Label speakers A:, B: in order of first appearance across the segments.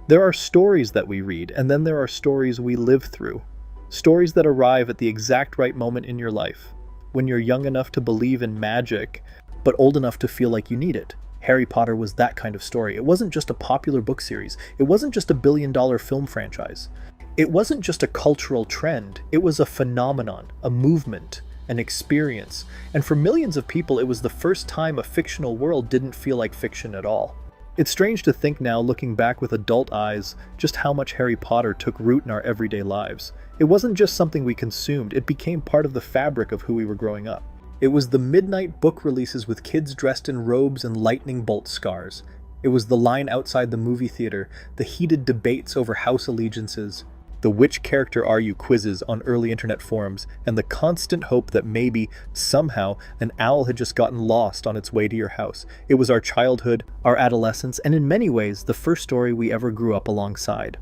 A: There are stories that we read, and then there are stories we live through. Stories that arrive at the exact right moment in your life, when you're young enough to believe in magic, but old enough to feel like you need it. Harry Potter was that kind of story. It wasn't just a popular book series. It wasn't just a billion-dollar film franchise. It wasn't just a cultural trend. It was a phenomenon, a movement, an experience. And for millions of people, it was the first time a fictional world didn't feel like fiction at all. It's strange to think now, looking back with adult eyes, just how much Harry Potter took root in our everyday lives. It wasn't just something we consumed, it became part of the fabric of who we were growing up. It was the midnight book releases with kids dressed in robes and lightning bolt scars. It was the line outside the movie theater, the heated debates over house allegiances, the which character are you quizzes on early internet forums, and the constant hope that maybe, somehow, an owl had just gotten lost on its way to your house. It was our childhood, our adolescence, and in many ways, the first story we ever grew up alongside.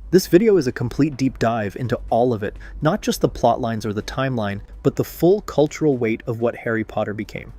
A: This video is a complete deep dive into all of it, not just the plot lines or the timeline, but the full cultural weight of what Harry Potter became.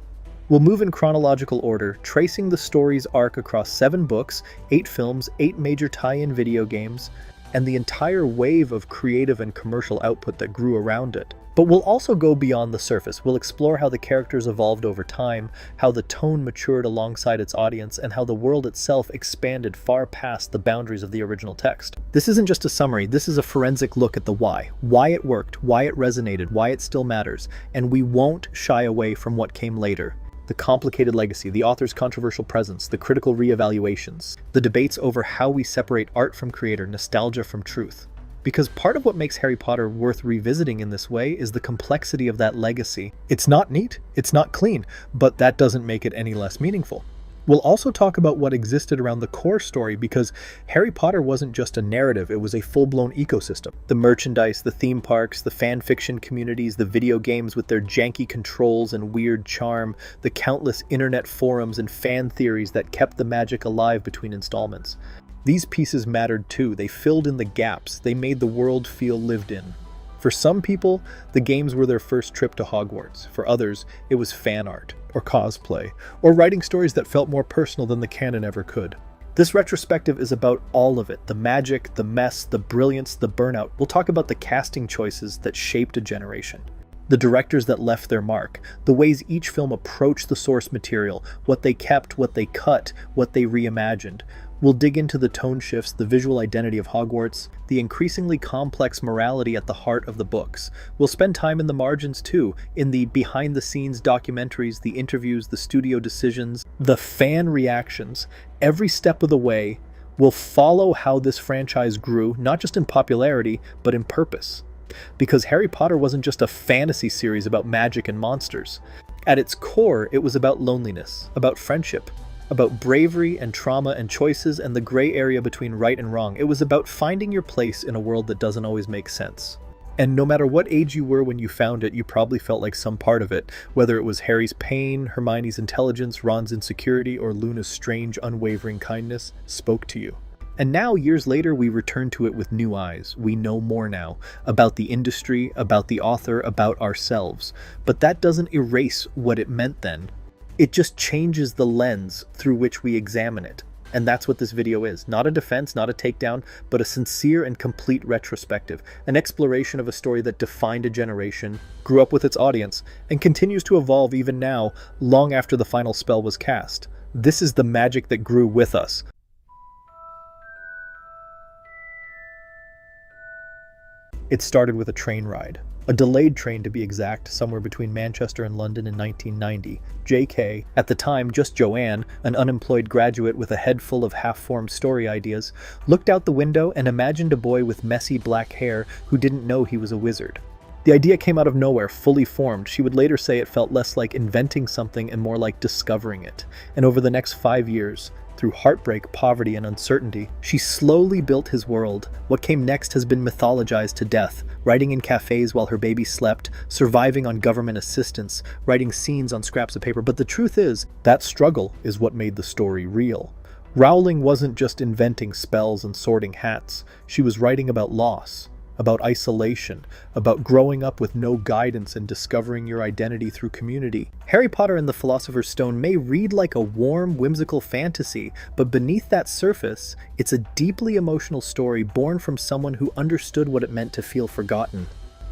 A: We'll move in chronological order, tracing the story's arc across 7 books, 8 films, 8 major tie-in video games, and the entire wave of creative and commercial output that grew around it. But we'll also go beyond the surface. We'll explore how the characters evolved over time, how the tone matured alongside its audience, and how the world itself expanded far past the boundaries of the original text. This isn't just a summary, this is a forensic look at the why it worked, why it resonated, why it still matters, and we won't shy away from what came later. The complicated legacy, the author's controversial presence, the critical reevaluations, the debates over how we separate art from creator, nostalgia from truth. Because part of what makes Harry Potter worth revisiting in this way is the complexity of that legacy. It's not neat, it's not clean, but that doesn't make it any less meaningful. We'll also talk about what existed around the core story, because Harry Potter wasn't just a narrative, it was a full-blown ecosystem. The merchandise, the theme parks, the fan fiction communities, the video games with their janky controls and weird charm, the countless internet forums and fan theories that kept the magic alive between installments. These pieces mattered too. They filled in the gaps, they made the world feel lived in. For some people, the games were their first trip to Hogwarts. For others, it was fan art, or cosplay, or writing stories that felt more personal than the canon ever could. This retrospective is about all of it, the magic, the mess, the brilliance, the burnout. We'll talk about the casting choices that shaped a generation, the directors that left their mark, the ways each film approached the source material, what they kept, what they cut, what they reimagined. We'll dig into the tone shifts, the visual identity of Hogwarts, the increasingly complex morality at the heart of the books. We'll spend time in the margins too, in the behind-the-scenes documentaries, the interviews, the studio decisions, the fan reactions. Every step of the way, we'll follow how this franchise grew, not just in popularity, but in purpose. Because Harry Potter wasn't just a fantasy series about magic and monsters. At its core, it was about loneliness, about friendship, about bravery and trauma and choices and the gray area between right and wrong. It was about finding your place in a world that doesn't always make sense. And no matter what age you were when you found it, you probably felt like some part of it, whether it was Harry's pain, Hermione's intelligence, Ron's insecurity, or Luna's strange, unwavering kindness spoke to you. And now, years later, we return to it with new eyes. We know more now about the industry, about the author, about ourselves. But that doesn't erase what it meant then. It just changes the lens through which we examine it. And that's what this video is. Not a defense, not a takedown, but a sincere and complete retrospective. An exploration of a story that defined a generation, grew up with its audience, and continues to evolve even now, long after the final spell was cast. This is the magic that grew with us. It started with a train ride. A delayed train to be exact, somewhere between Manchester and London in 1990. JK, at the time just Joanne, an unemployed graduate with a head full of half-formed story ideas, looked out the window and imagined a boy with messy black hair who didn't know he was a wizard. The idea came out of nowhere, fully formed. She would later say it felt less like inventing something and more like discovering it. And over the next 5 years, through heartbreak, poverty, and uncertainty, she slowly built his world. What came next has been mythologized to death, writing in cafes while her baby slept, surviving on government assistance, writing scenes on scraps of paper. But the truth is, that struggle is what made the story real. Rowling wasn't just inventing spells and sorting hats. She was writing about loss, about isolation, about growing up with no guidance and discovering your identity through community. Harry Potter and the Philosopher's Stone may read like a warm, whimsical fantasy, but beneath that surface, it's a deeply emotional story born from someone who understood what it meant to feel forgotten.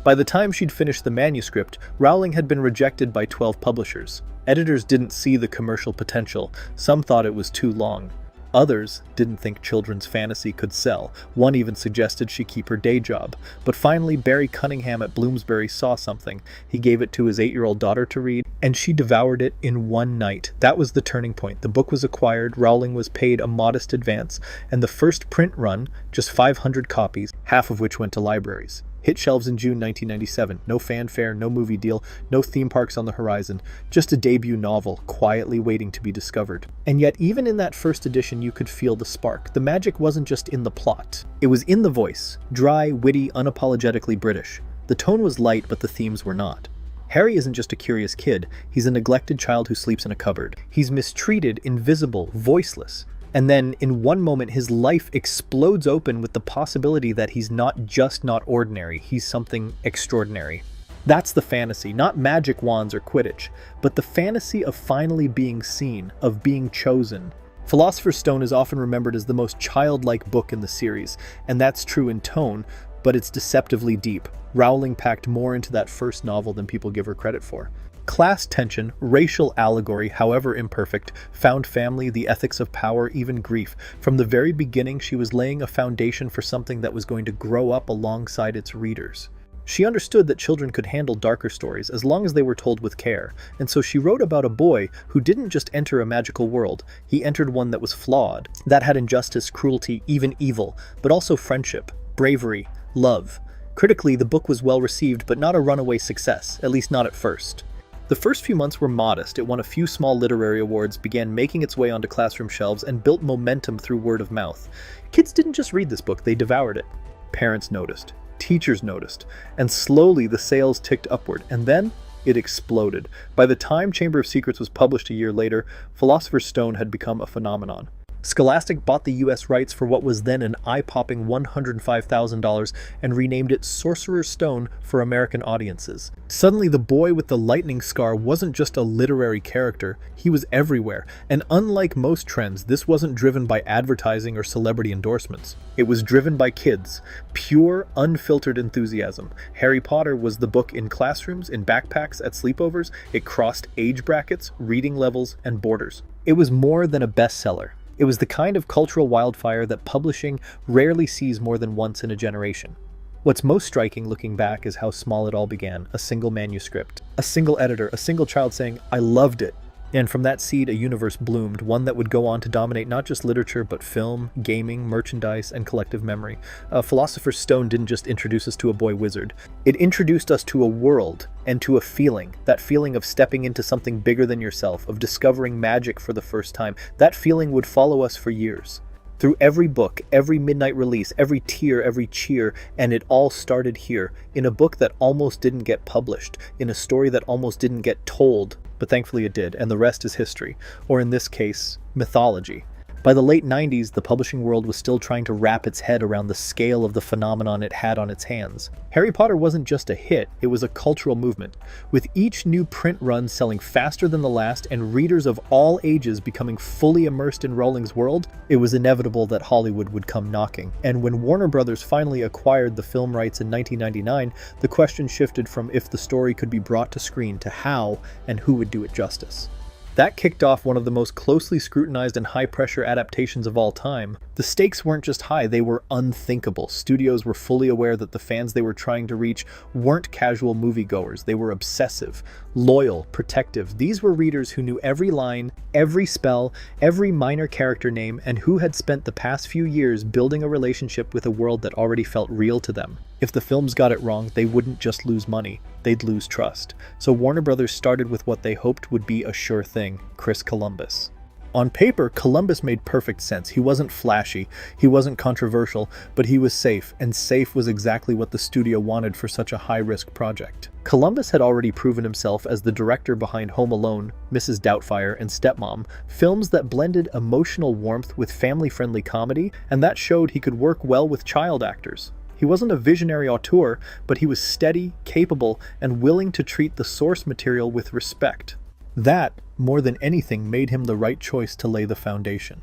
A: By the time she'd finished the manuscript, Rowling had been rejected by 12 publishers. Editors didn't see the commercial potential. Some thought it was too long. Others didn't think children's fantasy could sell. One even suggested she keep her day job. But finally, Barry Cunningham at Bloomsbury saw something. He gave it to his 8-year-old daughter to read, and she devoured it in one night. That was the turning point. The book was acquired, Rowling was paid a modest advance, and the first print run, just 500 copies, half of which went to libraries, hit shelves in June 1997. No fanfare, no movie deal, no theme parks on the horizon, just a debut novel, quietly waiting to be discovered. And yet, even in that first edition, you could feel the spark. The magic wasn't just in the plot. It was in the voice, dry, witty, unapologetically British. The tone was light, but the themes were not. Harry isn't just a curious kid, he's a neglected child who sleeps in a cupboard. He's mistreated, invisible, voiceless. And then, in one moment, his life explodes open with the possibility that he's not just not ordinary, he's something extraordinary. That's the fantasy, not magic wands or Quidditch, but the fantasy of finally being seen, of being chosen. Philosopher's Stone is often remembered as the most childlike book in the series, and that's true in tone, but it's deceptively deep. Rowling packed more into that first novel than people give her credit for. Class tension, racial allegory, however imperfect, found family, the ethics of power, even grief. From the very beginning, she was laying a foundation for something that was going to grow up alongside its readers. She understood that children could handle darker stories as long as they were told with care, and so she wrote about a boy who didn't just enter a magical world, he entered one that was flawed, that had injustice, cruelty, even evil, but also friendship, bravery, love. Critically, the book was well received, but not a runaway success, at least not at first. The first few months were modest. It won a few small literary awards, began making its way onto classroom shelves, and built momentum through word of mouth. Kids didn't just read this book, they devoured it. Parents noticed. Teachers noticed. And slowly the sales ticked upward. And then it exploded. By the time Chamber of Secrets was published a year later, Philosopher's Stone had become a phenomenon. Scholastic bought the US rights for what was then an eye-popping $105,000 and renamed it Sorcerer's Stone for American audiences. Suddenly, the boy with the lightning scar wasn't just a literary character, he was everywhere. And unlike most trends, this wasn't driven by advertising or celebrity endorsements. It was driven by kids. Pure, unfiltered enthusiasm. Harry Potter was the book in classrooms, in backpacks, at sleepovers. It crossed age brackets, reading levels, and borders. It was more than a bestseller. It was the kind of cultural wildfire that publishing rarely sees more than once in a generation. What's most striking looking back is how small it all began. A single manuscript, a single editor, a single child saying, "I loved it." And from that seed, a universe bloomed, one that would go on to dominate not just literature, but film, gaming, merchandise, and collective memory. Philosopher's Stone didn't just introduce us to a boy wizard. It introduced us to a world and to a feeling. That feeling of stepping into something bigger than yourself, of discovering magic for the first time. That feeling would follow us for years. Through every book, every midnight release, every tear, every cheer, and it all started here, in a book that almost didn't get published, in a story that almost didn't get told, but thankfully it did, and the rest is history, or in this case, mythology. By the late 90s, the publishing world was still trying to wrap its head around the scale of the phenomenon it had on its hands. Harry Potter wasn't just a hit, it was a cultural movement. With each new print run selling faster than the last and readers of all ages becoming fully immersed in Rowling's world, it was inevitable that Hollywood would come knocking. And when Warner Brothers finally acquired the film rights in 1999, the question shifted from if the story could be brought to screen to how and who would do it justice. That kicked off one of the most closely scrutinized and high-pressure adaptations of all time. The stakes weren't just high, they were unthinkable. Studios were fully aware that the fans they were trying to reach weren't casual moviegoers. They were obsessive, loyal, protective. These were readers who knew every line, every spell, every minor character name, and who had spent the past few years building a relationship with a world that already felt real to them. If the films got it wrong, they wouldn't just lose money, they'd lose trust. So Warner Brothers started with what they hoped would be a sure thing, Chris Columbus. On paper, Columbus made perfect sense. He wasn't flashy, he wasn't controversial, but he was safe, and safe was exactly what the studio wanted for such a high-risk project. Columbus had already proven himself as the director behind Home Alone, Mrs. Doubtfire, and Stepmom, films that blended emotional warmth with family-friendly comedy, and that showed he could work well with child actors. He wasn't a visionary auteur, but he was steady, capable, and willing to treat the source material with respect. That, more than anything, made him the right choice to lay the foundation.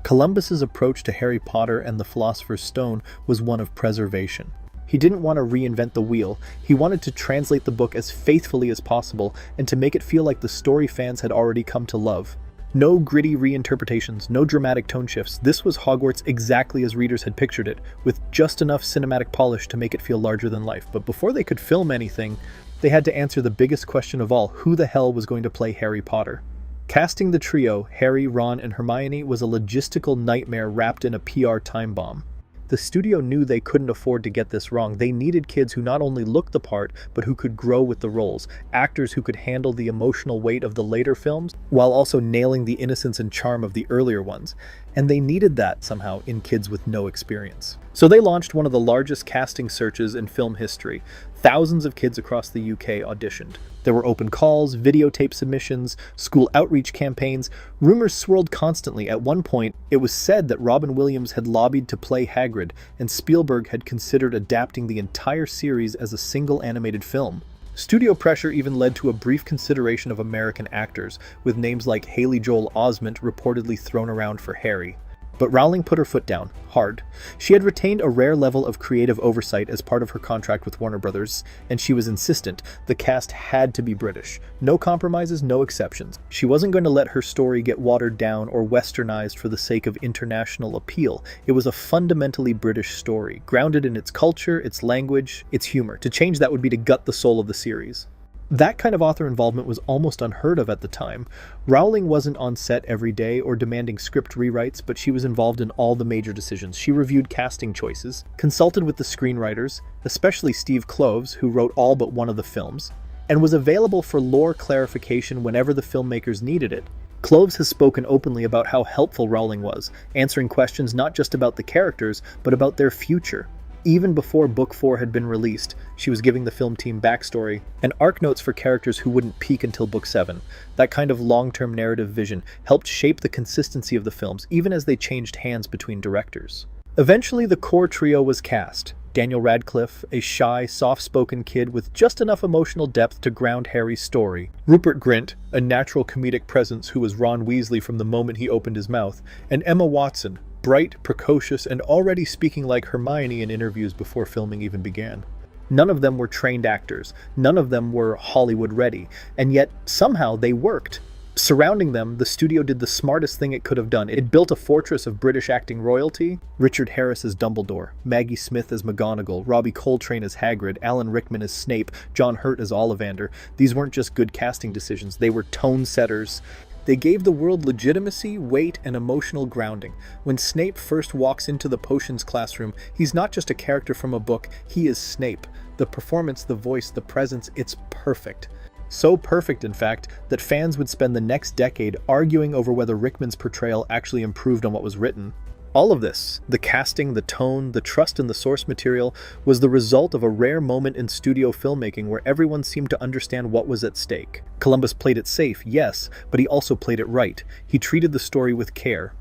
A: Columbus's approach to Harry Potter and the Philosopher's Stone was one of preservation. He didn't want to reinvent the wheel. He wanted to translate the book as faithfully as possible and to make it feel like the story fans had already come to love. No gritty reinterpretations, no dramatic tone shifts. This was Hogwarts exactly as readers had pictured it, with just enough cinematic polish to make it feel larger than life. But before they could film anything, they had to answer the biggest question of all: who the hell was going to play Harry Potter? Casting the trio, Harry, Ron, and Hermione, was a logistical nightmare wrapped in a PR time bomb. The studio knew they couldn't afford to get this wrong. They needed kids who not only looked the part, but who could grow with the roles. Actors who could handle the emotional weight of the later films, while also nailing the innocence and charm of the earlier ones. And they needed that, somehow, in kids with no experience. So they launched one of the largest casting searches in film history. Thousands of kids across the UK auditioned. There were open calls, videotape submissions, school outreach campaigns. Rumors swirled constantly. At one point, it was said that Robin Williams had lobbied to play Hagrid, and Spielberg had considered adapting the entire series as a single animated film. Studio pressure even led to a brief consideration of American actors, with names like Haley Joel Osment reportedly thrown around for Harry. But Rowling put her foot down, hard. She had retained a rare level of creative oversight as part of her contract with Warner Brothers, and she was insistent the cast had to be British. No compromises, no exceptions. She wasn't going to let her story get watered down or westernized for the sake of international appeal. It was a fundamentally British story, grounded in its culture, its language, its humor. To change that would be to gut the soul of the series. That kind of author involvement was almost unheard of at the time. Rowling wasn't on set every day or demanding script rewrites, but she was involved in all the major decisions. She reviewed casting choices, consulted with the screenwriters, especially Steve Kloves, who wrote all but one of the films, and was available for lore clarification whenever the filmmakers needed it. Kloves has spoken openly about how helpful Rowling was, answering questions not just about the characters, but about their future. Even before Book 4 had been released, she was giving the film team backstory and arc notes for characters who wouldn't peak until Book 7. That kind of long-term narrative vision helped shape the consistency of the films, even as they changed hands between directors. Eventually, the core trio was cast. Daniel Radcliffe, a shy, soft-spoken kid with just enough emotional depth to ground Harry's story. Rupert Grint, a natural comedic presence who was Ron Weasley from the moment he opened his mouth. And Emma Watson, bright, precocious, and already speaking like Hermione in interviews before filming even began. None of them were trained actors. None of them were Hollywood ready. And yet, somehow, they worked. Surrounding them, the studio did the smartest thing it could have done. It built a fortress of British acting royalty. Richard Harris as Dumbledore, Maggie Smith as McGonagall, Robbie Coltrane as Hagrid, Alan Rickman as Snape, John Hurt as Ollivander. These weren't just good casting decisions. They were tone setters. They gave the world legitimacy, weight, and emotional grounding. When Snape first walks into the potions classroom, he's not just a character from a book, he is Snape. The performance, the voice, the presence, it's perfect. So perfect, in fact, that fans would spend the next decade arguing over whether Rickman's portrayal actually improved on what was written. All of this, the casting, the tone, the trust in the source material, was the result of a rare moment in studio filmmaking where everyone seemed to understand what was at stake. Columbus played it safe, yes, but he also played it right. He treated the story with care.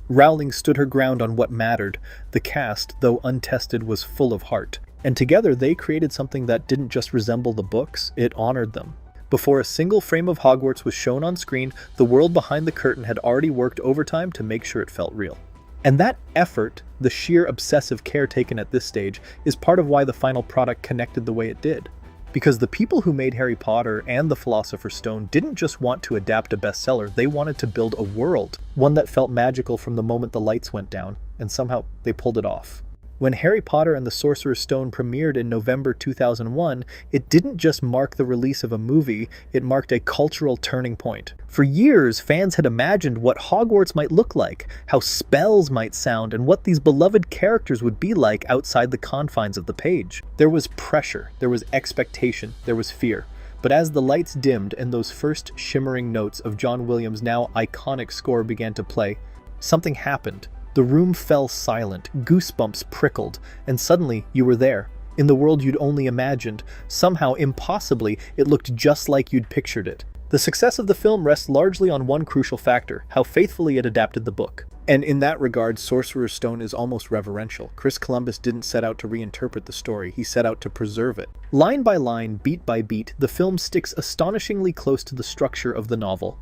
A: Rowling stood her ground on what mattered. The cast, though untested, was full of heart. And together they created something that didn't just resemble the books, it honored them. Before a single frame of Hogwarts was shown on screen, the world behind the curtain had already worked overtime to make sure it felt real. And that effort, the sheer obsessive care taken at this stage, is part of why the final product connected the way it did. Because the people who made Harry Potter and the Philosopher's Stone didn't just want to adapt a bestseller, they wanted to build a world, one that felt magical from the moment the lights went down, and somehow they pulled it off. When Harry Potter and the Sorcerer's Stone premiered in November 2001, it didn't just mark the release of a movie, it marked a cultural turning point. For years, fans had imagined what Hogwarts might look like, how spells might sound, and what these beloved characters would be like outside the confines of the page. There was pressure, there was expectation, there was fear. But as the lights dimmed and those first shimmering notes of John Williams' now iconic score began to play, something happened. The room fell silent, goosebumps prickled, and suddenly you were there, in the world you'd only imagined. Somehow, impossibly, it looked just like you'd pictured it. The success of the film rests largely on one crucial factor: how faithfully it adapted the book. And in that regard, Sorcerer's Stone is almost reverential. Chris Columbus didn't set out to reinterpret the story, he set out to preserve it. Line by line, beat by beat, the film sticks astonishingly close to the structure of the novel.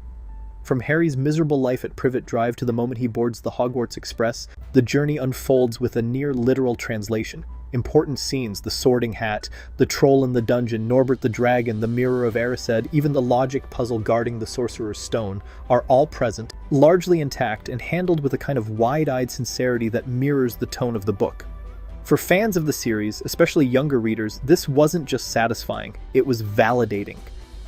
A: From Harry's miserable life at Privet Drive to the moment he boards the Hogwarts Express, the journey unfolds with a near literal translation. Important scenes, the Sorting Hat, the troll in the dungeon, Norbert the Dragon, the Mirror of Erised, even the logic puzzle guarding the Sorcerer's Stone, are all present, largely intact, and handled with a kind of wide-eyed sincerity that mirrors the tone of the book. For fans of the series, especially younger readers, this wasn't just satisfying, it was validating.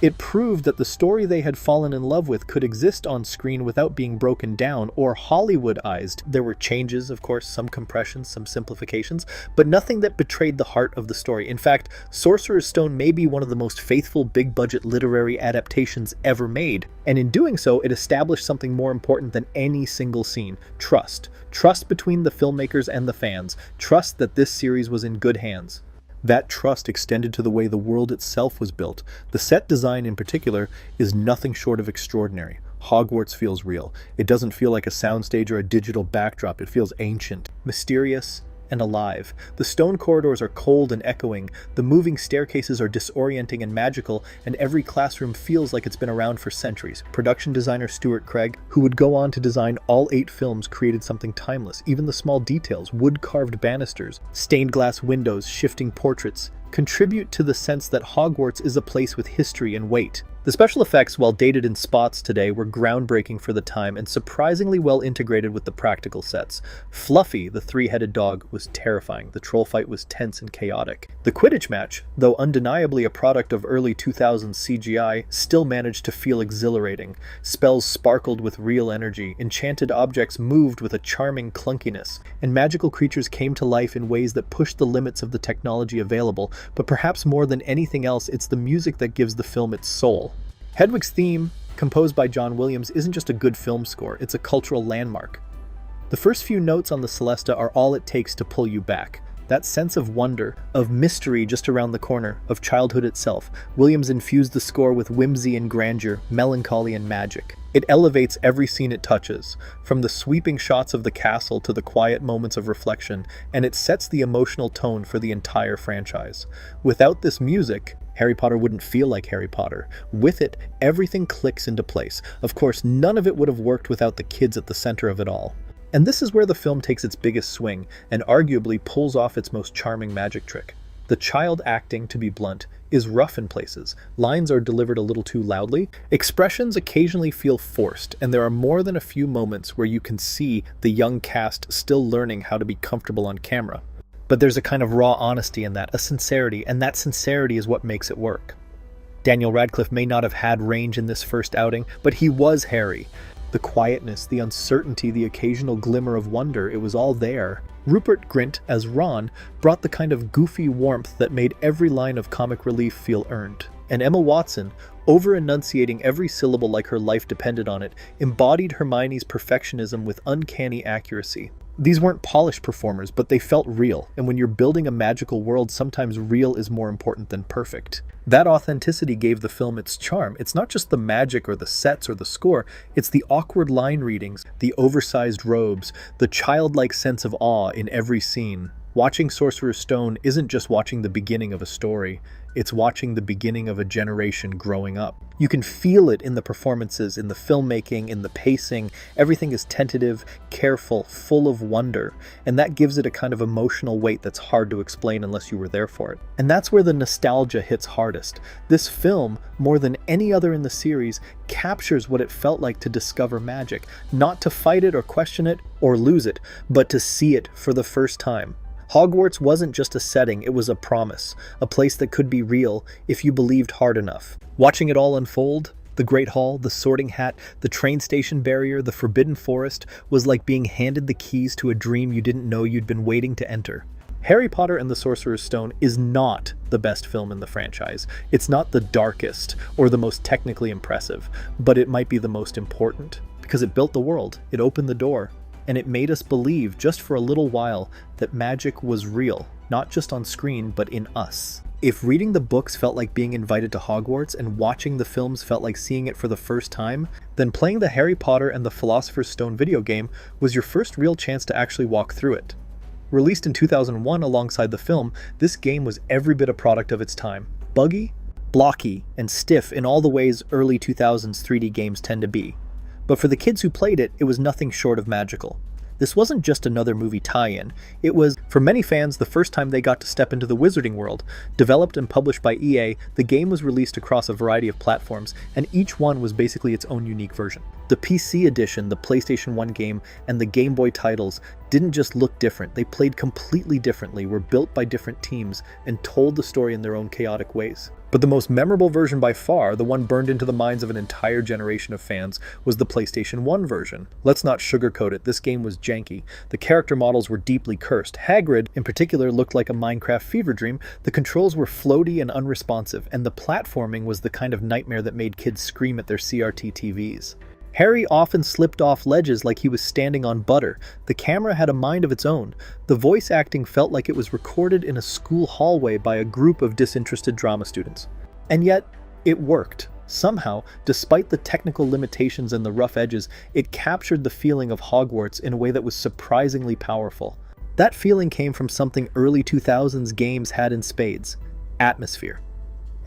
A: It proved that the story they had fallen in love with could exist on screen without being broken down or Hollywoodized. There were changes, of course, some compressions, some simplifications, but nothing that betrayed the heart of the story. In fact, Sorcerer's Stone may be one of the most faithful big-budget literary adaptations ever made, and in doing so, it established something more important than any single scene: trust. Trust between the filmmakers and the fans. Trust that this series was in good hands. That trust extended to the way the world itself was built. The set design in particular is nothing short of extraordinary. Hogwarts feels real. It doesn't feel like a soundstage or a digital backdrop. It feels ancient, mysterious, and alive. The stone corridors are cold and echoing, the moving staircases are disorienting and magical, and every classroom feels like it's been around for centuries. Production designer Stuart Craig, who would go on to design all 8 films, created something timeless. Even the small details, wood-carved banisters, stained glass windows, shifting portraits, contribute to the sense that Hogwarts is a place with history and weight. The special effects, while dated in spots today, were groundbreaking for the time and surprisingly well integrated with the practical sets. Fluffy, the 3-headed dog, was terrifying. The troll fight was tense and chaotic. The Quidditch match, though undeniably a product of early 2000s CGI, still managed to feel exhilarating. Spells sparkled with real energy, enchanted objects moved with a charming clunkiness, and magical creatures came to life in ways that pushed the limits of the technology available. But perhaps more than anything else, it's the music that gives the film its soul. Hedwig's theme, composed by John Williams, isn't just a good film score, it's a cultural landmark. The first few notes on the Celesta are all it takes to pull you back. That sense of wonder, of mystery just around the corner, of childhood itself. Williams infused the score with whimsy and grandeur, melancholy and magic. It elevates every scene it touches, from the sweeping shots of the castle to the quiet moments of reflection, and it sets the emotional tone for the entire franchise. Without this music, Harry Potter wouldn't feel like Harry Potter. With it, everything clicks into place. Of course, none of it would have worked without the kids at the center of it all. And this is where the film takes its biggest swing, and arguably pulls off its most charming magic trick. The child acting, to be blunt, is rough in places. Lines are delivered a little too loudly. Expressions occasionally feel forced, and there are more than a few moments where you can see the young cast still learning how to be comfortable on camera. But there's a kind of raw honesty in that, a sincerity, and that sincerity is what makes it work. Daniel Radcliffe may not have had range in this first outing, but he was Harry. The quietness, the uncertainty, the occasional glimmer of wonder, it was all there. Rupert Grint, as Ron, brought the kind of goofy warmth that made every line of comic relief feel earned. And Emma Watson, over-enunciating every syllable like her life depended on it, embodied Hermione's perfectionism with uncanny accuracy. These weren't polished performers, but they felt real, and when you're building a magical world, sometimes real is more important than perfect. That authenticity gave the film its charm. It's not just the magic or the sets or the score, it's the awkward line readings, the oversized robes, the childlike sense of awe in every scene. Watching Sorcerer's Stone isn't just watching the beginning of a story, it's watching the beginning of a generation growing up. You can feel it in the performances, in the filmmaking, in the pacing. Everything is tentative, careful, full of wonder, and that gives it a kind of emotional weight that's hard to explain unless you were there for it. And that's where the nostalgia hits hardest. This film, more than any other in the series, captures what it felt like to discover magic, not to fight it or question it or lose it, but to see it for the first time. Hogwarts wasn't just a setting, it was a promise, a place that could be real if you believed hard enough. Watching it all unfold, the Great Hall, the Sorting Hat, the train station barrier, the Forbidden Forest, was like being handed the keys to a dream you didn't know you'd been waiting to enter. Harry Potter and the Sorcerer's Stone is not the best film in the franchise. It's not the darkest or the most technically impressive, but it might be the most important, because it built the world, it opened the door, and it made us believe, just for a little while, that magic was real, not just on screen, but in us. If reading the books felt like being invited to Hogwarts and watching the films felt like seeing it for the first time, then playing the Harry Potter and the Philosopher's Stone video game was your first real chance to actually walk through it. Released in 2001 alongside the film, this game was every bit a product of its time. Buggy, blocky, and stiff in all the ways early 2000s 3D games tend to be. But for the kids who played it, it was nothing short of magical. This wasn't just another movie tie-in. It was, for many fans, the first time they got to step into the wizarding world. Developed and published by EA, the game was released across a variety of platforms, and each one was basically its own unique version. The PC edition, the PlayStation 1 game, and the Game Boy titles didn't just look different, they played completely differently, were built by different teams, and told the story in their own chaotic ways. But the most memorable version by far, the one burned into the minds of an entire generation of fans, was the PlayStation 1 version. Let's not sugarcoat it, this game was janky. The character models were deeply cursed. Hagrid, in particular, looked like a Minecraft fever dream. The controls were floaty and unresponsive, and the platforming was the kind of nightmare that made kids scream at their CRT TVs. Harry often slipped off ledges like he was standing on butter. The camera had a mind of its own. The voice acting felt like it was recorded in a school hallway by a group of disinterested drama students. And yet, it worked. Somehow, despite the technical limitations and the rough edges, it captured the feeling of Hogwarts in a way that was surprisingly powerful. That feeling came from something early 2000s games had in spades: atmosphere.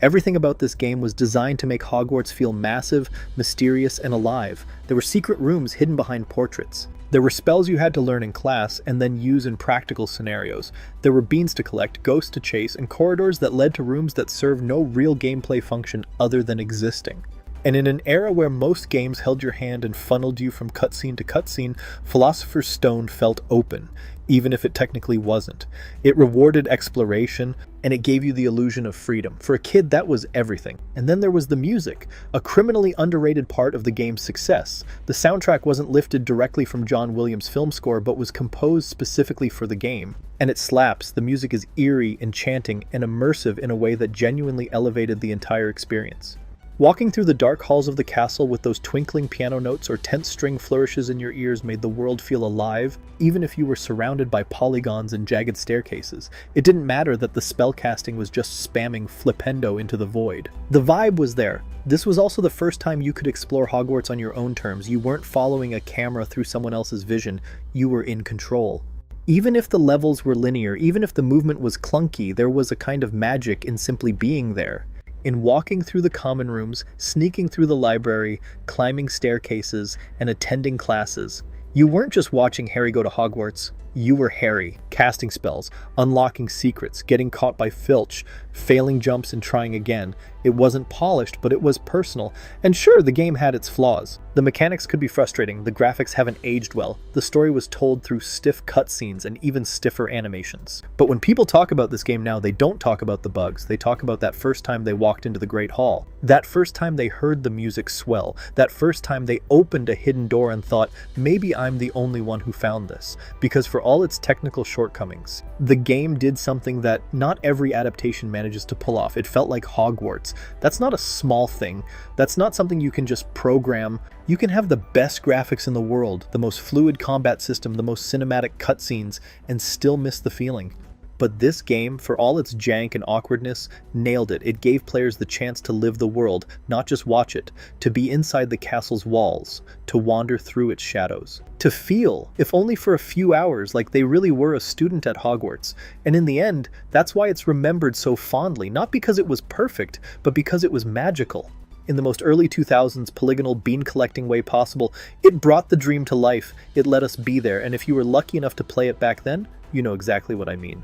A: Everything about this game was designed to make Hogwarts feel massive, mysterious, and alive. There were secret rooms hidden behind portraits. There were spells you had to learn in class and then use in practical scenarios. There were beans to collect, ghosts to chase, and corridors that led to rooms that served no real gameplay function other than existing. And in an era where most games held your hand and funneled you from cutscene to cutscene, Philosopher's Stone felt open, even if it technically wasn't. It rewarded exploration, and it gave you the illusion of freedom. For a kid, that was everything. And then there was the music, a criminally underrated part of the game's success. The soundtrack wasn't lifted directly from John Williams' film score, but was composed specifically for the game. And it slaps. The music is eerie, enchanting, and immersive in a way that genuinely elevated the entire experience. Walking through the dark halls of the castle with those twinkling piano notes or tense string flourishes in your ears made the world feel alive, even if you were surrounded by polygons and jagged staircases. It didn't matter that the spellcasting was just spamming flipendo into the void. The vibe was there. This was also the first time you could explore Hogwarts on your own terms. You weren't following a camera through someone else's vision. You were in control. Even if the levels were linear, even if the movement was clunky, there was a kind of magic in simply being there. In walking through the common rooms, sneaking through the library, climbing staircases, and attending classes. You weren't just watching Harry go to Hogwarts, you were Harry, casting spells, unlocking secrets, getting caught by Filch, failing jumps and trying again. It wasn't polished, but it was personal. And sure, the game had its flaws. The mechanics could be frustrating, the graphics haven't aged well, the story was told through stiff cutscenes and even stiffer animations. But when people talk about this game now, they don't talk about the bugs, they talk about that first time they walked into the Great Hall. That first time they heard the music swell, that first time they opened a hidden door and thought, maybe I'm the only one who found this. Because for all its technical shortcomings, the game did something that not every adaptation manages to pull off. It felt like Hogwarts. That's not a small thing. That's not something you can just program. You can have the best graphics in the world, the most fluid combat system, the most cinematic cutscenes, and still miss the feeling. But this game, for all its jank and awkwardness, nailed it. It gave players the chance to live the world, not just watch it, to be inside the castle's walls, to wander through its shadows, to feel, if only for a few hours, like they really were a student at Hogwarts. And in the end, that's why it's remembered so fondly, not because it was perfect, but because it was magical. In the most early 2000s polygonal bean collecting way possible, it brought the dream to life. It let us be there, and if you were lucky enough to play it back then, you know exactly what I mean.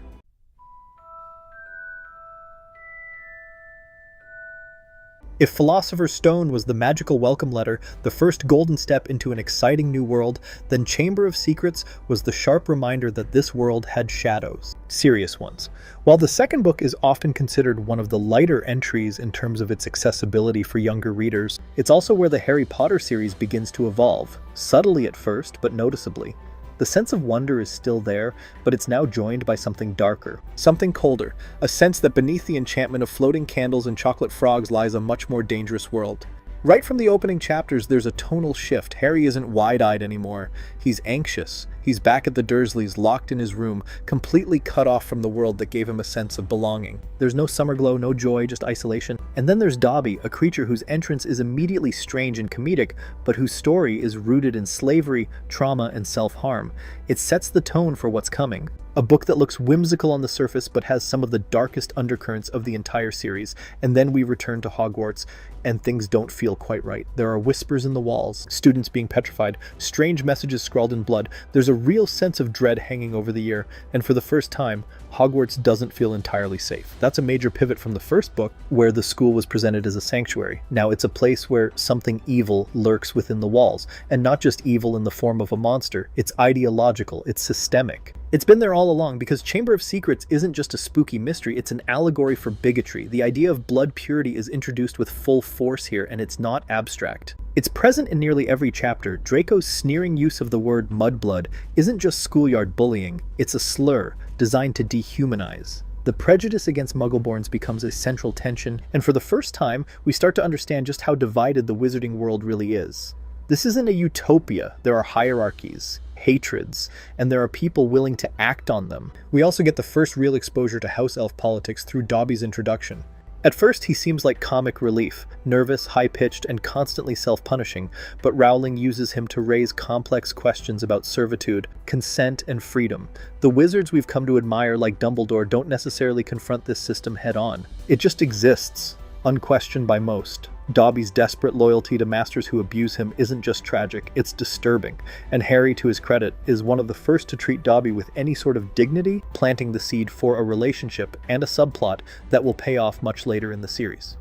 A: If Philosopher's Stone was the magical welcome letter, the first golden step into an exciting new world, then Chamber of Secrets was the sharp reminder that this world had shadows. Serious ones. While the second book is often considered one of the lighter entries in terms of its accessibility for younger readers, it's also where the Harry Potter series begins to evolve. Subtly at first, but noticeably. The sense of wonder is still there, but it's now joined by something darker, something colder, a sense that beneath the enchantment of floating candles and chocolate frogs lies a much more dangerous world. Right from the opening chapters, there's a tonal shift. Harry isn't wide-eyed anymore. He's anxious, He's back at the Dursleys, locked in his room, completely cut off from the world that gave him a sense of belonging. There's no summer glow, no joy, just isolation. And then there's Dobby, a creature whose entrance is immediately strange and comedic, but whose story is rooted in slavery, trauma, and self-harm. It sets the tone for what's coming. A book that looks whimsical on the surface but has some of the darkest undercurrents of the entire series. And then we return to Hogwarts, and things don't feel quite right. There are whispers in the walls, students being petrified, strange messages scrawled in blood. There's a real sense of dread hanging over the year, and for the first time, Hogwarts doesn't feel entirely safe. That's a major pivot from the first book, where the school was presented as a sanctuary. Now it's a place where something evil lurks within the walls, and not just evil in the form of a monster. It's ideological, it's systemic. It's been there all along, because Chamber of Secrets isn't just a spooky mystery, it's an allegory for bigotry. The idea of blood purity is introduced with full force here, and it's not abstract. It's present in nearly every chapter. Draco's sneering use of the word mudblood isn't just schoolyard bullying, it's a slur designed to dehumanize. The prejudice against Muggleborns becomes a central tension, and for the first time, we start to understand just how divided the wizarding world really is. This isn't a utopia. There are hierarchies, hatreds, and there are people willing to act on them. We also get the first real exposure to house elf politics through Dobby's introduction. At first, he seems like comic relief, nervous, high-pitched, and constantly self-punishing, but Rowling uses him to raise complex questions about servitude, consent, and freedom. The wizards we've come to admire, like Dumbledore, don't necessarily confront this system head-on. It just exists, unquestioned by most. Dobby's desperate loyalty to masters who abuse him isn't just tragic, it's disturbing, and Harry, to his credit, is one of the first to treat Dobby with any sort of dignity, planting the seed for a relationship and a subplot that will pay off much later in the series.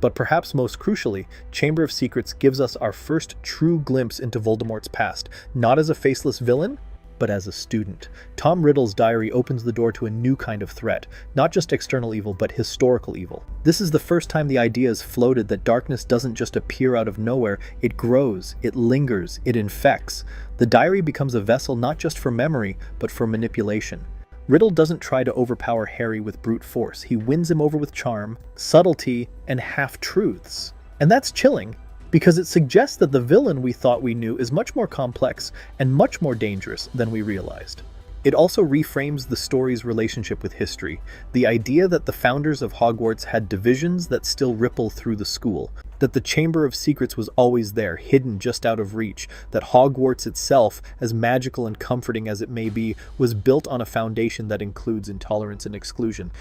A: But perhaps most crucially, Chamber of Secrets gives us our first true glimpse into Voldemort's past, not as a faceless villain, but as a student. Tom Riddle's diary opens the door to a new kind of threat, not just external evil, but historical evil. This is the first time the idea is floated that darkness doesn't just appear out of nowhere, it grows, it lingers, it infects. The diary becomes a vessel not just for memory, but for manipulation. Riddle doesn't try to overpower Harry with brute force, he wins him over with charm, subtlety, and half-truths. And that's chilling, because it suggests that the villain we thought we knew is much more complex and much more dangerous than we realized. It also reframes the story's relationship with history, the idea that the founders of Hogwarts had divisions that still ripple through the school, that the Chamber of Secrets was always there, hidden just out of reach, that Hogwarts itself, as magical and comforting as it may be, was built on a foundation that includes intolerance and exclusion.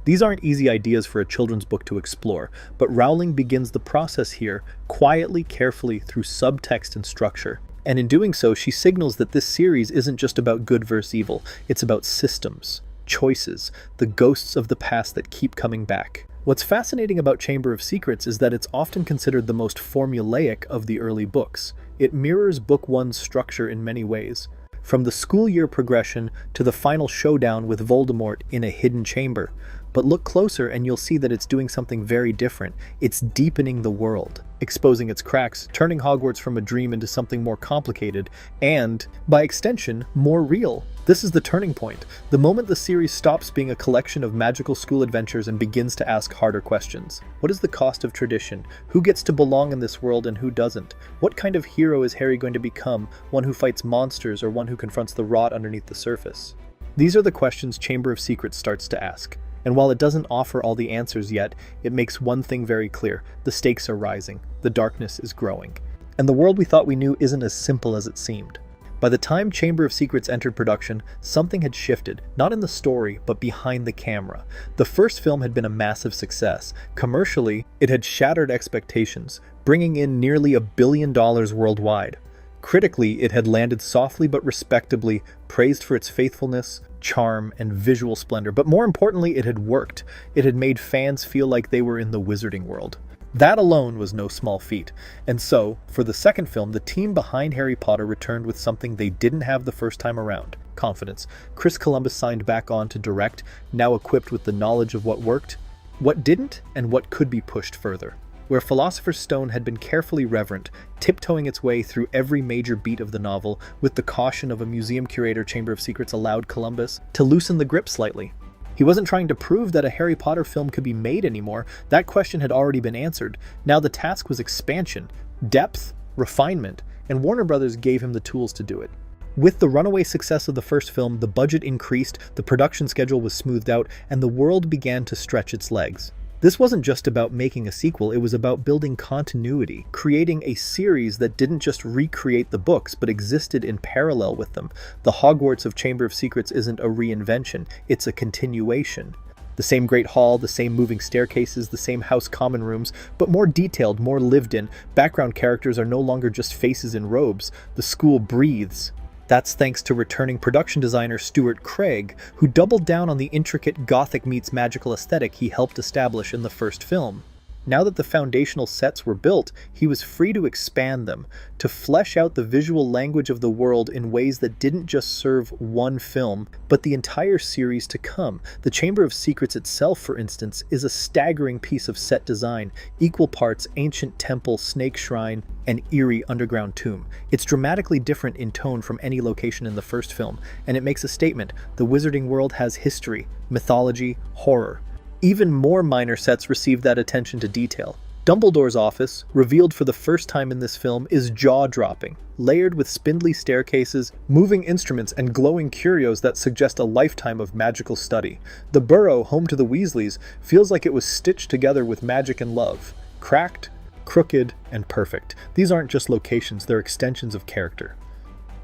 A: These aren't easy ideas for a children's book to explore, but Rowling begins the process here, quietly, carefully, through subtext and structure. And in doing so, she signals that this series isn't just about good versus evil, it's about systems, choices, the ghosts of the past that keep coming back. What's fascinating about Chamber of Secrets is that it's often considered the most formulaic of the early books. It mirrors Book One's structure in many ways, from the school year progression to the final showdown with Voldemort in a hidden chamber. But look closer and you'll see that it's doing something very different. It's deepening the world, exposing its cracks, turning Hogwarts from a dream into something more complicated, and, by extension, more real. This is the turning point, the moment the series stops being a collection of magical school adventures and begins to ask harder questions. What is the cost of tradition? Who gets to belong in this world and who doesn't? What kind of hero is Harry going to become? One who fights monsters or one who confronts the rot underneath the surface? These are the questions Chamber of Secrets starts to ask. And while it doesn't offer all the answers yet, it makes one thing very clear. The stakes are rising. The darkness is growing. And the world we thought we knew isn't as simple as it seemed. By the time Chamber of Secrets entered production, something had shifted, not in the story, but behind the camera. The first film had been a massive success. Commercially, it had shattered expectations, bringing in nearly $1 billion worldwide. Critically, it had landed softly but respectably, praised for its faithfulness, charm, and visual splendor, but more importantly, it had worked. It had made fans feel like they were in the wizarding world. That alone was no small feat, and so, for the second film, the team behind Harry Potter returned with something they didn't have the first time around: confidence. Chris Columbus signed back on to direct, now equipped with the knowledge of what worked, what didn't, and what could be pushed further. Where Sorcerer's Stone had been carefully reverent, tiptoeing its way through every major beat of the novel, with the caution of a museum curator, Chamber of Secrets allowed Columbus to loosen the grip slightly. He wasn't trying to prove that a Harry Potter film could be made anymore. That question had already been answered. Now the task was expansion, depth, refinement, and Warner Brothers gave him the tools to do it. With the runaway success of the first film, the budget increased, the production schedule was smoothed out, and the world began to stretch its legs. This wasn't just about making a sequel, it was about building continuity, creating a series that didn't just recreate the books, but existed in parallel with them. The Hogwarts of Chamber of Secrets isn't a reinvention, it's a continuation. The same Great Hall, the same moving staircases, the same house common rooms, but more detailed, more lived in. Background characters are no longer just faces in robes. The school breathes. That's thanks to returning production designer Stuart Craig, who doubled down on the intricate gothic meets magical aesthetic he helped establish in the first film. Now that the foundational sets were built, he was free to expand them, to flesh out the visual language of the world in ways that didn't just serve one film, but the entire series to come. The Chamber of Secrets itself, for instance, is a staggering piece of set design, equal parts ancient temple, snake shrine, and eerie underground tomb. It's dramatically different in tone from any location in the first film, and it makes a statement. The wizarding world has history, mythology, horror. Even more minor sets receive that attention to detail. Dumbledore's office, revealed for the first time in this film, is jaw-dropping, layered with spindly staircases, moving instruments, and glowing curios that suggest a lifetime of magical study. The burrow, home to the Weasleys, feels like it was stitched together with magic and love. Cracked, crooked, and perfect. These aren't just locations, they're extensions of character.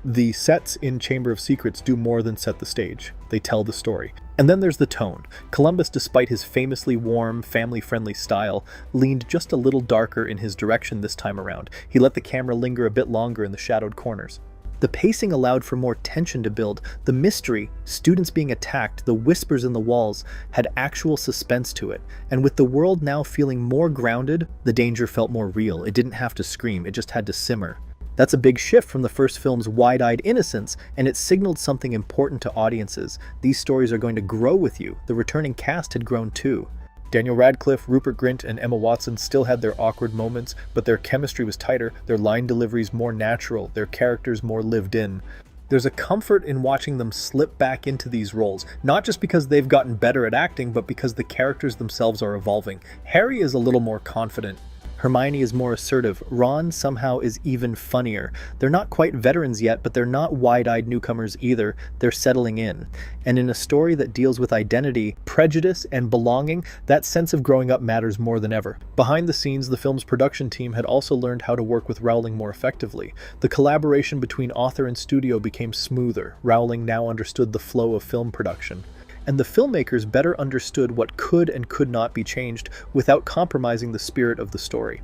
A: The sets in Chamber of Secrets do more than set the stage. They tell the story. And then there's the tone. Columbus, despite his famously warm, family-friendly style, leaned just a little darker in his direction this time around. He let the camera linger a bit longer in the shadowed corners. The pacing allowed for more tension to build. The mystery, students being attacked, the whispers in the walls, had actual suspense to it. And with the world now feeling more grounded, the danger felt more real. It didn't have to scream, it just had to simmer. That's a big shift from the first film's wide-eyed innocence, and it signaled something important to audiences. These stories are going to grow with you. The returning cast had grown too. Daniel Radcliffe, Rupert Grint, and Emma Watson still had their awkward moments, but their chemistry was tighter, their line deliveries more natural, their characters more lived in. There's a comfort in watching them slip back into these roles, not just because they've gotten better at acting, but because the characters themselves are evolving. Harry is a little more confident. Hermione is more assertive. Ron somehow is even funnier. They're not quite veterans yet, but they're not wide-eyed newcomers either. They're settling in. And in a story that deals with identity, prejudice, and belonging, that sense of growing up matters more than ever. Behind the scenes, the film's production team had also learned how to work with Rowling more effectively. The collaboration between author and studio became smoother. Rowling now understood the flow of film production. And the filmmakers better understood what could and could not be changed without compromising the spirit of the story.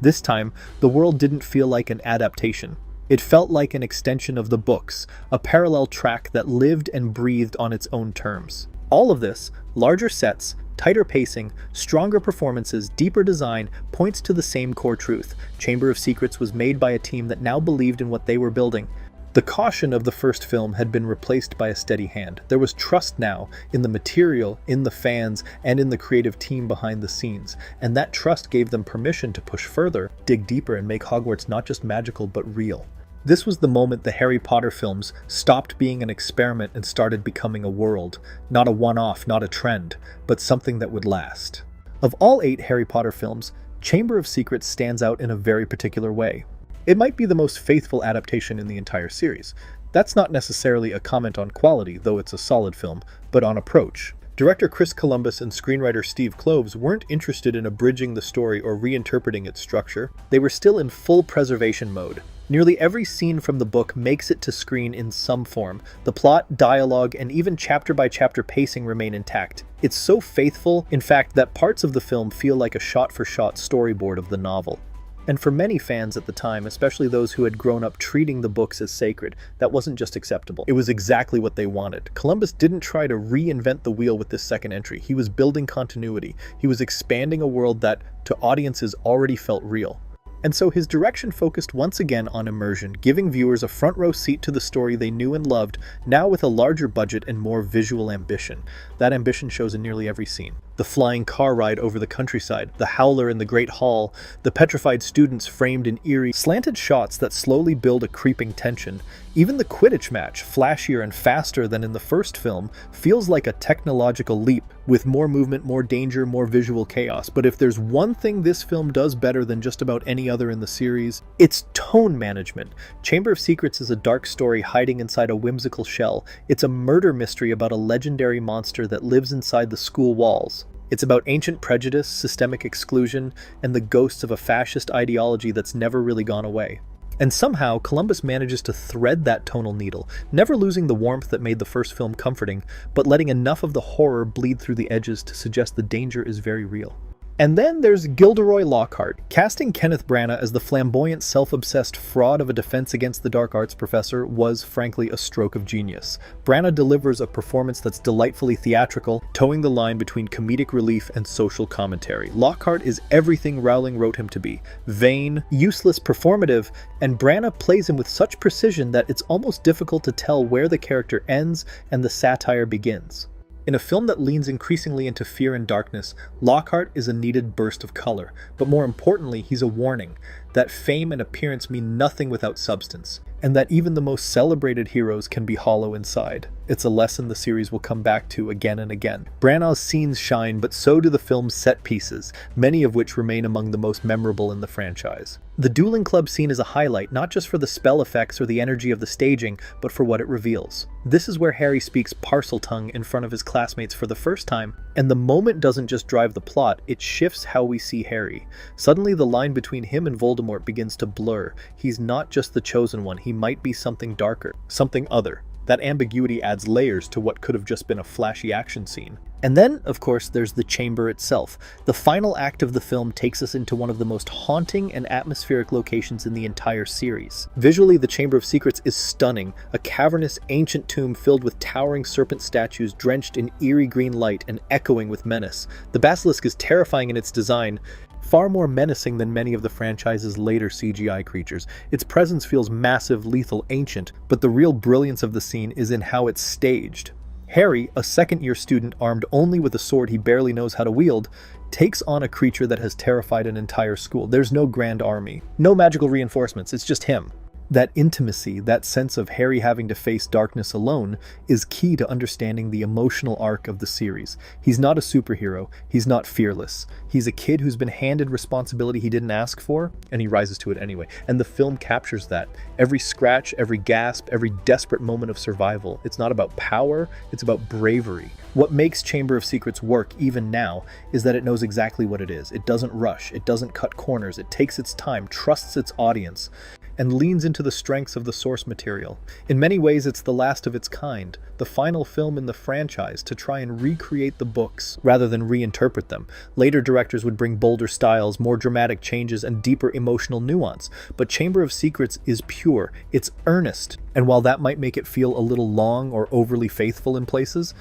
A: This time, the world didn't feel like an adaptation. It felt like an extension of the books, a parallel track that lived and breathed on its own terms. All of this, larger sets, tighter pacing, stronger performances, deeper design, points to the same core truth. Chamber of Secrets was made by a team that now believed in what they were building. The caution of the first film had been replaced by a steady hand. There was trust now in the material, in the fans, and in the creative team behind the scenes, and that trust gave them permission to push further, dig deeper, and make Hogwarts not just magical but real. This was the moment the Harry Potter films stopped being an experiment and started becoming a world, not a one-off, not a trend, but something that would last. Of all 8 Harry Potter films, Chamber of Secrets stands out in a very particular way. It might be the most faithful adaptation in the entire series. That's not necessarily a comment on quality, though it's a solid film, but on approach. Director Chris Columbus and screenwriter Steve Kloves weren't interested in abridging the story or reinterpreting its structure. They were still in full preservation mode. Nearly every scene from the book makes it to screen in some form. The plot, dialogue, and even chapter-by-chapter pacing remain intact. It's so faithful, in fact, that parts of the film feel like a shot-for-shot storyboard of the novel. And for many fans at the time, especially those who had grown up treating the books as sacred, that wasn't just acceptable. It was exactly what they wanted. Columbus didn't try to reinvent the wheel with this second entry. He was building continuity. He was expanding a world that, to audiences, already felt real. And so his direction focused once again on immersion, giving viewers a front-row seat to the story they knew and loved, now with a larger budget and more visual ambition. That ambition shows in nearly every scene. the flying car ride over the countryside, the howler in the Great Hall, the petrified students framed in eerie, slanted shots that slowly build a creeping tension. Even the Quidditch match, flashier and faster than in the first film, feels like a technological leap, with more movement, more danger, more visual chaos. But if there's one thing this film does better than just about any other in the series, it's tone management. Chamber of Secrets is a dark story hiding inside a whimsical shell. It's a murder mystery about a legendary monster that lives inside the school walls. It's about ancient prejudice, systemic exclusion, and the ghosts of a fascist ideology that's never really gone away. And somehow, Columbus manages to thread that tonal needle, never losing the warmth that made the first film comforting, but letting enough of the horror bleed through the edges to suggest the danger is very real. And then there's Gilderoy Lockhart. Casting Kenneth Branagh as the flamboyant, self-obsessed fraud of a Defense Against the Dark Arts professor was, frankly, a stroke of genius. Branagh delivers a performance that's delightfully theatrical, towing the line between comedic relief and social commentary. Lockhart is everything Rowling wrote him to be: vain, useless, performative, and Branagh plays him with such precision that it's almost difficult to tell where the character ends and the satire begins. In a film that leans increasingly into fear and darkness, Lockhart is a needed burst of color, but more importantly, he's a warning that fame and appearance mean nothing without substance, and that even the most celebrated heroes can be hollow inside. It's a lesson the series will come back to again and again. Branagh's scenes shine, but so do the film's set pieces, many of which remain among the most memorable in the franchise. The dueling club scene is a highlight, not just for the spell effects or the energy of the staging, but for what it reveals. This is where Harry speaks Parseltongue in front of his classmates for the first time, and the moment doesn't just drive the plot, it shifts how we see Harry. Suddenly the line between him and Voldemort begins to blur. He's not just the chosen one, he might be something darker, something other. That ambiguity adds layers to what could have just been a flashy action scene. And then, of course, there's the chamber itself. The final act of the film takes us into one of the most haunting and atmospheric locations in the entire series. Visually, the Chamber of Secrets is stunning, a cavernous, ancient tomb filled with towering serpent statues drenched in eerie green light and echoing with menace. The basilisk is terrifying in its design, far more menacing than many of the franchise's later CGI creatures. Its presence feels massive, lethal, ancient, but the real brilliance of the scene is in how it's staged. Harry, a second-year student armed only with a sword he barely knows how to wield, takes on a creature that has terrified an entire school. There's no grand army, no magical reinforcements, it's just him. That intimacy, that sense of Harry having to face darkness alone, is key to understanding the emotional arc of the series. He's not a superhero, he's not fearless. He's a kid who's been handed responsibility he didn't ask for, and he rises to it anyway. And the film captures that. Every scratch, every gasp, every desperate moment of survival. It's not about power, it's about bravery. What makes Chamber of Secrets work, even now, is that it knows exactly what it is. It doesn't rush, it doesn't cut corners, it takes its time, trusts its audience, and leans into the strengths of the source material. In many ways, it's the last of its kind, the final film in the franchise to try and recreate the books rather than reinterpret them. Later directors would bring bolder styles, more dramatic changes, and deeper emotional nuance. But Chamber of Secrets is pure, it's earnest, and while that might make it feel a little long or overly faithful in places,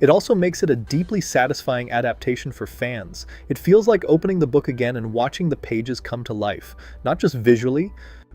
A: it also makes it a deeply satisfying adaptation for fans. It feels like opening the book again and watching the pages come to life, not just visually,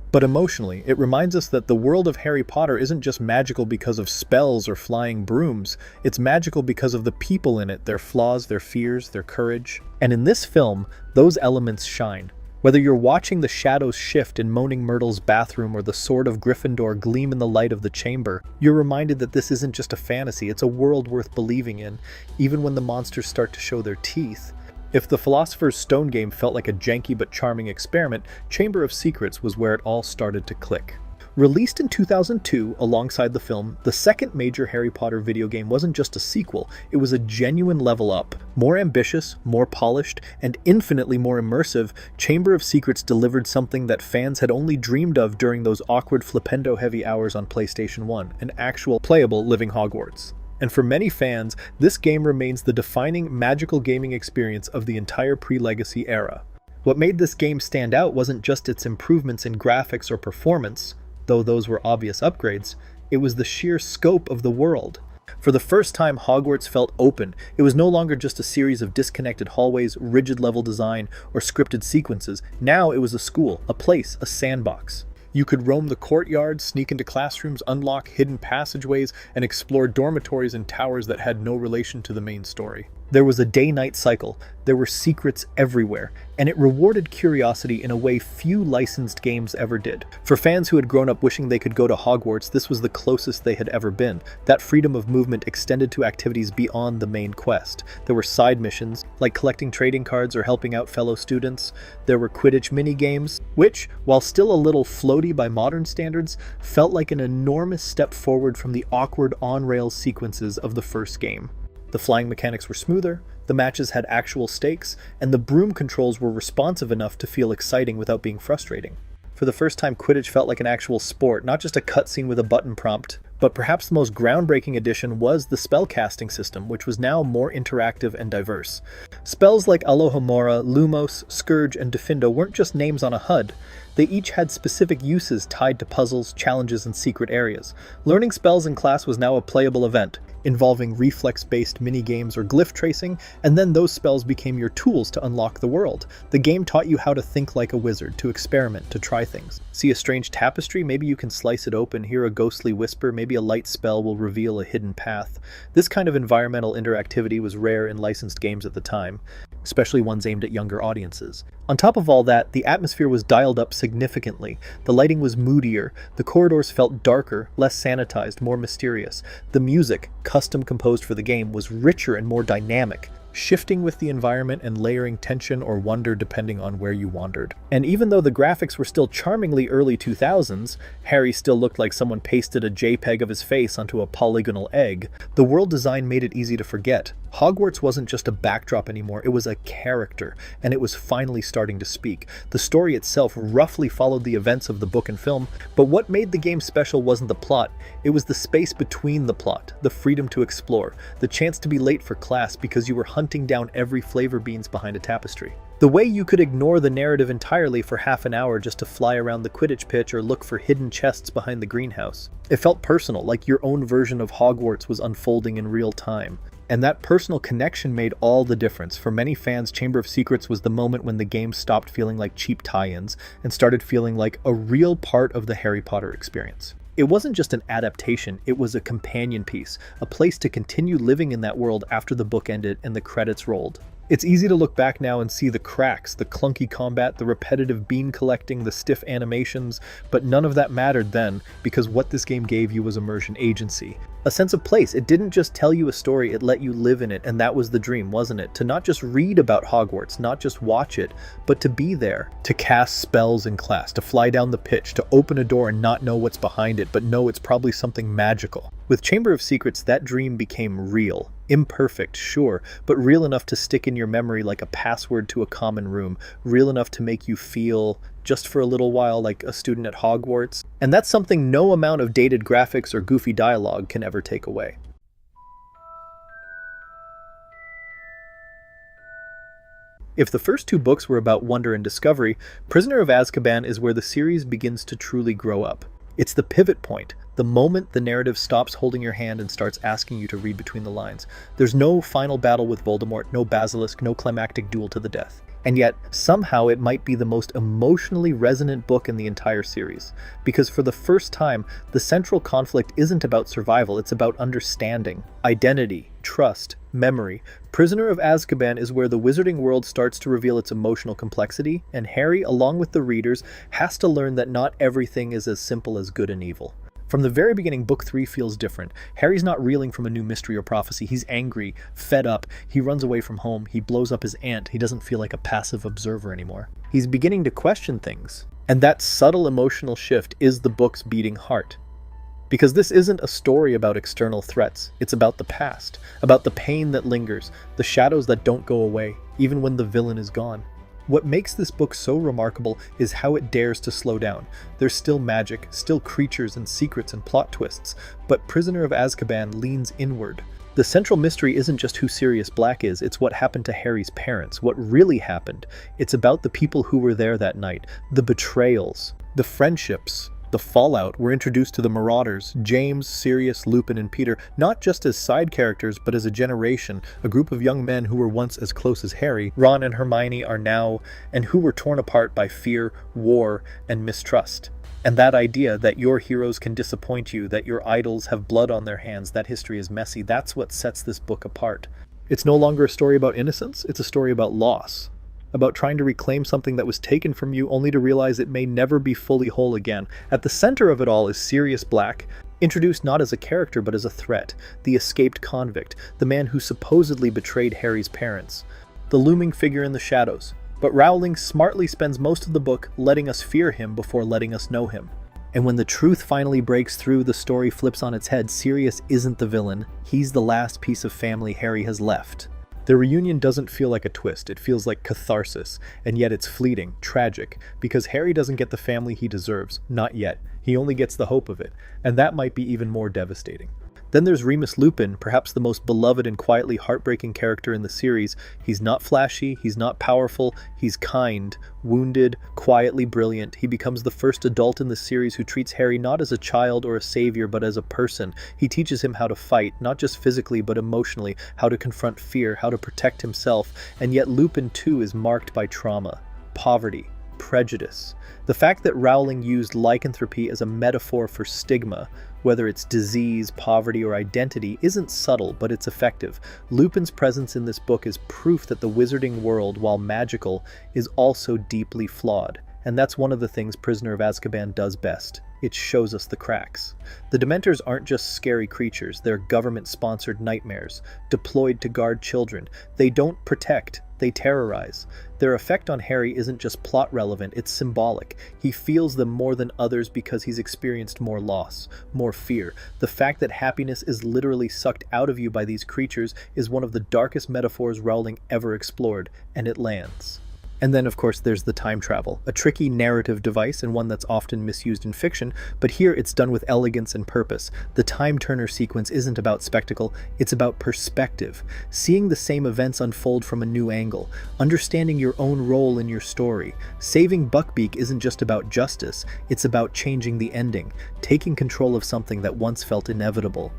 A: but emotionally. It reminds us that the world of Harry Potter isn't just magical because of spells or flying brooms. It's magical because of the people in it, their flaws, their fears, their courage. And in this film, those elements shine. Whether you're watching the shadows shift in Moaning Myrtle's bathroom or the sword of Gryffindor gleam in the light of the chamber, you're reminded that this isn't just a fantasy, it's a world worth believing in, even when the monsters start to show their teeth. If the Philosopher's Stone game felt like a janky but charming experiment, Chamber of Secrets was where it all started to click. Released in 2002 alongside the film, the second major Harry Potter video game wasn't just a sequel, it was a genuine level up. More ambitious, more polished, and infinitely more immersive, Chamber of Secrets delivered something that fans had only dreamed of during those awkward Flipendo-heavy hours on PlayStation 1, an actual, playable living Hogwarts. And for many fans, this game remains the defining magical gaming experience of the entire pre-Legacy era. What made this game stand out wasn't just its improvements in graphics or performance, though those were obvious upgrades, it was the sheer scope of the world. For the first time, Hogwarts felt open. It was no longer just a series of disconnected hallways, rigid level design, or scripted sequences. Now it was a school, a place, a sandbox. You could roam the courtyards, sneak into classrooms, unlock hidden passageways, and explore dormitories and towers that had no relation to the main story. There was a day-night cycle, there were secrets everywhere, and it rewarded curiosity in a way few licensed games ever did. For fans who had grown up wishing they could go to Hogwarts, this was the closest they had ever been. That freedom of movement extended to activities beyond the main quest. There were side missions, like collecting trading cards or helping out fellow students. There were Quidditch mini-games, which, while still a little floaty by modern standards, felt like an enormous step forward from the awkward on-rails sequences of the first game. The flying mechanics were smoother, the matches had actual stakes, and the broom controls were responsive enough to feel exciting without being frustrating. For the first time, Quidditch felt like an actual sport, not just a cutscene with a button prompt. But perhaps the most groundbreaking addition was the spellcasting system, which was now more interactive and diverse. Spells like Alohomora, Lumos, Scourge, and Diffindo weren't just names on a HUD. They each had specific uses tied to puzzles, challenges, and secret areas. Learning spells in class was now a playable event, involving reflex-based mini-games or glyph tracing, and then those spells became your tools to unlock the world. The game taught you how to think like a wizard, to experiment, to try things. See a strange tapestry? Maybe you can slice it open, hear a ghostly whisper, maybe a light spell will reveal a hidden path. This kind of environmental interactivity was rare in licensed games at the time, especially ones aimed at younger audiences. On top of all that, the atmosphere was dialed up significantly. The lighting was moodier, the corridors felt darker, less sanitized, more mysterious. The music, custom composed for the game, was richer and more dynamic, shifting with the environment and layering tension or wonder depending on where you wandered. And even though the graphics were still charmingly early 2000s, Harry still looked like someone pasted a JPEG of his face onto a polygonal egg, the world design made it easy to forget. Hogwarts wasn't just a backdrop anymore, it was a character, and it was finally starting to speak. The story itself roughly followed the events of the book and film, but what made the game special wasn't the plot, it was the space between the plot, the freedom to explore, the chance to be late for class because you were hunting down every flavor beans behind a tapestry. The way you could ignore the narrative entirely for half an hour just to fly around the Quidditch pitch or look for hidden chests behind the greenhouse. It felt personal, like your own version of Hogwarts was unfolding in real time. And that personal connection made all the difference. For many fans, Chamber of Secrets was the moment when the game stopped feeling like cheap tie-ins and started feeling like a real part of the Harry Potter experience. It wasn't just an adaptation, it was a companion piece, a place to continue living in that world after the book ended and the credits rolled. It's easy to look back now and see the cracks, the clunky combat, the repetitive bean collecting, the stiff animations, but none of that mattered then, because what this game gave you was immersion agency. A sense of place. It didn't just tell you a story, it let you live in it, and that was the dream, wasn't it? To not just read about Hogwarts, not just watch it, but to be there, to cast spells in class, to fly down the pitch, to open a door and not know what's behind it, but know it's probably something magical. With Chamber of Secrets, that dream became real. Imperfect, sure, but real enough to stick in your memory like a password to a common room, real enough to make you feel, just for a little while, like a student at Hogwarts. And that's something no amount of dated graphics or goofy dialogue can ever take away. If the first two books were about wonder and discovery, Prisoner of Azkaban is where the series begins to truly grow up. It's the pivot point, the moment the narrative stops holding your hand and starts asking you to read between the lines. There's no final battle with Voldemort, no basilisk, no climactic duel to the death. And yet, somehow it might be the most emotionally resonant book in the entire series. Because for the first time, the central conflict isn't about survival, it's about understanding, identity, trust, memory. Prisoner of Azkaban is where the wizarding world starts to reveal its emotional complexity, and Harry, along with the readers, has to learn that not everything is as simple as good and evil. From the very beginning, Book 3 feels different. Harry's not reeling from a new mystery or prophecy. He's angry, fed up, he runs away from home, he blows up his aunt, he doesn't feel like a passive observer anymore. He's beginning to question things. And that subtle emotional shift is the book's beating heart. Because this isn't a story about external threats, it's about the past, about the pain that lingers, the shadows that don't go away, even when the villain is gone. What makes this book so remarkable is how it dares to slow down. There's still magic, still creatures and secrets and plot twists, but Prisoner of Azkaban leans inward. The central mystery isn't just who Sirius Black is, it's what happened to Harry's parents, what really happened. It's about the people who were there that night, the betrayals, the friendships, the fallout. We're introduced to the Marauders, James, Sirius, Lupin, and Peter, not just as side characters, but as a generation, a group of young men who were once as close as Harry. Ron and Hermione are now, and who were torn apart by fear, war, and mistrust. And that idea that your heroes can disappoint you, that your idols have blood on their hands, that history is messy, that's what sets this book apart. It's no longer a story about innocence, it's a story about loss. About trying to reclaim something that was taken from you only to realize it may never be fully whole again. At the center of it all is Sirius Black, introduced not as a character but as a threat, the escaped convict, the man who supposedly betrayed Harry's parents, the looming figure in the shadows. But Rowling smartly spends most of the book letting us fear him before letting us know him. And when the truth finally breaks through, the story flips on its head. Sirius isn't the villain, he's the last piece of family Harry has left. The reunion doesn't feel like a twist, it feels like catharsis, and yet it's fleeting, tragic, because Harry doesn't get the family he deserves, not yet. He only gets the hope of it, and that might be even more devastating. Then there's Remus Lupin, perhaps the most beloved and quietly heartbreaking character in the series. He's not flashy, he's not powerful, he's kind, wounded, quietly brilliant. He becomes the first adult in the series who treats Harry not as a child or a savior, but as a person. He teaches him how to fight, not just physically, but emotionally, how to confront fear, how to protect himself. And yet Lupin too is marked by trauma, poverty, prejudice. The fact that Rowling used lycanthropy as a metaphor for stigma, whether it's disease, poverty, or identity, isn't subtle, but it's effective. Lupin's presence in this book is proof that the wizarding world, while magical, is also deeply flawed. And that's one of the things Prisoner of Azkaban does best. It shows us the cracks. The Dementors aren't just scary creatures, they're government-sponsored nightmares, deployed to guard children. They don't protect, they terrorize. Their effect on Harry isn't just plot relevant, it's symbolic. He feels them more than others because he's experienced more loss, more fear. The fact that happiness is literally sucked out of you by these creatures is one of the darkest metaphors Rowling ever explored, and it lands. And then, of course, there's the time travel, a tricky narrative device and one that's often misused in fiction, but here it's done with elegance and purpose. The time turner sequence isn't about spectacle, it's about perspective. Seeing the same events unfold from a new angle, understanding your own role in your story. Saving Buckbeak isn't just about justice, it's about changing the ending, taking control of something that once felt inevitable.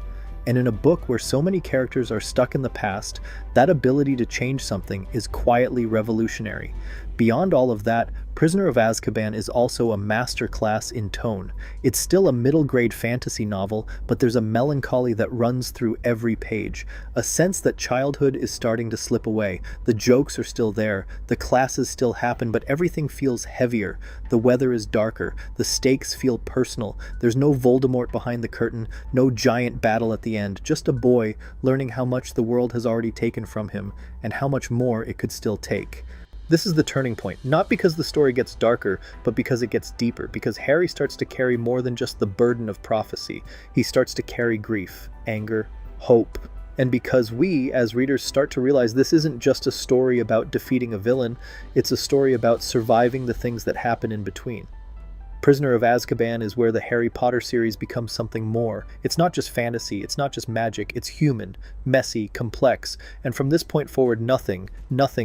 A: And in a book where so many characters are stuck in the past, that ability to change something is quietly revolutionary. Beyond all of that, Prisoner of Azkaban is also a masterclass in tone. It's still a middle-grade fantasy novel, but there's a melancholy that runs through every page. A sense that childhood is starting to slip away. The jokes are still there, the classes still happen, but everything feels heavier. The weather is darker, the stakes feel personal. There's no Voldemort behind the curtain, no giant battle at the end, just a boy learning how much the world has already taken from him, and how much more it could still take. This is the turning point, not because the story gets darker, but because it gets deeper, because Harry starts to carry more than just the burden of prophecy. He starts to carry grief, anger, hope, and because we, as readers, start to realize this isn't just a story about defeating a villain, it's a story about surviving the things that happen in between. Prisoner of Azkaban is where the Harry Potter series becomes something more. It's not just fantasy, it's not just magic, it's human, messy, complex, and from this point forward nothing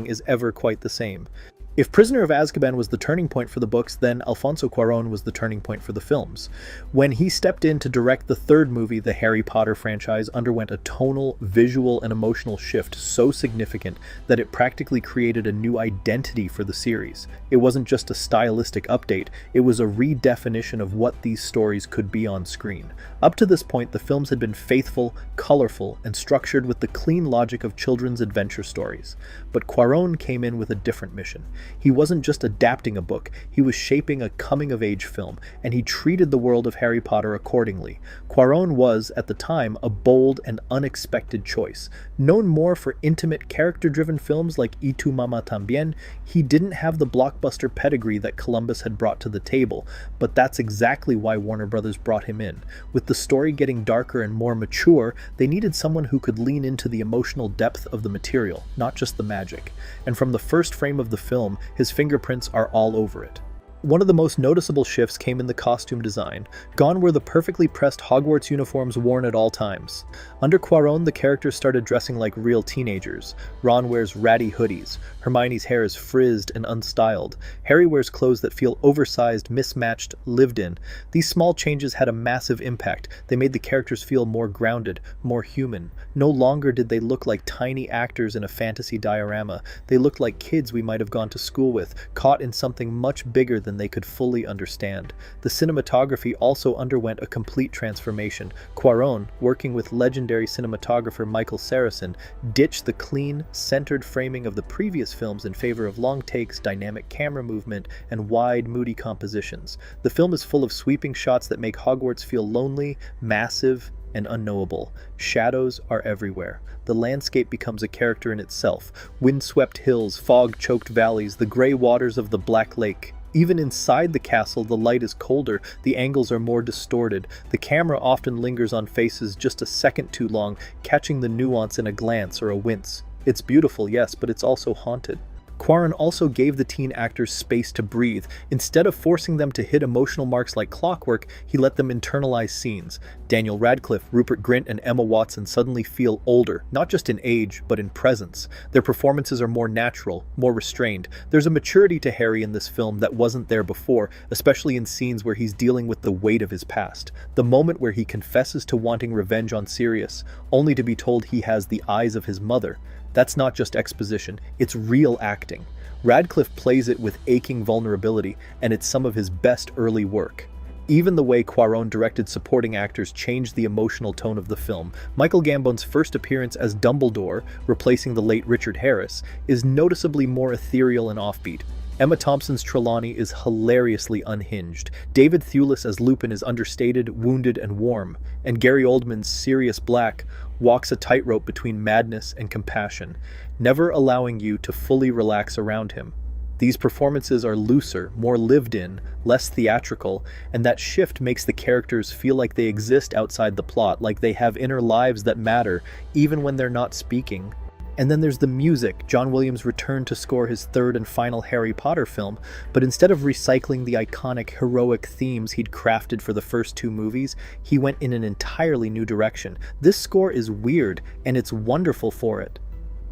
A: is ever quite the same. If Prisoner of Azkaban was the turning point for the books, then Alfonso Cuarón was the turning point for the films. When he stepped in to direct the third movie, the Harry Potter franchise underwent a tonal, visual, and emotional shift so significant that it practically created a new identity for the series. It wasn't just a stylistic update, it was a redefinition of what these stories could be on screen. Up to this point, the films had been faithful, colorful, and structured with the clean logic of children's adventure stories. But Cuarón came in with a different mission. He wasn't just adapting a book, he was shaping a coming-of-age film, and he treated the world of Harry Potter accordingly. Cuarón was, at the time, a bold and unexpected choice. Known more for intimate, character-driven films like Y Tu Mamá También, he didn't have the blockbuster pedigree that Columbus had brought to the table, but that's exactly why Warner Brothers brought him in. With the story getting darker and more mature, they needed someone who could lean into the emotional depth of the material, not just the magic. And from the first frame of the film, his fingerprints are all over it. One of the most noticeable shifts came in the costume design. Gone were the perfectly pressed Hogwarts uniforms worn at all times. Under Cuarón, the characters started dressing like real teenagers. Ron wears ratty hoodies. Hermione's hair is frizzed and unstyled. Harry wears clothes that feel oversized, mismatched, lived in. These small changes had a massive impact. They made the characters feel more grounded, more human. No longer did they look like tiny actors in a fantasy diorama. They looked like kids we might have gone to school with, caught in something much bigger than than they could fully understand. The cinematography also underwent a complete transformation. Cuarón, working with legendary cinematographer Michael Saracen, ditched the clean, centered framing of the previous films in favor of long takes, dynamic camera movement, and wide, moody compositions. The film is full of sweeping shots that make Hogwarts feel lonely, massive, and unknowable. Shadows are everywhere. The landscape becomes a character in itself. Wind-swept hills, fog-choked valleys, the gray waters of the Black Lake. Even inside the castle, the light is colder, the angles are more distorted. The camera often lingers on faces just a second too long, catching the nuance in a glance or a wince. It's beautiful, yes, but it's also haunted. Cuarón also gave the teen actors space to breathe. Instead of forcing them to hit emotional marks like clockwork, he let them internalize scenes. Daniel Radcliffe, Rupert Grint, and Emma Watson suddenly feel older, not just in age, but in presence. Their performances are more natural, more restrained. There's a maturity to Harry in this film that wasn't there before, especially in scenes where he's dealing with the weight of his past. The moment where he confesses to wanting revenge on Sirius, only to be told he has the eyes of his mother. That's not just exposition, it's real acting. Radcliffe plays it with aching vulnerability, and it's some of his best early work. Even the way Cuarón directed supporting actors changed the emotional tone of the film. Michael Gambone's first appearance as Dumbledore, replacing the late Richard Harris, is noticeably more ethereal and offbeat. Emma Thompson's Trelawney is hilariously unhinged. David Thewlis as Lupin is understated, wounded, and warm. And Gary Oldman's Sirius Black walks a tightrope between madness and compassion, never allowing you to fully relax around him. These performances are looser, more lived in, less theatrical, and that shift makes the characters feel like they exist outside the plot, like they have inner lives that matter, even when they're not speaking. And then there's the music. John Williams returned to score his third and final Harry Potter film, but instead of recycling the iconic heroic themes he'd crafted for the first two movies, he went in an entirely new direction. This score is weird, and it's wonderful for it.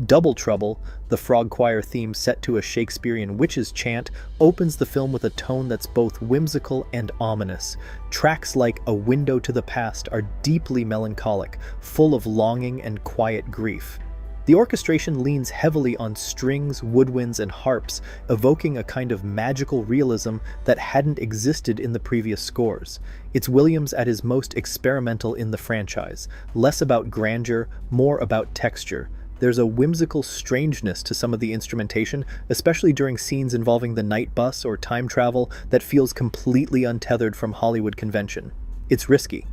A: Double Trouble, the Frog Choir theme set to a Shakespearean witch's chant, opens the film with a tone that's both whimsical and ominous. Tracks like A Window to the Past are deeply melancholic, full of longing and quiet grief. The orchestration leans heavily on strings, woodwinds, and harps, evoking a kind of magical realism that hadn't existed in the previous scores. It's Williams at his most experimental in the franchise, less about grandeur, more about texture. There's a whimsical strangeness to some of the instrumentation, especially during scenes involving the night bus or time travel, that feels completely untethered from Hollywood convention. It's risky,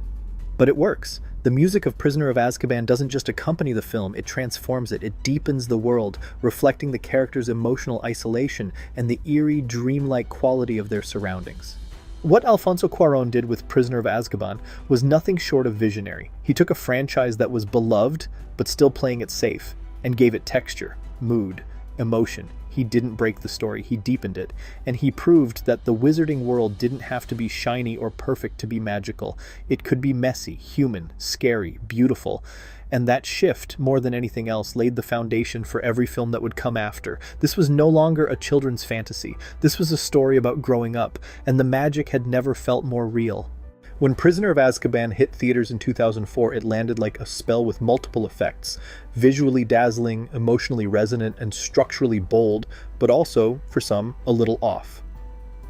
A: but it works. The music of Prisoner of Azkaban doesn't just accompany the film, it transforms it. It deepens the world, reflecting the characters' emotional isolation and the eerie, dreamlike quality of their surroundings. What Alfonso Cuarón did with Prisoner of Azkaban was nothing short of visionary. He took a franchise that was beloved, but still playing it safe, and gave it texture, mood, emotion. He didn't break the story, he deepened it, and he proved that the wizarding world didn't have to be shiny or perfect to be magical. It could be messy, human, scary, beautiful, and that shift, more than anything else, laid the foundation for every film that would come after. This was no longer a children's fantasy. This was a story about growing up, and the magic had never felt more real. When Prisoner of Azkaban hit theaters in 2004, it landed like a spell with multiple effects. Visually dazzling, emotionally resonant, and structurally bold, but also, for some, a little off.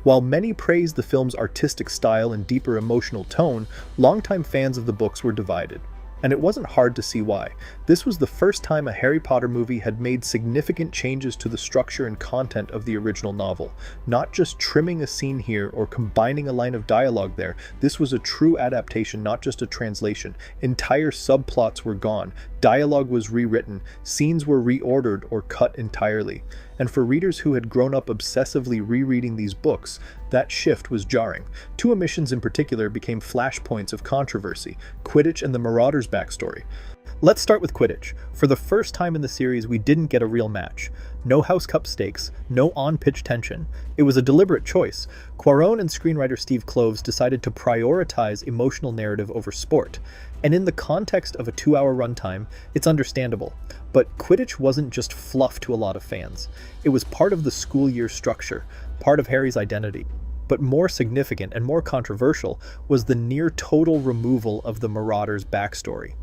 A: While many praised the film's artistic style and deeper emotional tone, longtime fans of the books were divided. And it wasn't hard to see why. This was the first time a Harry Potter movie had made significant changes to the structure and content of the original novel. Not just trimming a scene here or combining a line of dialogue there. This was a true adaptation, not just a translation. Entire subplots were gone. Dialogue was rewritten. Scenes were reordered or cut entirely. And for readers who had grown up obsessively rereading these books, that shift was jarring. Two omissions in particular became flashpoints of controversy: Quidditch and the Marauders' backstory. Let's start with Quidditch. For the first time in the series, we didn't get a real match. No House Cup stakes, no on-pitch tension. It was a deliberate choice. Cuarón and screenwriter Steve Kloves decided to prioritize emotional narrative over sport. And in the context of a 2-hour runtime, it's understandable. But Quidditch wasn't just fluff to a lot of fans. It was part of the school year structure, part of Harry's identity. But more significant and more controversial was the near-total removal of the Marauders' backstory.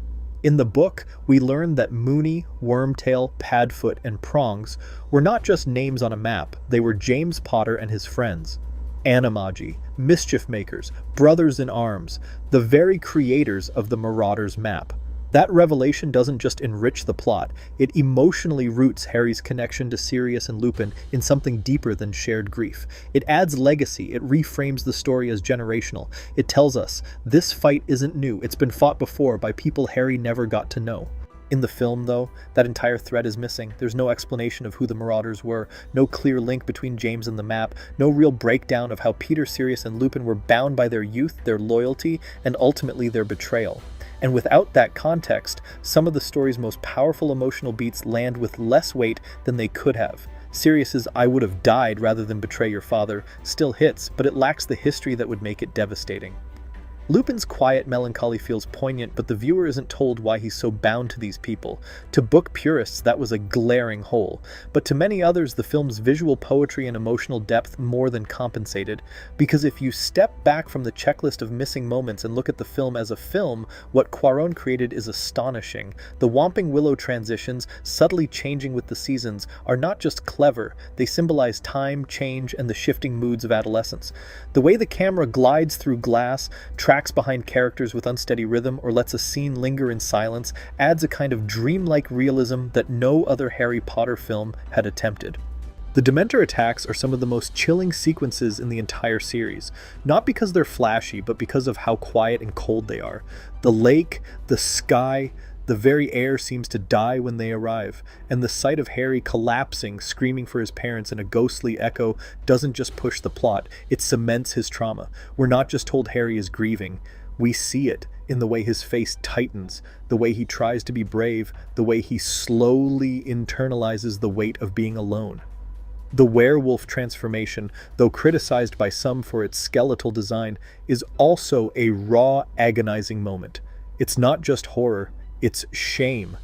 A: In the book, we learn that Moony, Wormtail, Padfoot, and Prongs were not just names on a map, they were James Potter and his friends. Animagi, mischief makers, brothers in arms, the very creators of the Marauders map. That revelation doesn't just enrich the plot, it emotionally roots Harry's connection to Sirius and Lupin in something deeper than shared grief. It adds legacy, it reframes the story as generational. It tells us, this fight isn't new, it's been fought before by people Harry never got to know. In the film, though, that entire thread is missing. There's no explanation of who the Marauders were, no clear link between James and the map, no real breakdown of how Peter, Sirius, and Lupin were bound by their youth, their loyalty, and ultimately their betrayal. And without that context, some of the story's most powerful emotional beats land with less weight than they could have. Sirius's "I would have died rather than betray your father" still hits, but it lacks the history that would make it devastating. Lupin's quiet melancholy feels poignant, but the viewer isn't told why he's so bound to these people. To book purists, that was a glaring hole. But to many others, the film's visual poetry and emotional depth more than compensated. Because if you step back from the checklist of missing moments and look at the film as a film, what Cuarón created is astonishing. The Whomping Willow transitions, subtly changing with the seasons, are not just clever, they symbolize time, change, and the shifting moods of adolescence. The way the camera glides through glass, tracks behind characters with unsteady rhythm, or lets a scene linger in silence, adds a kind of dreamlike realism that no other Harry Potter film had attempted. The Dementor attacks are some of the most chilling sequences in the entire series, not because they're flashy, but because of how quiet and cold they are. The lake, the sky, the very air seems to die when they arrive, and the sight of Harry collapsing, screaming for his parents in a ghostly echo doesn't just push the plot, it cements his trauma. We're not just told Harry is grieving, we see it in the way his face tightens, the way he tries to be brave, the way he slowly internalizes the weight of being alone. The werewolf transformation, though criticized by some for its skeletal design, is also a raw, agonizing moment. It's not just horror, it's shame.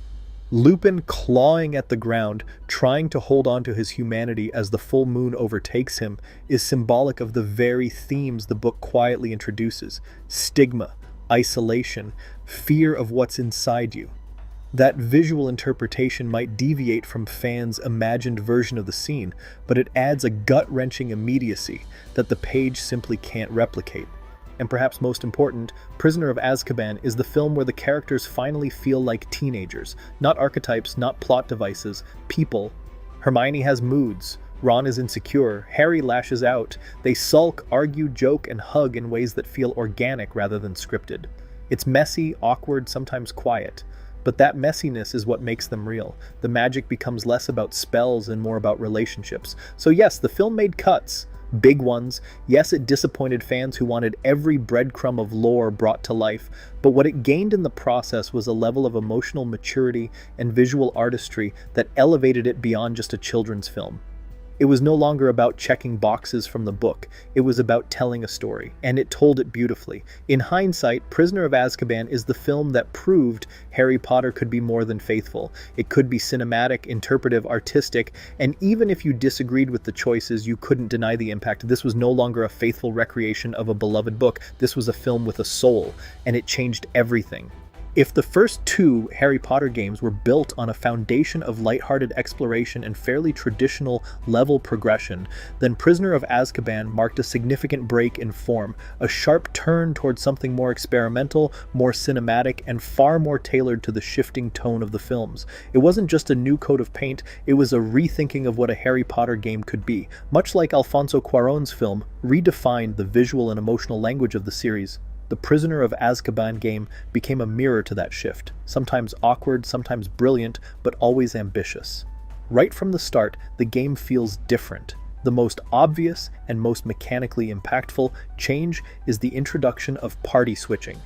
A: Lupin clawing at the ground, trying to hold on to his humanity as the full moon overtakes him, is symbolic of the very themes the book quietly introduces: stigma, isolation, fear of what's inside you. That visual interpretation might deviate from fans' imagined version of the scene, but it adds a gut-wrenching immediacy that the page simply can't replicate. And perhaps most important, Prisoner of Azkaban is the film where the characters finally feel like teenagers. Not archetypes, not plot devices, people. Hermione has moods. Ron is insecure. Harry lashes out. They sulk, argue, joke, and hug in ways that feel organic rather than scripted. It's messy, awkward, sometimes quiet. But that messiness is what makes them real. The magic becomes less about spells and more about relationships. So yes, the film made cuts. Big ones. Yes, it disappointed fans who wanted every breadcrumb of lore brought to life, but what it gained in the process was a level of emotional maturity and visual artistry that elevated it beyond just a children's film. It was no longer about checking boxes from the book, it was about telling a story, and it told it beautifully. In hindsight, Prisoner of Azkaban is the film that proved Harry Potter could be more than faithful. It could be cinematic, interpretive, artistic, and even if you disagreed with the choices, you couldn't deny the impact. This was no longer a faithful recreation of a beloved book, this was a film with a soul, and it changed everything. If the first two Harry Potter games were built on a foundation of lighthearted exploration and fairly traditional level progression, then Prisoner of Azkaban marked a significant break in form, a sharp turn towards something more experimental, more cinematic, and far more tailored to the shifting tone of the films. It wasn't just a new coat of paint, it was a rethinking of what a Harry Potter game could be. Much like Alfonso Cuarón's film redefined the visual and emotional language of the series, the Prisoner of Azkaban game became a mirror to that shift, sometimes awkward, sometimes brilliant, but always ambitious. Right from the start, the game feels different. The most obvious and most mechanically impactful change is the introduction of party switching.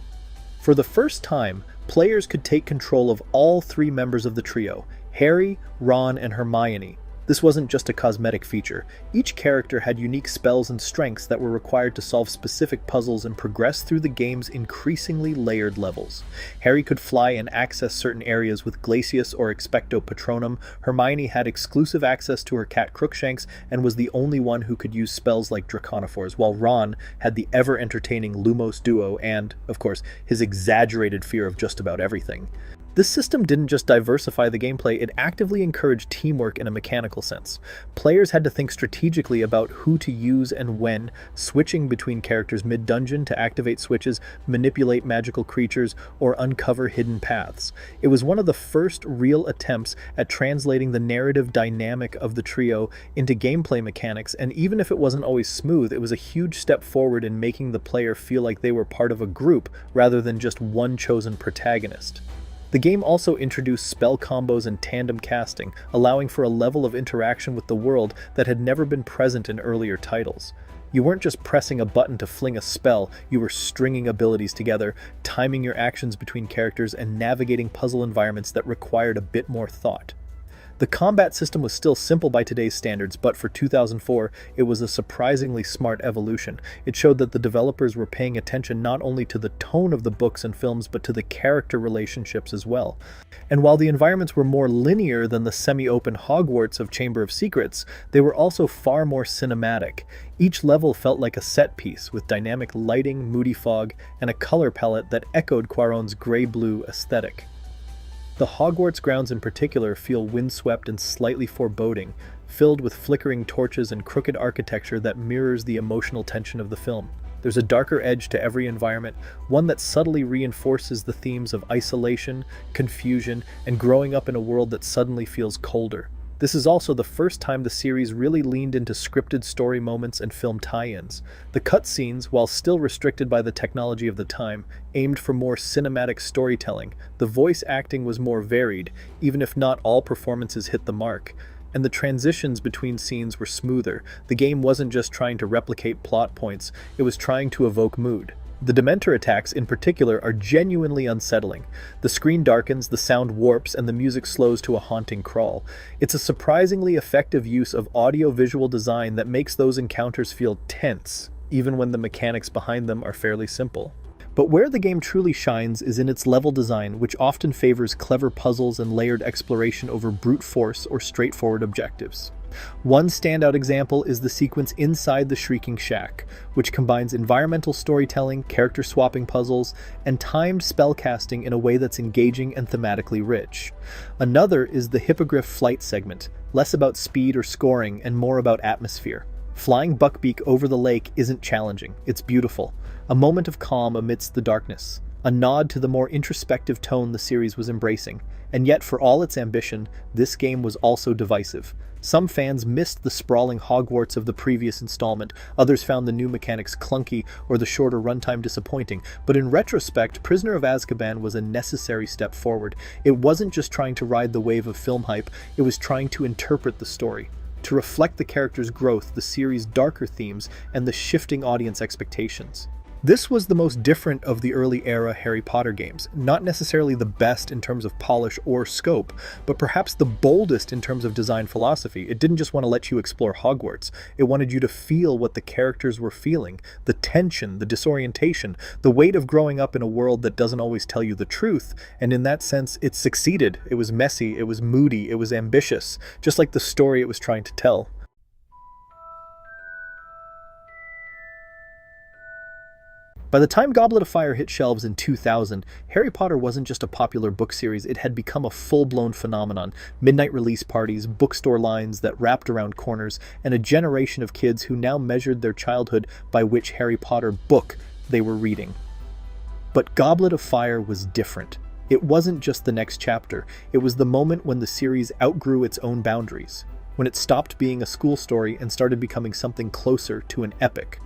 A: For the first time, players could take control of all three members of the trio, Harry, Ron, and Hermione. This wasn't just a cosmetic feature. Each character had unique spells and strengths that were required to solve specific puzzles and progress through the game's increasingly layered levels. Harry could fly and access certain areas with Glacius or Expecto Patronum. Hermione had exclusive access to her cat Crookshanks and was the only one who could use spells like Draconophores, while Ron had the ever-entertaining Lumos Duo and, of course, his exaggerated fear of just about everything. This system didn't just diversify the gameplay, it actively encouraged teamwork in a mechanical sense. Players had to think strategically about who to use and when, switching between characters mid-dungeon to activate switches, manipulate magical creatures, or uncover hidden paths. It was one of the first real attempts at translating the narrative dynamic of the trio into gameplay mechanics, and even if it wasn't always smooth, it was a huge step forward in making the player feel like they were part of a group rather than just one chosen protagonist. The game also introduced spell combos and tandem casting, allowing for a level of interaction with the world that had never been present in earlier titles. You weren't just pressing a button to fling a spell, you were stringing abilities together, timing your actions between characters, and navigating puzzle environments that required a bit more thought. The combat system was still simple by today's standards, but for 2004, it was a surprisingly smart evolution. It showed that the developers were paying attention not only to the tone of the books and films, but to the character relationships as well. And while the environments were more linear than the semi-open Hogwarts of Chamber of Secrets, they were also far more cinematic. Each level felt like a set piece, with dynamic lighting, moody fog, and a color palette that echoed Cuarón's gray-blue aesthetic. The Hogwarts grounds in particular feel windswept and slightly foreboding, filled with flickering torches and crooked architecture that mirrors the emotional tension of the film. There's a darker edge to every environment, one that subtly reinforces the themes of isolation, confusion, and growing up in a world that suddenly feels colder. This is also the first time the series really leaned into scripted story moments and film tie-ins. The cutscenes, while still restricted by the technology of the time, aimed for more cinematic storytelling. The voice acting was more varied, even if not all performances hit the mark. And the transitions between scenes were smoother. The game wasn't just trying to replicate plot points, it was trying to evoke mood. The Dementor attacks, in particular, are genuinely unsettling. The screen darkens, the sound warps, and the music slows to a haunting crawl. It's a surprisingly effective use of audio-visual design that makes those encounters feel tense, even when the mechanics behind them are fairly simple. But where the game truly shines is in its level design, which often favors clever puzzles and layered exploration over brute force or straightforward objectives. One standout example is the sequence inside the Shrieking Shack, which combines environmental storytelling, character-swapping puzzles, and timed spellcasting in a way that's engaging and thematically rich. Another is the Hippogriff flight segment, less about speed or scoring and more about atmosphere. Flying Buckbeak over the lake isn't challenging, it's beautiful. A moment of calm amidst the darkness. A nod to the more introspective tone the series was embracing. And yet, for all its ambition, this game was also divisive. Some fans missed the sprawling Hogwarts of the previous installment, others found the new mechanics clunky or the shorter runtime disappointing, but in retrospect, Prisoner of Azkaban was a necessary step forward. It wasn't just trying to ride the wave of film hype, it was trying to interpret the story, to reflect the characters' growth, the series' darker themes, and the shifting audience expectations. This was the most different of the early era Harry Potter games, not necessarily the best in terms of polish or scope, but perhaps the boldest in terms of design philosophy. It didn't just want to let you explore Hogwarts, it wanted you to feel what the characters were feeling, the tension, the disorientation, the weight of growing up in a world that doesn't always tell you the truth, and in that sense, it succeeded. It was messy, it was moody, it was ambitious, just like the story it was trying to tell. By the time Goblet of Fire hit shelves in 2000, Harry Potter wasn't just a popular book series, it had become a full-blown phenomenon. Midnight release parties, bookstore lines that wrapped around corners, and a generation of kids who now measured their childhood by which Harry Potter book they were reading. But Goblet of Fire was different. It wasn't just the next chapter, it was the moment when the series outgrew its own boundaries, when it stopped being a school story and started becoming something closer to an epic.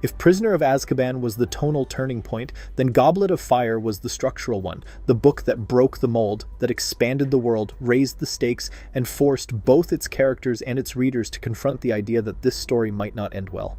A: If Prisoner of Azkaban was the tonal turning point, then Goblet of Fire was the structural one, the book that broke the mold, that expanded the world, raised the stakes, and forced both its characters and its readers to confront the idea that this story might not end well.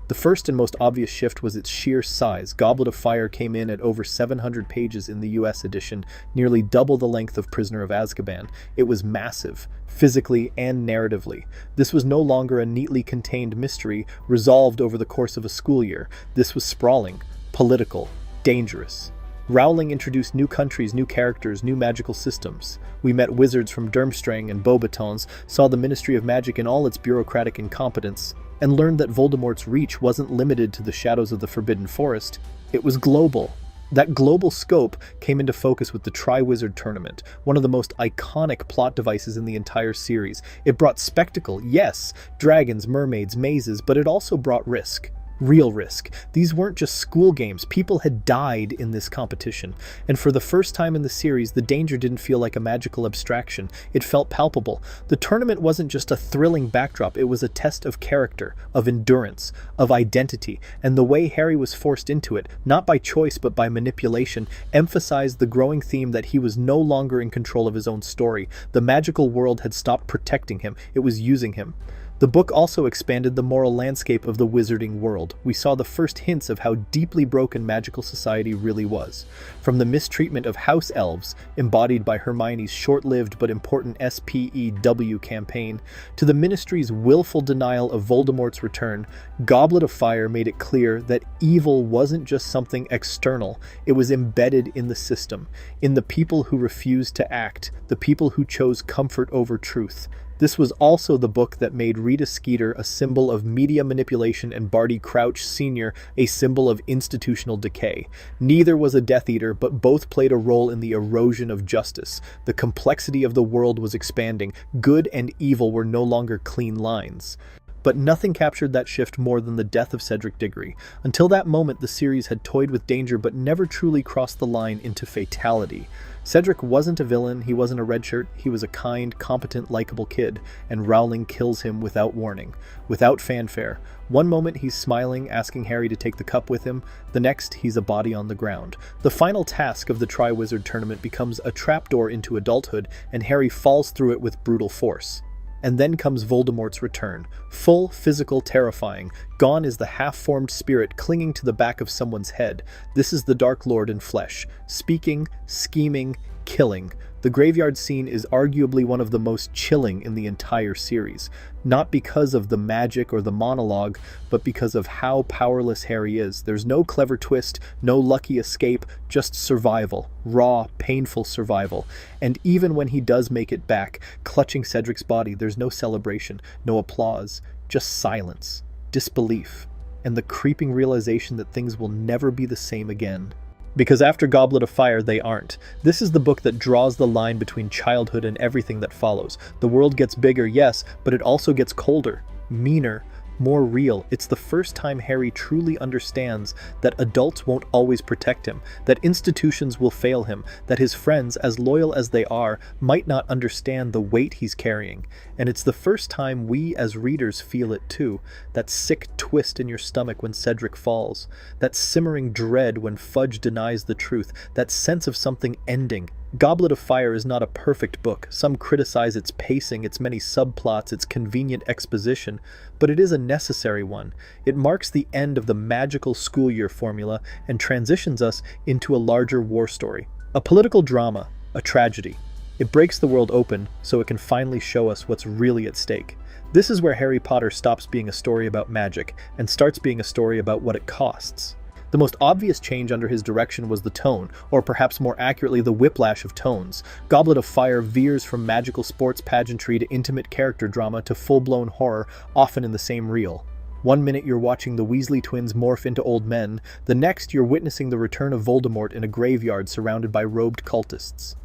A: The first and most obvious shift was its sheer size. Goblet of Fire came in at over 700 pages in the US edition, nearly double the length of Prisoner of Azkaban. It was massive, physically and narratively. This was no longer a neatly contained mystery resolved over the course of a school year. This was sprawling, political, dangerous. Rowling introduced new countries, new characters, new magical systems. We met wizards from Durmstrang and Beauxbatons, saw the Ministry of Magic in all its bureaucratic incompetence, and learned that Voldemort's reach wasn't limited to the shadows of the Forbidden Forest. It was global. That global scope came into focus with the Triwizard Tournament, one of the most iconic plot devices in the entire series. It brought spectacle, yes, dragons, mermaids, mazes, but it also brought risk. Real risk. These weren't just school games. People had died in this competition. And for the first time in the series, the danger didn't feel like a magical abstraction. It felt palpable. The tournament wasn't just a thrilling backdrop. It was a test of character, of endurance, of identity. And the way Harry was forced into it, not by choice but by manipulation, emphasized the growing theme that he was no longer in control of his own story. The magical world had stopped protecting him. It was using him. The book also expanded the moral landscape of the wizarding world. We saw the first hints of how deeply broken magical society really was. From the mistreatment of house elves, embodied by Hermione's short-lived but important SPEW campaign, to the Ministry's willful denial of Voldemort's return, Goblet of Fire made it clear that evil wasn't just something external, it was embedded in the system, in the people who refused to act, the people who chose comfort over truth. This was also the book that made Rita Skeeter a symbol of media manipulation and Barty Crouch Sr. a symbol of institutional decay. Neither was a Death Eater, but both played a role in the erosion of justice. The complexity of the world was expanding. Good and evil were no longer clean lines. But nothing captured that shift more than the death of Cedric Diggory. Until that moment, the series had toyed with danger but never truly crossed the line into fatality. Cedric wasn't a villain, he wasn't a redshirt, he was a kind, competent, likable kid, and Rowling kills him without warning, without fanfare. One moment he's smiling, asking Harry to take the cup with him, the next he's a body on the ground. The final task of the Triwizard Tournament becomes a trapdoor into adulthood, and Harry falls through it with brutal force. And then comes Voldemort's return. Full, physical, terrifying. Gone is the half-formed spirit clinging to the back of someone's head. This is the Dark Lord in flesh. Speaking, scheming, killing. The graveyard scene is arguably one of the most chilling in the entire series. Not because of the magic or the monologue, but because of how powerless Harry is. There's no clever twist, no lucky escape, just survival. Raw, painful survival. And even when he does make it back, clutching Cedric's body, there's no celebration, no applause, just silence, disbelief, and the creeping realization that things will never be the same again. Because after Goblet of Fire, they aren't. This is the book that draws the line between childhood and everything that follows. The world gets bigger, yes, but it also gets colder, meaner, more real. It's the first time Harry truly understands that adults won't always protect him, that institutions will fail him, that his friends, as loyal as they are, might not understand the weight he's carrying. And it's the first time we as readers feel it too, that sick twist in your stomach when Cedric falls, that simmering dread when Fudge denies the truth, that sense of something ending. Goblet of Fire is not a perfect book. Some criticize its pacing, its many subplots, its convenient exposition, but it is a necessary one. It marks the end of the magical school year formula and transitions us into a larger war story. A political drama, a tragedy. It breaks the world open so it can finally show us what's really at stake. This is where Harry Potter stops being a story about magic and starts being a story about what it costs. The most obvious change under his direction was the tone, or perhaps more accurately the whiplash of tones. Goblet of Fire veers from magical sports pageantry to intimate character drama to full-blown horror, often in the same reel. One minute you're watching the Weasley twins morph into old men, the next you're witnessing the return of Voldemort in a graveyard surrounded by robed cultists.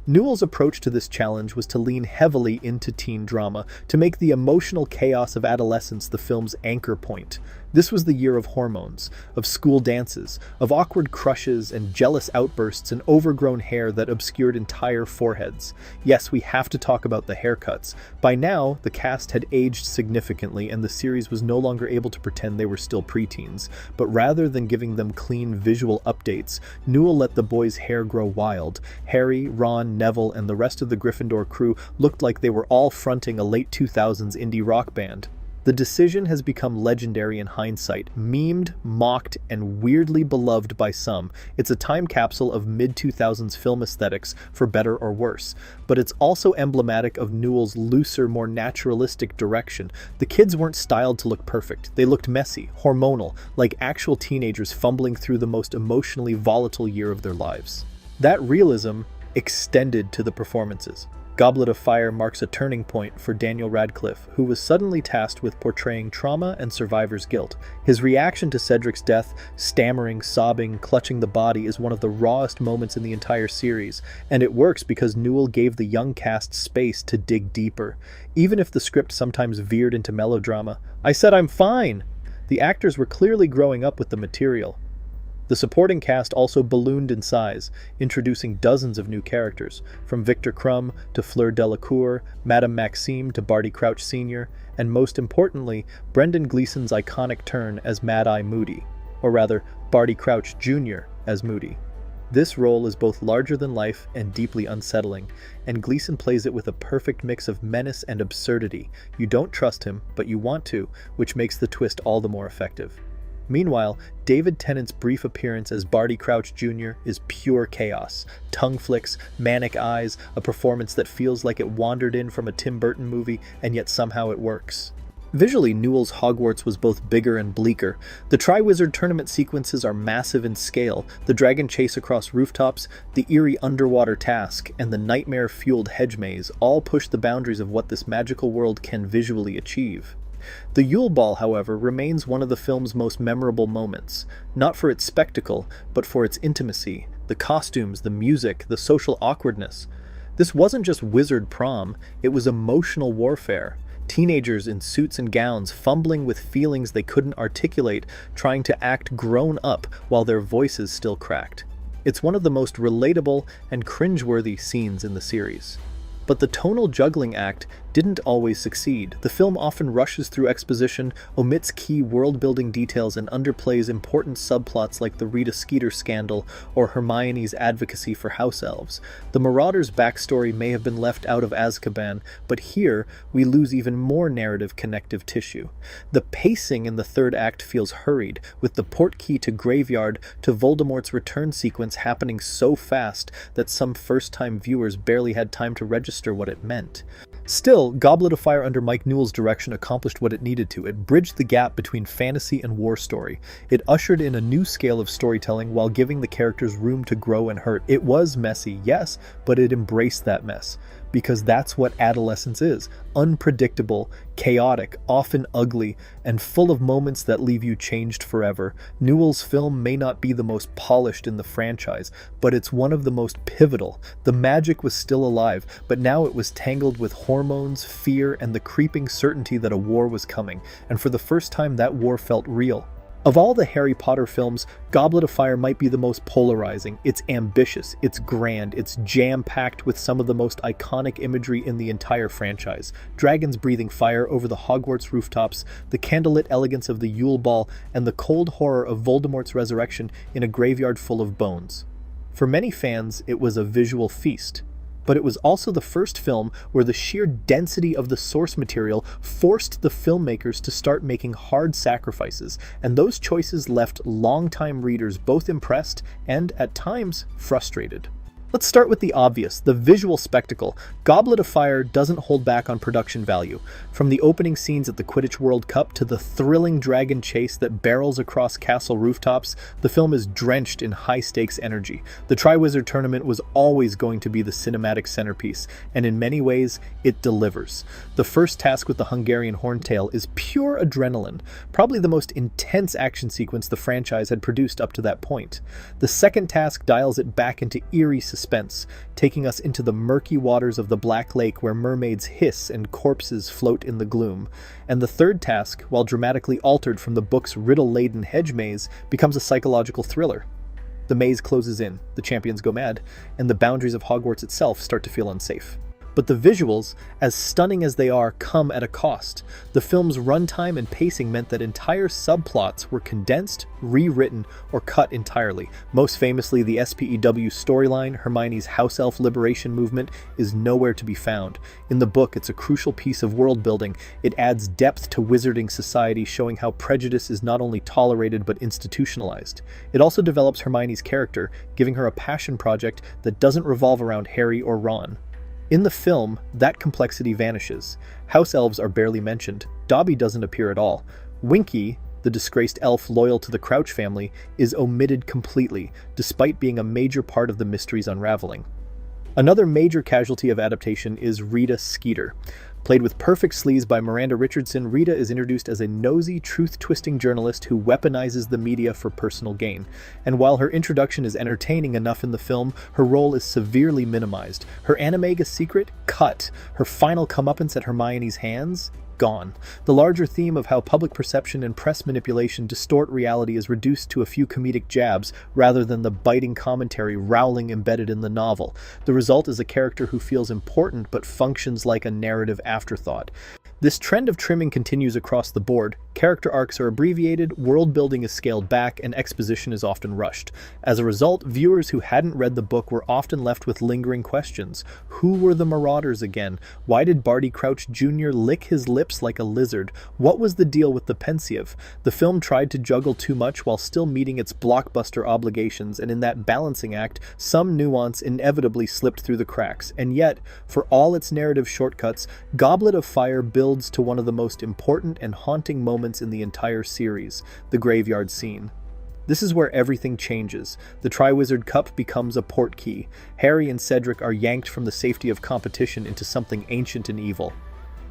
A: Newell's approach to this challenge was to lean heavily into teen drama, to make the emotional chaos of adolescence the film's anchor point. This was the year of hormones, of school dances, of awkward crushes and jealous outbursts and overgrown hair that obscured entire foreheads. Yes, we have to talk about the haircuts. By now, the cast had aged significantly and the series was no longer able to pretend they were still preteens. But rather than giving them clean visual updates, Newell let the boys' hair grow wild. Harry, Ron, Neville, and the rest of the Gryffindor crew looked like they were all fronting a late 2000s indie rock band. The decision has become legendary in hindsight, memed, mocked, and weirdly beloved by some. It's a time capsule of mid-2000s film aesthetics, for better or worse. But it's also emblematic of Newell's looser, more naturalistic direction. The kids weren't styled to look perfect. They looked messy, hormonal, like actual teenagers fumbling through the most emotionally volatile year of their lives. That realism extended to the performances. Goblet of Fire marks a turning point for Daniel Radcliffe, who was suddenly tasked with portraying trauma and survivor's guilt. His reaction to Cedric's death, stammering, sobbing, clutching the body, is one of the rawest moments in the entire series, and it works because Newell gave the young cast space to dig deeper. Even if the script sometimes veered into melodrama, "I said I'm fine!" the actors were clearly growing up with the material. The supporting cast also ballooned in size, introducing dozens of new characters, from Victor Crumb to Fleur Delacour, Madame Maxime to Barty Crouch Sr., and most importantly, Brendan Gleeson's iconic turn as Mad-Eye Moody, or rather, Barty Crouch Jr. as Moody. This role is both larger than life and deeply unsettling, and Gleeson plays it with a perfect mix of menace and absurdity. You don't trust him, but you want to, which makes the twist all the more effective. Meanwhile, David Tennant's brief appearance as Barty Crouch Jr. is pure chaos. Tongue flicks, manic eyes, a performance that feels like it wandered in from a Tim Burton movie, and yet somehow it works. Visually, Newell's Hogwarts was both bigger and bleaker. The Triwizard Tournament sequences are massive in scale. The dragon chase across rooftops, the eerie underwater task, and the nightmare-fueled hedge maze all push the boundaries of what this magical world can visually achieve. The Yule Ball, however, remains one of the film's most memorable moments, not for its spectacle, but for its intimacy, the costumes, the music, the social awkwardness. This wasn't just wizard prom, it was emotional warfare. Teenagers in suits and gowns fumbling with feelings they couldn't articulate, trying to act grown up while their voices still cracked. It's one of the most relatable and cringeworthy scenes in the series. But the tonal juggling act didn't always succeed. The film often rushes through exposition, omits key world-building details, and underplays important subplots like the Rita Skeeter scandal or Hermione's advocacy for house elves. The Marauder's backstory may have been left out of Azkaban, but here we lose even more narrative connective tissue. The pacing in the third act feels hurried, with the portkey to graveyard to Voldemort's return sequence happening so fast that some first-time viewers barely had time to register what it meant. Still, Goblet of Fire under Mike Newell's direction accomplished what it needed to. It bridged the gap between fantasy and war story. It ushered in a new scale of storytelling while giving the characters room to grow and hurt. It was messy, yes, but it embraced that mess. Because that's what adolescence is. Unpredictable, chaotic, often ugly, and full of moments that leave you changed forever. Newell's film may not be the most polished in the franchise, but it's one of the most pivotal. The magic was still alive, but now it was tangled with hormones, fear, and the creeping certainty that a war was coming, and for the first time that war felt real. Of all the Harry Potter films, Goblet of Fire might be the most polarizing. It's ambitious, it's grand, it's jam-packed with some of the most iconic imagery in the entire franchise. Dragons breathing fire over the Hogwarts rooftops, the candlelit elegance of the Yule Ball, and the cold horror of Voldemort's resurrection in a graveyard full of bones. For many fans, it was a visual feast. But it was also the first film where the sheer density of the source material forced the filmmakers to start making hard sacrifices, and those choices left longtime readers both impressed and, at times, frustrated. Let's start with the obvious, the visual spectacle. Goblet of Fire doesn't hold back on production value. From the opening scenes at the Quidditch World Cup to the thrilling dragon chase that barrels across castle rooftops, the film is drenched in high-stakes energy. The Triwizard Tournament was always going to be the cinematic centerpiece, and in many ways, it delivers. The first task with the Hungarian Horntail is pure adrenaline, probably the most intense action sequence the franchise had produced up to that point. The second task dials it back into eerie suspense, taking us into the murky waters of the Black Lake where mermaids hiss and corpses float in the gloom. And the third task, while dramatically altered from the book's riddle-laden hedge maze, becomes a psychological thriller. The maze closes in, the champions go mad, and the boundaries of Hogwarts itself start to feel unsafe. But the visuals, as stunning as they are, come at a cost. The film's runtime and pacing meant that entire subplots were condensed, rewritten, or cut entirely. Most famously, the SPEW storyline, Hermione's house elf liberation movement, is nowhere to be found. In the book, it's a crucial piece of world building. It adds depth to wizarding society, showing how prejudice is not only tolerated but institutionalized. It also develops Hermione's character, giving her a passion project that doesn't revolve around Harry or Ron. In the film, that complexity vanishes. House elves are barely mentioned. Dobby doesn't appear at all. Winky, the disgraced elf loyal to the Crouch family, is omitted completely, despite being a major part of the mystery's unraveling. Another major casualty of adaptation is Rita Skeeter. Played with perfect sleaze by Miranda Richardson, Rita is introduced as a nosy, truth-twisting journalist who weaponizes the media for personal gain. And while her introduction is entertaining enough in the film, her role is severely minimized. Her animega secret? Cut. Her final comeuppance at Hermione's hands? Gone. The larger theme of how public perception and press manipulation distort reality is reduced to a few comedic jabs rather than the biting commentary Rowling embedded in the novel. The result is a character who feels important but functions like a narrative afterthought. This trend of trimming continues across the board. Character arcs are abbreviated, world building is scaled back, and exposition is often rushed. As a result, viewers who hadn't read the book were often left with lingering questions. Who were the Marauders again? Why did Barty Crouch Jr. lick his lips like a lizard? What was the deal with the Pensieve? The film tried to juggle too much while still meeting its blockbuster obligations, and in that balancing act, some nuance inevitably slipped through the cracks. And yet, for all its narrative shortcuts, Goblet of Fire builds to one of the most important and haunting moments in the entire series, the graveyard scene. This is where everything changes. The Triwizard Cup becomes a portkey. Harry and Cedric are yanked from the safety of competition into something ancient and evil.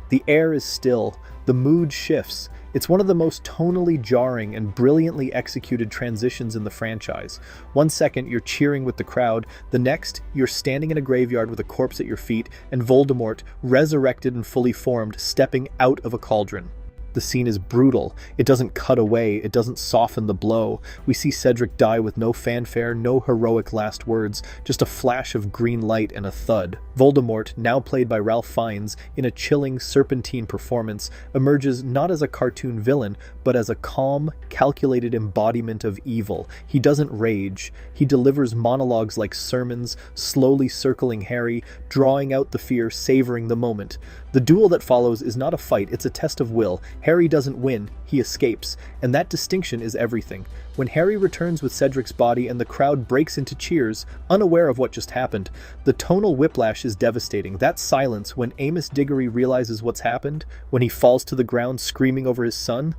A: The air is still. The mood shifts. It's one of the most tonally jarring and brilliantly executed transitions in the franchise. One second, you're cheering with the crowd. The next, you're standing in a graveyard with a corpse at your feet, and Voldemort, resurrected and fully formed, stepping out of a cauldron. The scene is brutal. It doesn't cut away. It doesn't soften the blow. We see Cedric die with no fanfare, no heroic last words, just a flash of green light and a thud. Voldemort, now played by Ralph Fiennes, in a chilling, serpentine performance, emerges not as a cartoon villain, but as a calm, calculated embodiment of evil. He doesn't rage. He delivers monologues like sermons, slowly circling Harry, drawing out the fear, savoring the moment. The duel that follows is not a fight, it's a test of will. Harry doesn't win, he escapes, and that distinction is everything. When Harry returns with Cedric's body and the crowd breaks into cheers, unaware of what just happened, the tonal whiplash is devastating. That silence, when Amos Diggory realizes what's happened, when he falls to the ground screaming over his son,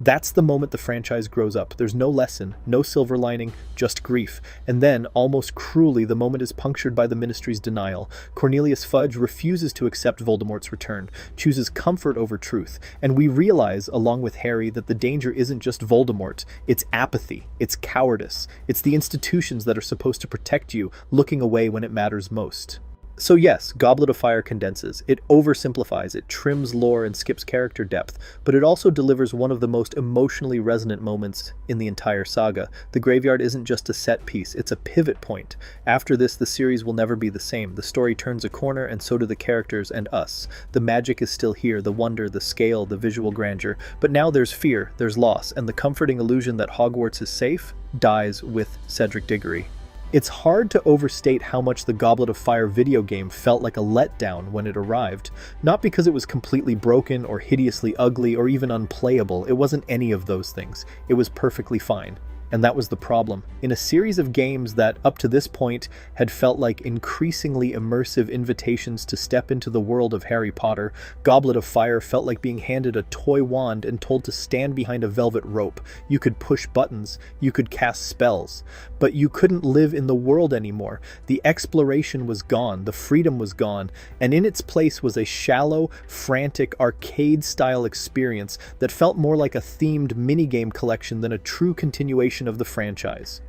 A: that's the moment the franchise grows up. There's no lesson, no silver lining, just grief. And then, almost cruelly, the moment is punctured by the Ministry's denial. Cornelius Fudge refuses to accept Voldemort's return, chooses comfort over truth. And we realize, along with Harry, that the danger isn't just Voldemort. It's apathy. It's cowardice. It's the institutions that are supposed to protect you, looking away when it matters most. So yes, Goblet of Fire condenses. It oversimplifies, it trims lore and skips character depth, but it also delivers one of the most emotionally resonant moments in the entire saga. The graveyard isn't just a set piece, it's a pivot point. After this, the series will never be the same. The story turns a corner, and so do the characters and us. The magic is still here, the wonder, the scale, the visual grandeur, but now there's fear, there's loss, and the comforting illusion that Hogwarts is safe dies with Cedric Diggory. It's hard to overstate how much the Goblet of Fire video game felt like a letdown when it arrived. Not because it was completely broken or hideously ugly or even unplayable. It wasn't any of those things. It was perfectly fine. And that was the problem. In a series of games that, up to this point, had felt like increasingly immersive invitations to step into the world of Harry Potter, Goblet of Fire felt like being handed a toy wand and told to stand behind a velvet rope. You could push buttons, you could cast spells, but you couldn't live in the world anymore. The exploration was gone, the freedom was gone, and in its place was a shallow, frantic, arcade-style experience that felt more like a themed minigame collection than a true continuation of the franchise.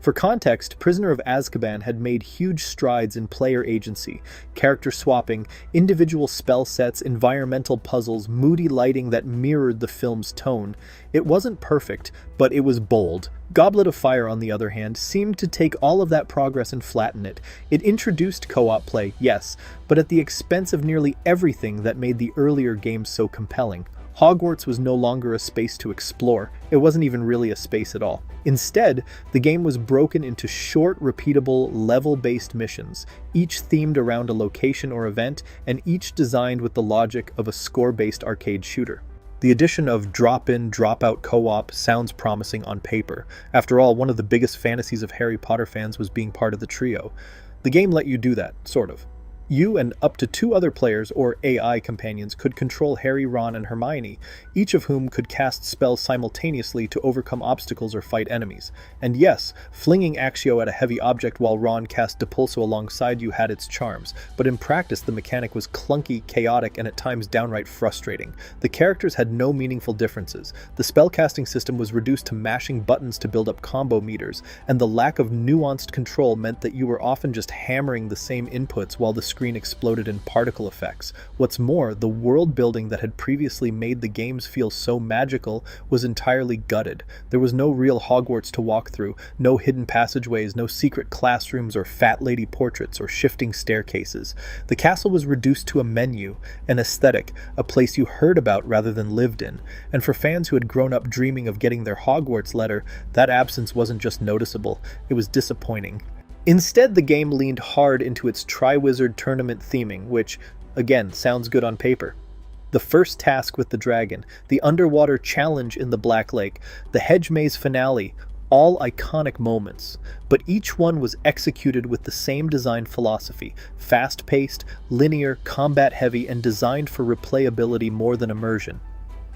A: For context, Prisoner of Azkaban had made huge strides in player agency, character swapping, individual spell sets, environmental puzzles, moody lighting that mirrored the film's tone. It wasn't perfect, but it was bold. Goblet of Fire, on the other hand, seemed to take all of that progress and flatten it. It introduced co-op play, yes, but at the expense of nearly everything that made the earlier games so compelling. Hogwarts was no longer a space to explore. It wasn't even really a space at all. Instead, the game was broken into short, repeatable, level-based missions, each themed around a location or event, and each designed with the logic of a score-based arcade shooter. The addition of drop-in, drop-out co-op sounds promising on paper. After all, one of the biggest fantasies of Harry Potter fans was being part of the trio. The game let you do that, sort of. You and up to two other players, or AI companions, could control Harry, Ron, and Hermione, each of whom could cast spells simultaneously to overcome obstacles or fight enemies. And yes, flinging Accio at a heavy object while Ron cast Depulso alongside you had its charms, but in practice the mechanic was clunky, chaotic, and at times downright frustrating. The characters had no meaningful differences. The spellcasting system was reduced to mashing buttons to build up combo meters, and the lack of nuanced control meant that you were often just hammering the same inputs while the screen exploded in particle effects. What's more, the world building that had previously made the games feel so magical was entirely gutted. There was no real Hogwarts to walk through, no hidden passageways, no secret classrooms or fat lady portraits or shifting staircases. The castle was reduced to a menu, an aesthetic, a place you heard about rather than lived in. And for fans who had grown up dreaming of getting their Hogwarts letter, that absence wasn't just noticeable, it was disappointing. Instead, the game leaned hard into its Triwizard Tournament theming, which, again, sounds good on paper. The first task with the dragon, the underwater challenge in the Black Lake, the hedge maze finale, all iconic moments, but each one was executed with the same design philosophy: fast-paced, linear, combat-heavy, and designed for replayability more than immersion.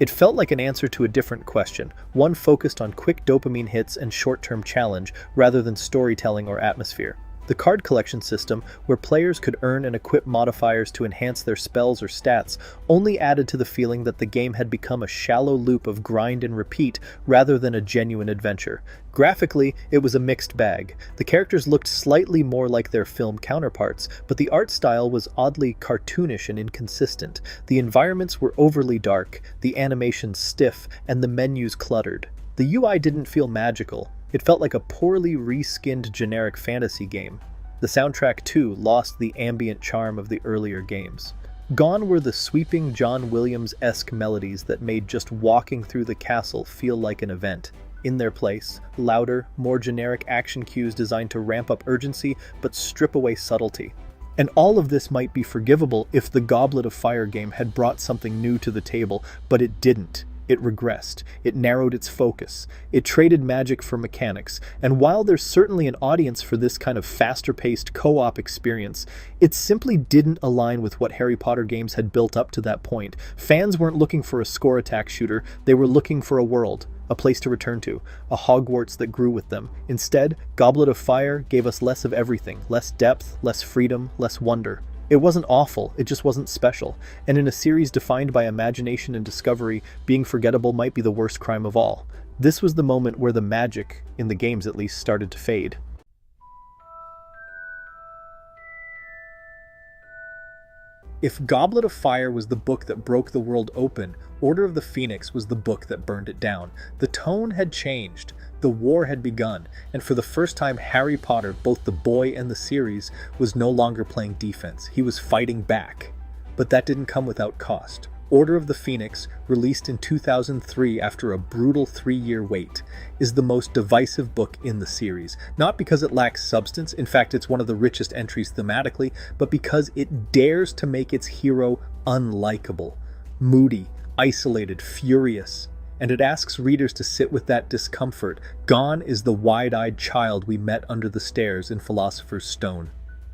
A: It felt like an answer to a different question, one focused on quick dopamine hits and short-term challenge rather than storytelling or atmosphere. The card collection system, where players could earn and equip modifiers to enhance their spells or stats, only added to the feeling that the game had become a shallow loop of grind and repeat rather than a genuine adventure. Graphically, it was a mixed bag. The characters looked slightly more like their film counterparts, but the art style was oddly cartoonish and inconsistent. The environments were overly dark, the animations stiff, and the menus cluttered. The UI didn't feel magical. It felt like a poorly reskinned generic fantasy game. The soundtrack, too, lost the ambient charm of the earlier games. Gone were the sweeping John Williams-esque melodies that made just walking through the castle feel like an event. In their place, louder, more generic action cues designed to ramp up urgency but strip away subtlety. And all of this might be forgivable if the Goblet of Fire game had brought something new to the table, but it didn't. It regressed. It narrowed its focus. It traded magic for mechanics. And while there's certainly an audience for this kind of faster-paced co-op experience, it simply didn't align with what Harry Potter games had built up to that point. Fans weren't looking for a score attack shooter. They were looking for a world, a place to return to, a Hogwarts that grew with them. Instead, Goblet of Fire gave us less of everything, less depth, less freedom, less wonder. It wasn't awful, it just wasn't special, and in a series defined by imagination and discovery, being forgettable might be the worst crime of all. This was the moment where the magic, in the games at least, started to fade. If Goblet of Fire was the book that broke the world open, Order of the Phoenix was the book that burned it down. The tone had changed, the war had begun, and for the first time Harry Potter, both the boy and the series, was no longer playing defense. He was fighting back. But that didn't come without cost. Order of the Phoenix, released in 2003 after a brutal 3-year wait, is the most divisive book in the series. Not because it lacks substance, in fact it's one of the richest entries thematically, but because it dares to make its hero unlikable, moody, isolated, furious. And it asks readers to sit with that discomfort. Gone is the wide-eyed child we met under the stairs in Philosopher's Stone.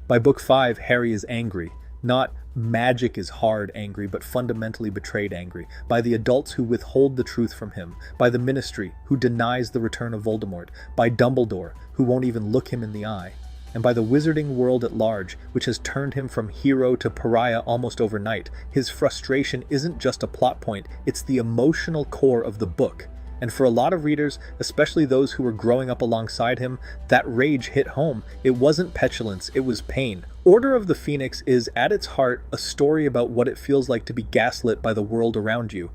A: By book 5, Harry is angry. Not magic is hard angry, but fundamentally betrayed angry. By the adults who withhold the truth from him. By the Ministry, who denies the return of Voldemort. By Dumbledore, who won't even look him in the eye. And by the wizarding world at large, which has turned him from hero to pariah almost overnight. His frustration isn't just a plot point, it's the emotional core of the book. And for a lot of readers, especially those who were growing up alongside him, that rage hit home. It wasn't petulance, it was pain. Order of the Phoenix is, at its heart, a story about what it feels like to be gaslit by the world around you.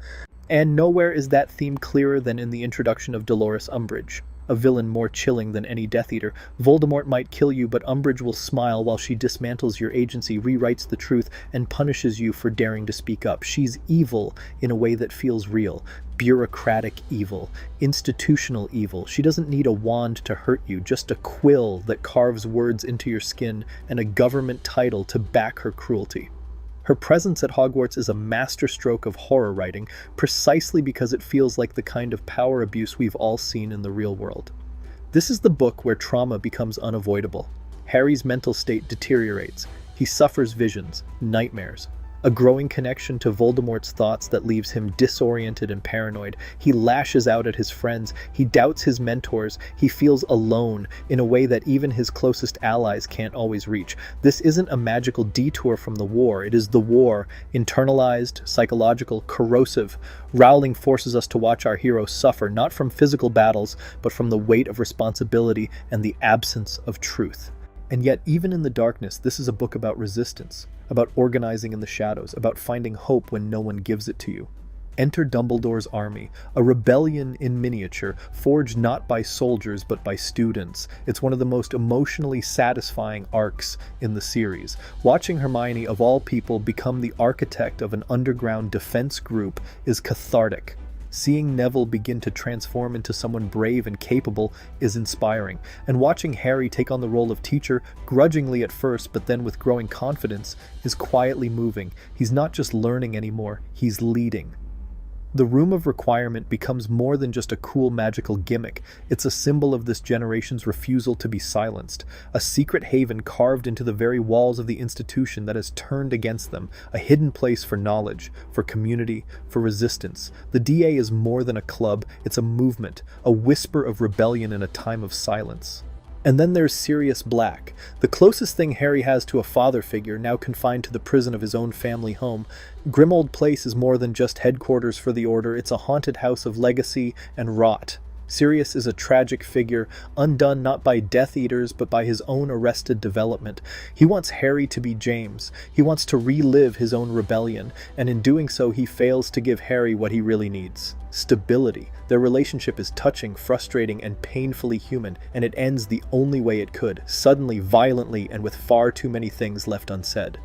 A: And nowhere is that theme clearer than in the introduction of Dolores Umbridge. A villain more chilling than any Death Eater. Voldemort might kill you, but Umbridge will smile while she dismantles your agency, rewrites the truth, and punishes you for daring to speak up. She's evil in a way that feels real. Bureaucratic evil. Institutional evil. She doesn't need a wand to hurt you, just a quill that carves words into your skin and a government title to back her cruelty. Her presence at Hogwarts is a masterstroke of horror writing, precisely because it feels like the kind of power abuse we've all seen in the real world. This is the book where trauma becomes unavoidable. Harry's mental state deteriorates. He suffers visions, nightmares, a growing connection to Voldemort's thoughts that leaves him disoriented and paranoid. He lashes out at his friends, he doubts his mentors, he feels alone in a way that even his closest allies can't always reach. This isn't a magical detour from the war, it is the war, internalized, psychological, corrosive. Rowling forces us to watch our hero suffer, not from physical battles, but from the weight of responsibility and the absence of truth. And yet, even in the darkness, this is a book about resistance, about organizing in the shadows, about finding hope when no one gives it to you. Enter Dumbledore's army, a rebellion in miniature, forged not by soldiers but by students. It's one of the most emotionally satisfying arcs in the series. Watching Hermione, of all people, become the architect of an underground defense group is cathartic. Seeing Neville begin to transform into someone brave and capable is inspiring, and watching Harry take on the role of teacher, grudgingly at first but then with growing confidence, is quietly moving. He's not just learning anymore, he's leading. The Room of Requirement becomes more than just a cool magical gimmick. It's a symbol of this generation's refusal to be silenced, a secret haven carved into the very walls of the institution that has turned against them, a hidden place for knowledge, for community, for resistance. The DA is more than a club, it's a movement, a whisper of rebellion in a time of silence. And then there's Sirius Black, the closest thing Harry has to a father figure, now confined to the prison of his own family home. Grimmauld Place is more than just headquarters for the Order, it's a haunted house of legacy and rot. Sirius is a tragic figure, undone not by Death Eaters but by his own arrested development. He wants Harry to be James. He wants to relive his own rebellion, and in doing so he fails to give Harry what he really needs: stability. Their relationship is touching, frustrating, and painfully human, and it ends the only way it could, suddenly, violently, and with far too many things left unsaid.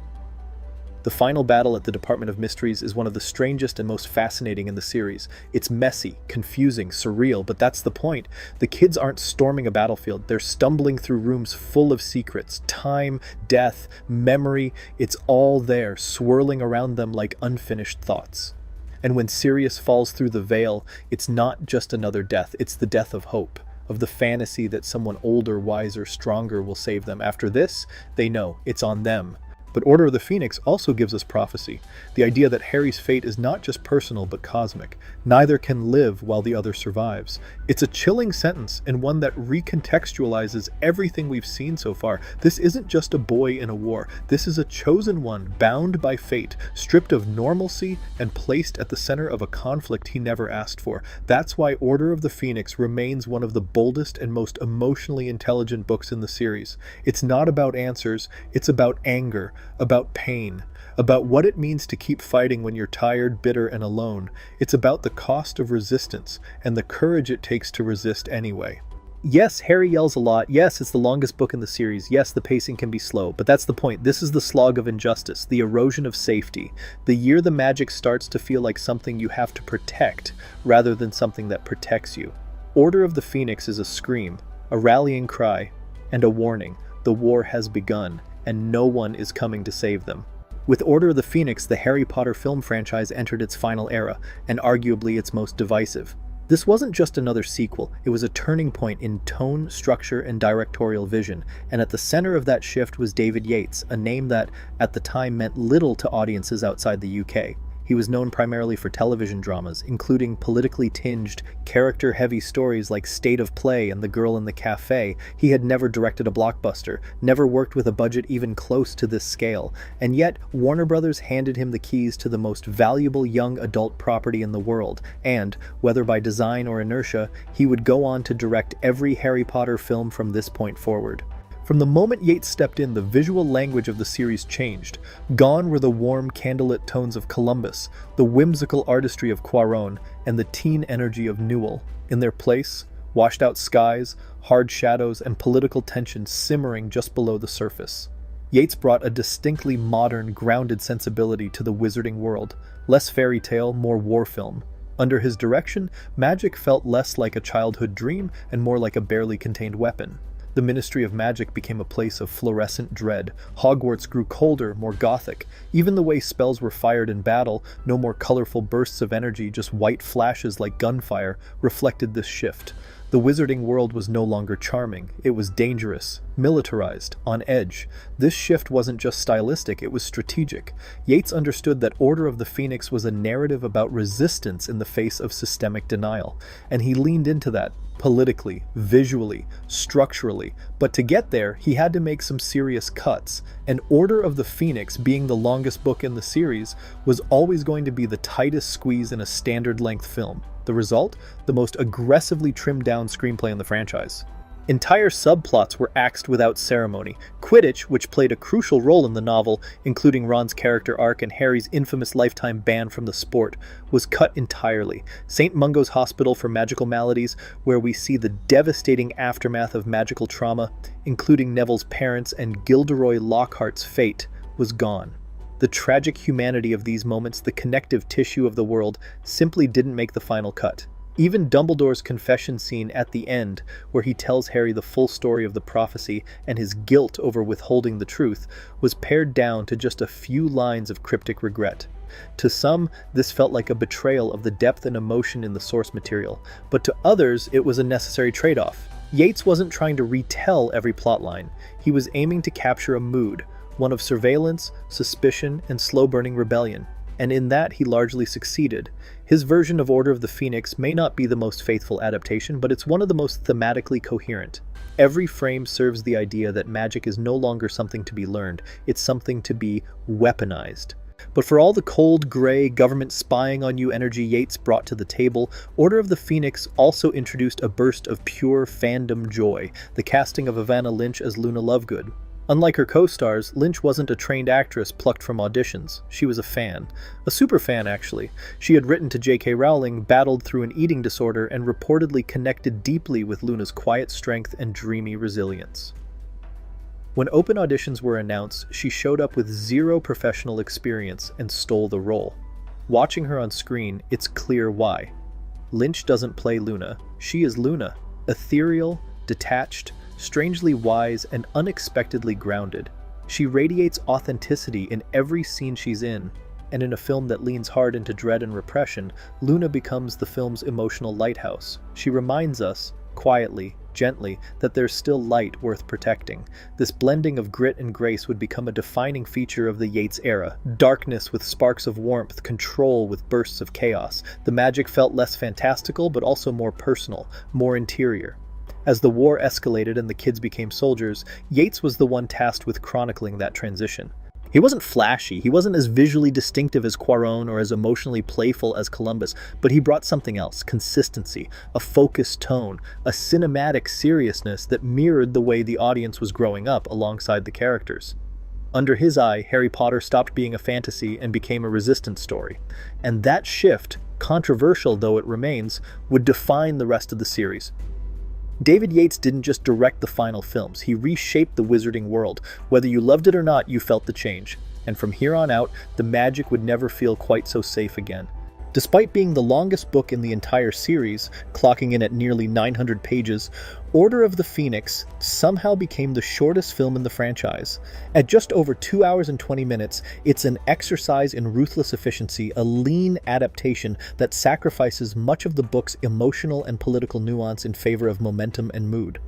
A: The final battle at the Department of Mysteries is one of the strangest and most fascinating in the series. It's messy, confusing, surreal, but that's the point. The kids aren't storming a battlefield, they're stumbling through rooms full of secrets, time, death, memory. It's all there, swirling around them like unfinished thoughts. And when Sirius falls through the veil, it's not just another death, it's the death of hope, of the fantasy that someone older, wiser, stronger will save them. After this, they know it's on them. But Order of the Phoenix also gives us prophecy, the idea that Harry's fate is not just personal but cosmic. Neither can live while the other survives. It's a chilling sentence, and one that recontextualizes everything we've seen so far. This isn't just a boy in a war. This is a chosen one, bound by fate, stripped of normalcy, and placed at the center of a conflict he never asked for. That's why Order of the Phoenix remains one of the boldest and most emotionally intelligent books in the series. It's not about answers, it's about anger, about pain, about what it means to keep fighting when you're tired, bitter, and alone. It's about the cost of resistance and the courage it takes to resist anyway. Yes, Harry yells a lot. Yes, it's the longest book in the series. Yes, the pacing can be slow, but that's the point. This is the slog of injustice, the erosion of safety. The year the magic starts to feel like something you have to protect, rather than something that protects you. Order of the Phoenix is a scream, a rallying cry, and a warning. The war has begun, and no one is coming to save them. With Order of the Phoenix, the Harry Potter film franchise entered its final era, and arguably its most divisive. This wasn't just another sequel, it was a turning point in tone, structure, and directorial vision, and at the center of that shift was David Yates, a name that, at the time, meant little to audiences outside the UK. He was known primarily for television dramas, including politically tinged, character-heavy stories like State of Play and The Girl in the Cafe. He had never directed a blockbuster, never worked with a budget even close to this scale, and yet Warner Brothers handed him the keys to the most valuable young adult property in the world, and, whether by design or inertia, he would go on to direct every Harry Potter film from this point forward. From the moment Yates stepped in, the visual language of the series changed. Gone were the warm, candlelit tones of Columbus, the whimsical artistry of Cuarón, and the teen energy of Newell. In their place, washed-out skies, hard shadows, and political tension simmering just below the surface. Yates brought a distinctly modern, grounded sensibility to the wizarding world. Less fairy tale, more war film. Under his direction, magic felt less like a childhood dream and more like a barely contained weapon. The Ministry of Magic became a place of fluorescent dread. Hogwarts grew colder, more gothic. Even the way spells were fired in battle, no more colorful bursts of energy, just white flashes like gunfire, reflected this shift. The wizarding world was no longer charming. It was dangerous, militarized, on edge. This shift wasn't just stylistic, it was strategic. Yates understood that Order of the Phoenix was a narrative about resistance in the face of systemic denial, and he leaned into that, politically, visually, structurally. But to get there, he had to make some serious cuts, and Order of the Phoenix, being the longest book in the series, was always going to be the tightest squeeze in a standard-length film. The result? The most aggressively trimmed-down screenplay in the franchise. Entire subplots were axed without ceremony. Quidditch, which played a crucial role in the novel, including Ron's character arc and Harry's infamous lifetime ban from the sport, was cut entirely. St. Mungo's Hospital for Magical Maladies, where we see the devastating aftermath of magical trauma, including Neville's parents and Gilderoy Lockhart's fate, was gone. The tragic humanity of these moments, the connective tissue of the world, simply didn't make the final cut. Even Dumbledore's confession scene at the end, where he tells Harry the full story of the prophecy and his guilt over withholding the truth, was pared down to just a few lines of cryptic regret. To some, this felt like a betrayal of the depth and emotion in the source material, but to others, it was a necessary trade-off. Yates wasn't trying to retell every plotline. He was aiming to capture a mood, one of surveillance, suspicion, and slow-burning rebellion. And in that he largely succeeded. His version of Order of the Phoenix may not be the most faithful adaptation, but it's one of the most thematically coherent. Every frame serves the idea that magic is no longer something to be learned, it's something to be weaponized. But for all the cold, gray, government spying on you energy Yates brought to the table, Order of the Phoenix also introduced a burst of pure fandom joy, the casting of Evanna Lynch as Luna Lovegood. Unlike her co-stars, Lynch wasn't a trained actress plucked from auditions. She was a fan. A super fan, actually. She had written to J.K. Rowling, battled through an eating disorder, and reportedly connected deeply with Luna's quiet strength and dreamy resilience. When open auditions were announced, she showed up with zero professional experience and stole the role. Watching her on screen, it's clear why. Lynch doesn't play Luna. She is Luna. Ethereal, detached, strangely wise, and unexpectedly grounded. She radiates authenticity in every scene she's in, and in a film that leans hard into dread and repression, Luna becomes the film's emotional lighthouse. She reminds us, quietly, gently, that there's still light worth protecting. This blending of grit and grace would become a defining feature of the Yates era. Darkness with sparks of warmth, control with bursts of chaos. The magic felt less fantastical, but also more personal, more interior. As the war escalated and the kids became soldiers, Yates was the one tasked with chronicling that transition. He wasn't flashy, he wasn't as visually distinctive as Cuarón or as emotionally playful as Columbus, but he brought something else: consistency, a focused tone, a cinematic seriousness that mirrored the way the audience was growing up alongside the characters. Under his eye, Harry Potter stopped being a fantasy and became a resistance story. And that shift, controversial though it remains, would define the rest of the series. David Yates didn't just direct the final films, he reshaped the wizarding world. Whether you loved it or not, you felt the change. And from here on out, the magic would never feel quite so safe again. Despite being the longest book in the entire series, clocking in at nearly 900 pages, Order of the Phoenix somehow became the shortest film in the franchise. At just over 2 hours and 20 minutes, it's an exercise in ruthless efficiency, a lean adaptation that sacrifices much of the book's emotional and political nuance in favor of momentum and mood.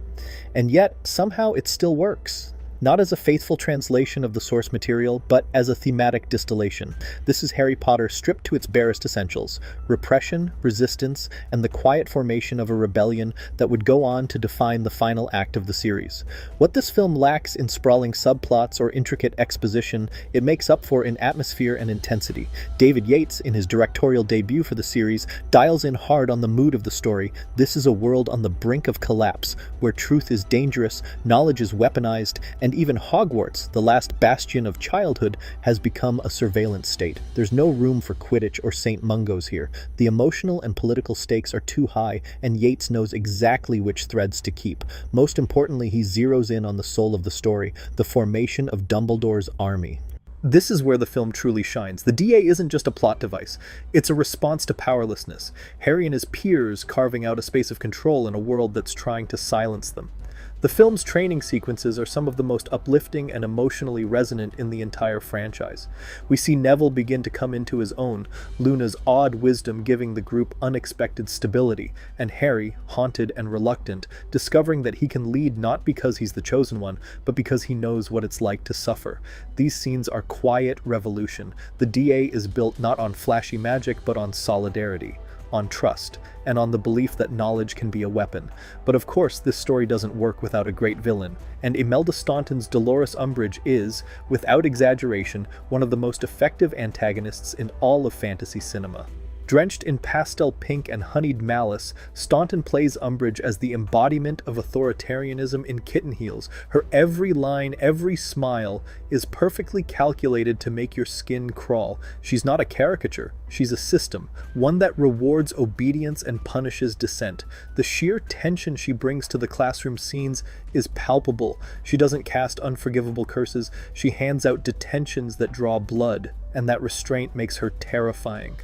A: And yet, somehow it still works. Not as a faithful translation of the source material, but as a thematic distillation. This is Harry Potter stripped to its barest essentials: repression, resistance, and the quiet formation of a rebellion that would go on to define the final act of the series. What this film lacks in sprawling subplots or intricate exposition, it makes up for in atmosphere and intensity. David Yates, in his directorial debut for the series, dials in hard on the mood of the story. This is a world on the brink of collapse, where truth is dangerous, knowledge is weaponized, and even Hogwarts, the last bastion of childhood, has become a surveillance state. There's no room for Quidditch or St. Mungo's here. The emotional and political stakes are too high, and Yates knows exactly which threads to keep. Most importantly, he zeroes in on the soul of the story, the formation of Dumbledore's army. This is where the film truly shines. The DA isn't just a plot device. It's a response to powerlessness. Harry and his peers carving out a space of control in a world that's trying to silence them. The film's training sequences are some of the most uplifting and emotionally resonant in the entire franchise. We see Neville begin to come into his own, Luna's odd wisdom giving the group unexpected stability, and Harry, haunted and reluctant, discovering that he can lead not because he's the chosen one, but because he knows what it's like to suffer. These scenes are quiet revolution. The DA is built not on flashy magic, but on solidarity, on trust, and on the belief that knowledge can be a weapon. But of course, this story doesn't work without a great villain, and Imelda Staunton's Dolores Umbridge is, without exaggeration, one of the most effective antagonists in all of fantasy cinema. Drenched in pastel pink and honeyed malice, Staunton plays Umbridge as the embodiment of authoritarianism in kitten heels. Her every line, every smile is perfectly calculated to make your skin crawl. She's not a caricature, she's a system, one that rewards obedience and punishes dissent. The sheer tension she brings to the classroom scenes is palpable. She doesn't cast unforgivable curses, she hands out detentions that draw blood, and that restraint makes her terrifying.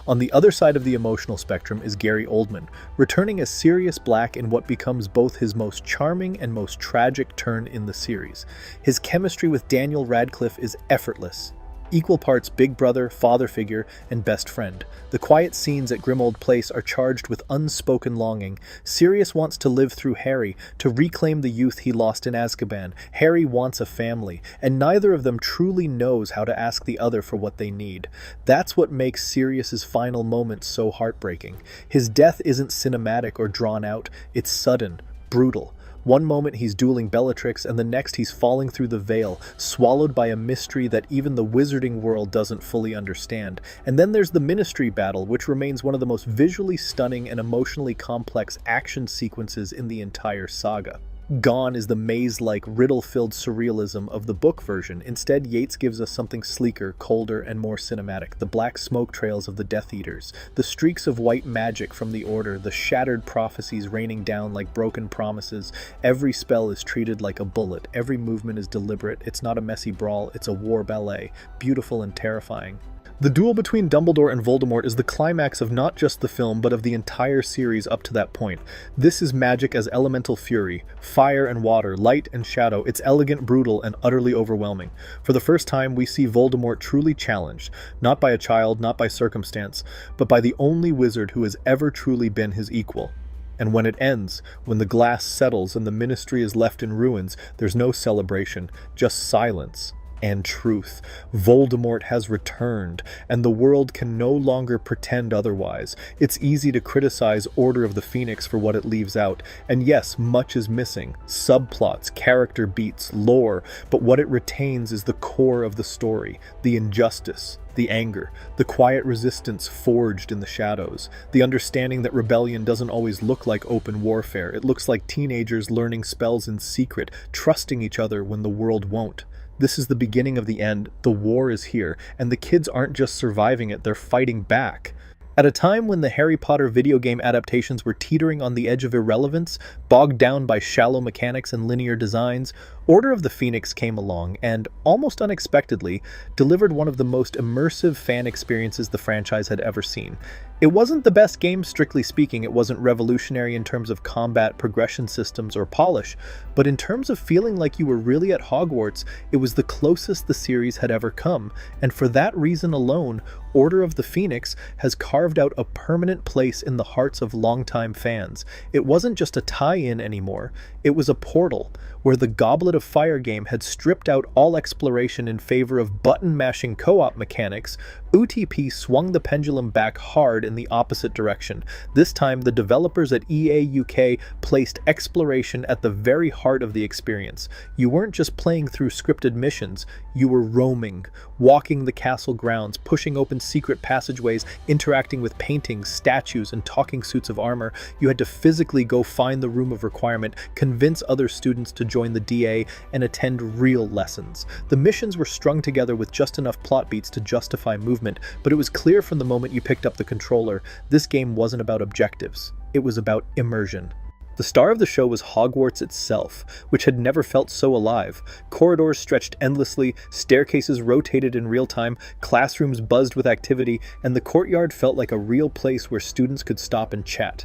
A: On the other side of the emotional spectrum is Gary Oldman, returning as Sirius Black in what becomes both his most charming and most tragic turn in the series. His chemistry with Daniel Radcliffe is effortless. Equal parts big brother, father figure, and best friend. The quiet scenes at Grimmauld Place are charged with unspoken longing. Sirius wants to live through Harry, to reclaim the youth he lost in Azkaban. Harry wants a family, and neither of them truly knows how to ask the other for what they need. That's what makes Sirius's final moments so heartbreaking. His death isn't cinematic or drawn out, it's sudden, brutal. One moment he's dueling Bellatrix, and the next he's falling through the veil, swallowed by a mystery that even the wizarding world doesn't fully understand. And then there's the Ministry battle, which remains one of the most visually stunning and emotionally complex action sequences in the entire saga. Gone is the maze-like, riddle-filled surrealism of the book version. Instead, Yates gives us something sleeker, colder, and more cinematic. The black smoke trails of the Death Eaters, the streaks of white magic from the Order, the shattered prophecies raining down like broken promises. Every spell is treated like a bullet. Every movement is deliberate. It's not a messy brawl, it's a war ballet, beautiful and terrifying. The duel between Dumbledore and Voldemort is the climax of not just the film, but of the entire series up to that point. This is magic as elemental fury, fire and water, light and shadow. It's elegant, brutal, and utterly overwhelming. For the first time, we see Voldemort truly challenged, not by a child, not by circumstance, but by the only wizard who has ever truly been his equal. And when it ends, when the glass settles and the Ministry is left in ruins, there's no celebration, just silence. And truth. Voldemort has returned, and the world can no longer pretend otherwise. It's easy to criticize Order of the Phoenix for what it leaves out, and yes, much is missing. Subplots, character beats, lore, but what it retains is the core of the story, the injustice, the anger, the quiet resistance forged in the shadows, the understanding that rebellion doesn't always look like open warfare. It looks like teenagers learning spells in secret, trusting each other when the world won't. This is the beginning of the end. The war is here, and the kids aren't just surviving it, they're fighting back. At a time when the Harry Potter video game adaptations were teetering on the edge of irrelevance, bogged down by shallow mechanics and linear designs, Order of the Phoenix came along and, almost unexpectedly, delivered one of the most immersive fan experiences the franchise had ever seen. It wasn't the best game, strictly speaking. It wasn't revolutionary in terms of combat, progression systems, or polish, but in terms of feeling like you were really at Hogwarts, it was the closest the series had ever come, and for that reason alone, Order of the Phoenix has carved out a permanent place in the hearts of longtime fans. It wasn't just a tie-in anymore, it was a portal, where the Goblet of Fire game had stripped out all exploration in favor of button-mashing co-op mechanics. UTP swung the pendulum back hard in the opposite direction. This time, the developers at EA UK placed exploration at the very heart of the experience. You weren't just playing through scripted missions, you were roaming, walking the castle grounds, pushing open secret passageways, interacting with paintings, statues, and talking suits of armor. You had to physically go find the room of requirement, convince other students to join the DA, and attend real lessons. The missions were strung together with just enough plot beats to justify movement, but it was clear from the moment you picked up the controller, this game wasn't about objectives. It was about immersion. The star of the show was Hogwarts itself, which had never felt so alive. Corridors stretched endlessly, staircases rotated in real time, classrooms buzzed with activity, and the courtyard felt like a real place where students could stop and chat.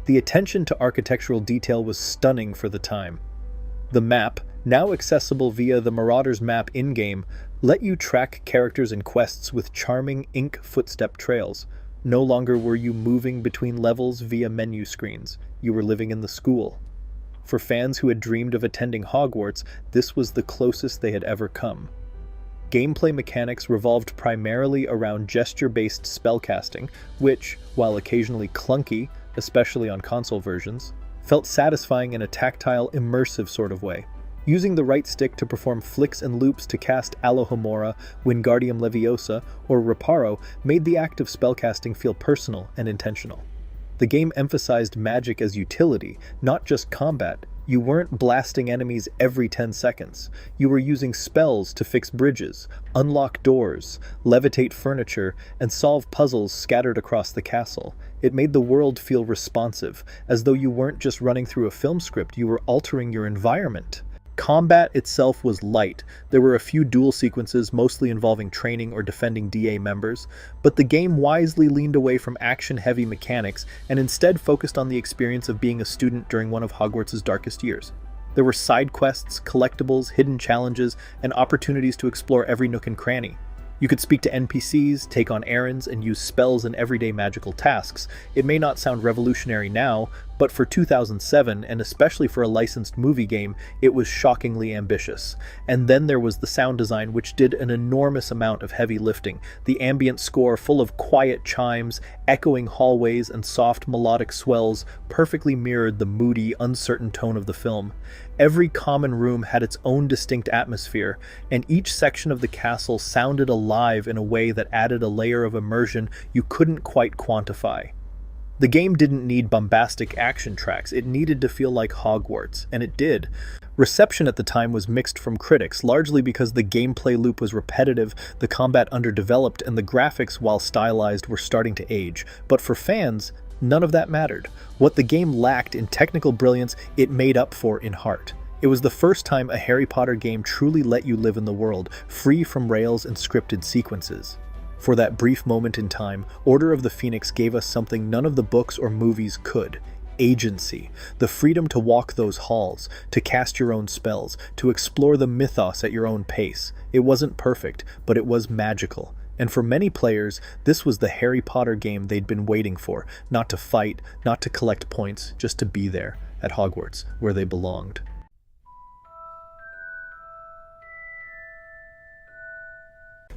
A: The attention to architectural detail was stunning for the time. The map, now accessible via the Marauders map in-game, let you track characters and quests with charming ink footstep trails. No longer were you moving between levels via menu screens, you were living in the school. For fans who had dreamed of attending Hogwarts, this was the closest they had ever come. Gameplay mechanics revolved primarily around gesture-based spellcasting, which, while occasionally clunky, especially on console versions, felt satisfying in a tactile, immersive sort of way. Using the right stick to perform flicks and loops to cast Alohomora, Wingardium Leviosa, or Reparo made the act of spellcasting feel personal and intentional. The game emphasized magic as utility, not just combat. You weren't blasting enemies every 10 seconds. You were using spells to fix bridges, unlock doors, levitate furniture, and solve puzzles scattered across the castle. It made the world feel responsive, as though you weren't just running through a film script, you were altering your environment. Combat itself was light. There were a few duel sequences, mostly involving training or defending DA members, but the game wisely leaned away from action-heavy mechanics and instead focused on the experience of being a student during one of Hogwarts' darkest years. There were side quests, collectibles, hidden challenges, and opportunities to explore every nook and cranny. You could speak to NPCs, take on errands, and use spells in everyday magical tasks. It may not sound revolutionary now, but for 2007, and especially for a licensed movie game, it was shockingly ambitious. And then there was the sound design, which did an enormous amount of heavy lifting. The ambient score, full of quiet chimes, echoing hallways, and soft melodic swells, perfectly mirrored the moody, uncertain tone of the film. Every common room had its own distinct atmosphere, and each section of the castle sounded alive in a way that added a layer of immersion you couldn't quite quantify. The game didn't need bombastic action tracks, it needed to feel like Hogwarts, and it did. Reception at the time was mixed from critics, largely because the gameplay loop was repetitive, the combat underdeveloped, and the graphics, while stylized, were starting to age. But for fans, none of that mattered. What the game lacked in technical brilliance, it made up for in heart. It was the first time a Harry Potter game truly let you live in the world, free from rails and scripted sequences. For that brief moment in time, Order of the Phoenix gave us something none of the books or movies could. Agency. The freedom to walk those halls, to cast your own spells, to explore the mythos at your own pace. It wasn't perfect, but it was magical. And for many players, this was the Harry Potter game they'd been waiting for. Not to fight, not to collect points, just to be there, at Hogwarts, where they belonged.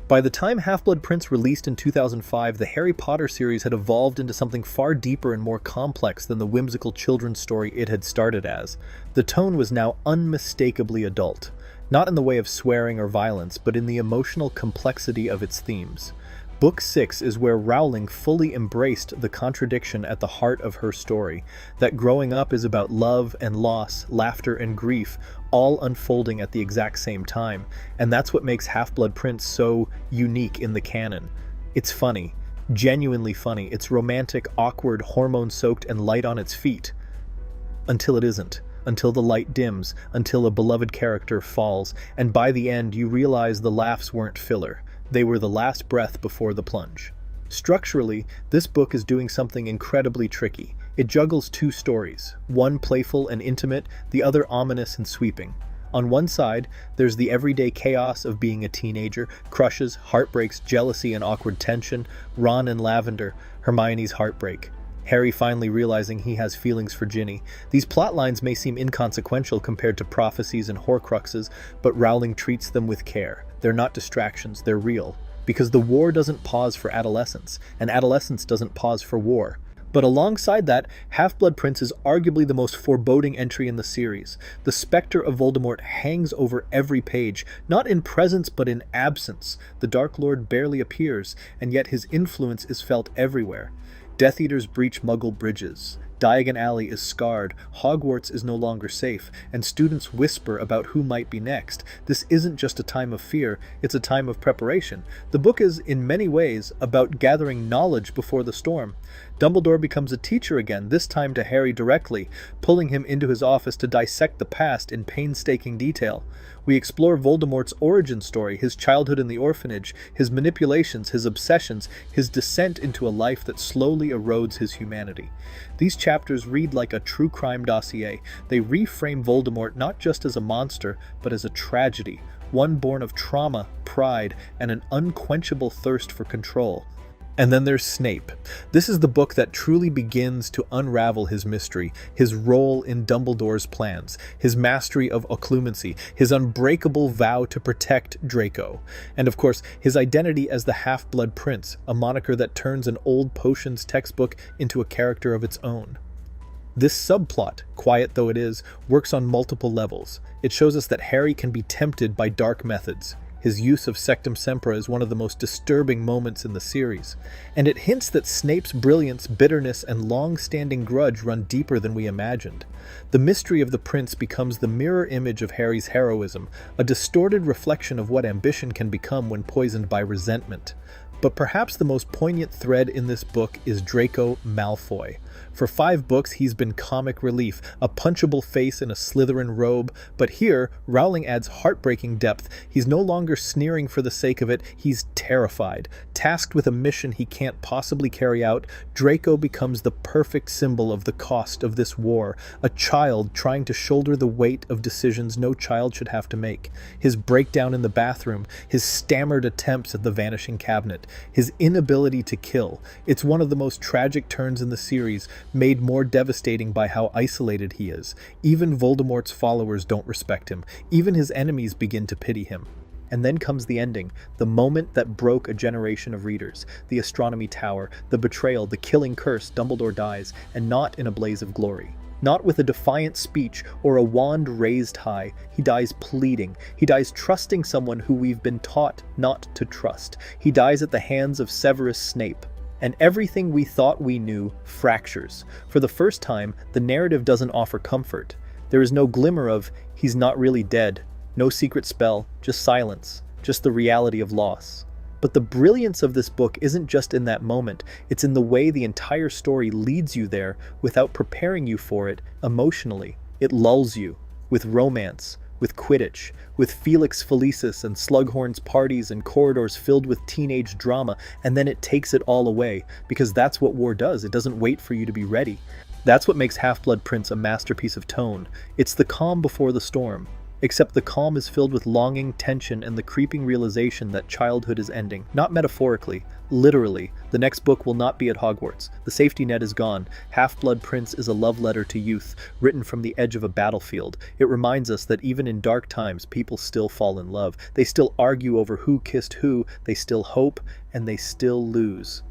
A: By the time Half-Blood Prince released in 2005, the Harry Potter series had evolved into something far deeper and more complex than the whimsical children's story it had started as. The tone was now unmistakably adult, not in the way of swearing or violence, but in the emotional complexity of its themes. Book 6 is where Rowling fully embraced the contradiction at the heart of her story, that growing up is about love and loss, laughter and grief, all unfolding at the exact same time, and that's what makes Half-Blood Prince so unique in the canon. It's funny, genuinely funny, it's romantic, awkward, hormone-soaked, and light on its feet. Until it isn't. Until the light dims, until a beloved character falls, and by the end you realize the laughs weren't filler. They were the last breath before the plunge. Structurally, this book is doing something incredibly tricky. It juggles two stories, one playful and intimate, the other ominous and sweeping. On one side, there's the everyday chaos of being a teenager, crushes, heartbreaks, jealousy and awkward tension, Ron and Lavender, Hermione's heartbreak, Harry finally realizing he has feelings for Ginny. These plot lines may seem inconsequential compared to prophecies and Horcruxes, but Rowling treats them with care. They're not distractions, they're real. Because the war doesn't pause for adolescence, and adolescence doesn't pause for war. But alongside that, Half-Blood Prince is arguably the most foreboding entry in the series. The specter of Voldemort hangs over every page, not in presence but in absence. The Dark Lord barely appears, and yet his influence is felt everywhere. Death Eaters breach Muggle bridges. Diagon Alley is scarred, Hogwarts is no longer safe, and students whisper about who might be next. This isn't just a time of fear, it's a time of preparation. The book is, in many ways, about gathering knowledge before the storm. Dumbledore becomes a teacher again, this time to Harry directly, pulling him into his office to dissect the past in painstaking detail. We explore Voldemort's origin story, his childhood in the orphanage, his manipulations, his obsessions, his descent into a life that slowly erodes his humanity. These chapters read like a true crime dossier. They reframe Voldemort not just as a monster, but as a tragedy, one born of trauma, pride, and an unquenchable thirst for control. And then there's Snape. This is the book that truly begins to unravel his mystery, his role in Dumbledore's plans, his mastery of occlumency, his unbreakable vow to protect Draco, and of course, his identity as the Half-Blood Prince, a moniker that turns an old potions textbook into a character of its own. This subplot, quiet though it is, works on multiple levels. It shows us that Harry can be tempted by dark methods. His use of Sectum Sempra is one of the most disturbing moments in the series, and it hints that Snape's brilliance, bitterness, and long-standing grudge run deeper than we imagined. The mystery of the prince becomes the mirror image of Harry's heroism, a distorted reflection of what ambition can become when poisoned by resentment. But perhaps the most poignant thread in this book is Draco Malfoy. For 5 books, he's been comic relief, a punchable face in a Slytherin robe, but here, Rowling adds heartbreaking depth. He's no longer sneering for the sake of it, he's terrified. Tasked with a mission he can't possibly carry out, Draco becomes the perfect symbol of the cost of this war, a child trying to shoulder the weight of decisions no child should have to make. His breakdown in the bathroom, his stammered attempts at the vanishing cabinet, his inability to kill. It's one of the most tragic turns in the series, made more devastating by how isolated he is. Even Voldemort's followers don't respect him. Even his enemies begin to pity him. And then comes the ending, the moment that broke a generation of readers. The Astronomy Tower, the betrayal, the killing curse. Dumbledore dies, and not in a blaze of glory. Not with a defiant speech or a wand raised high. He dies pleading. He dies trusting someone who we've been taught not to trust. He dies at the hands of Severus Snape. And everything we thought we knew fractures. For the first time, the narrative doesn't offer comfort. There is no glimmer of, he's not really dead. No secret spell, just silence. Just the reality of loss. But the brilliance of this book isn't just in that moment, it's in the way the entire story leads you there without preparing you for it emotionally. It lulls you, with romance, with Quidditch, with Felix Felicis and Slughorn's parties and corridors filled with teenage drama, and then it takes it all away, because that's what war does. It doesn't wait for you to be ready. That's what makes Half-Blood Prince a masterpiece of tone. It's the calm before the storm. Except the calm is filled with longing, tension, and the creeping realization that childhood is ending. Not metaphorically, literally. The next book will not be at Hogwarts. The safety net is gone. Half-Blood Prince is a love letter to youth, written from the edge of a battlefield. It reminds us that even in dark times, people still fall in love. They still argue over who kissed who, they still hope, and they still lose.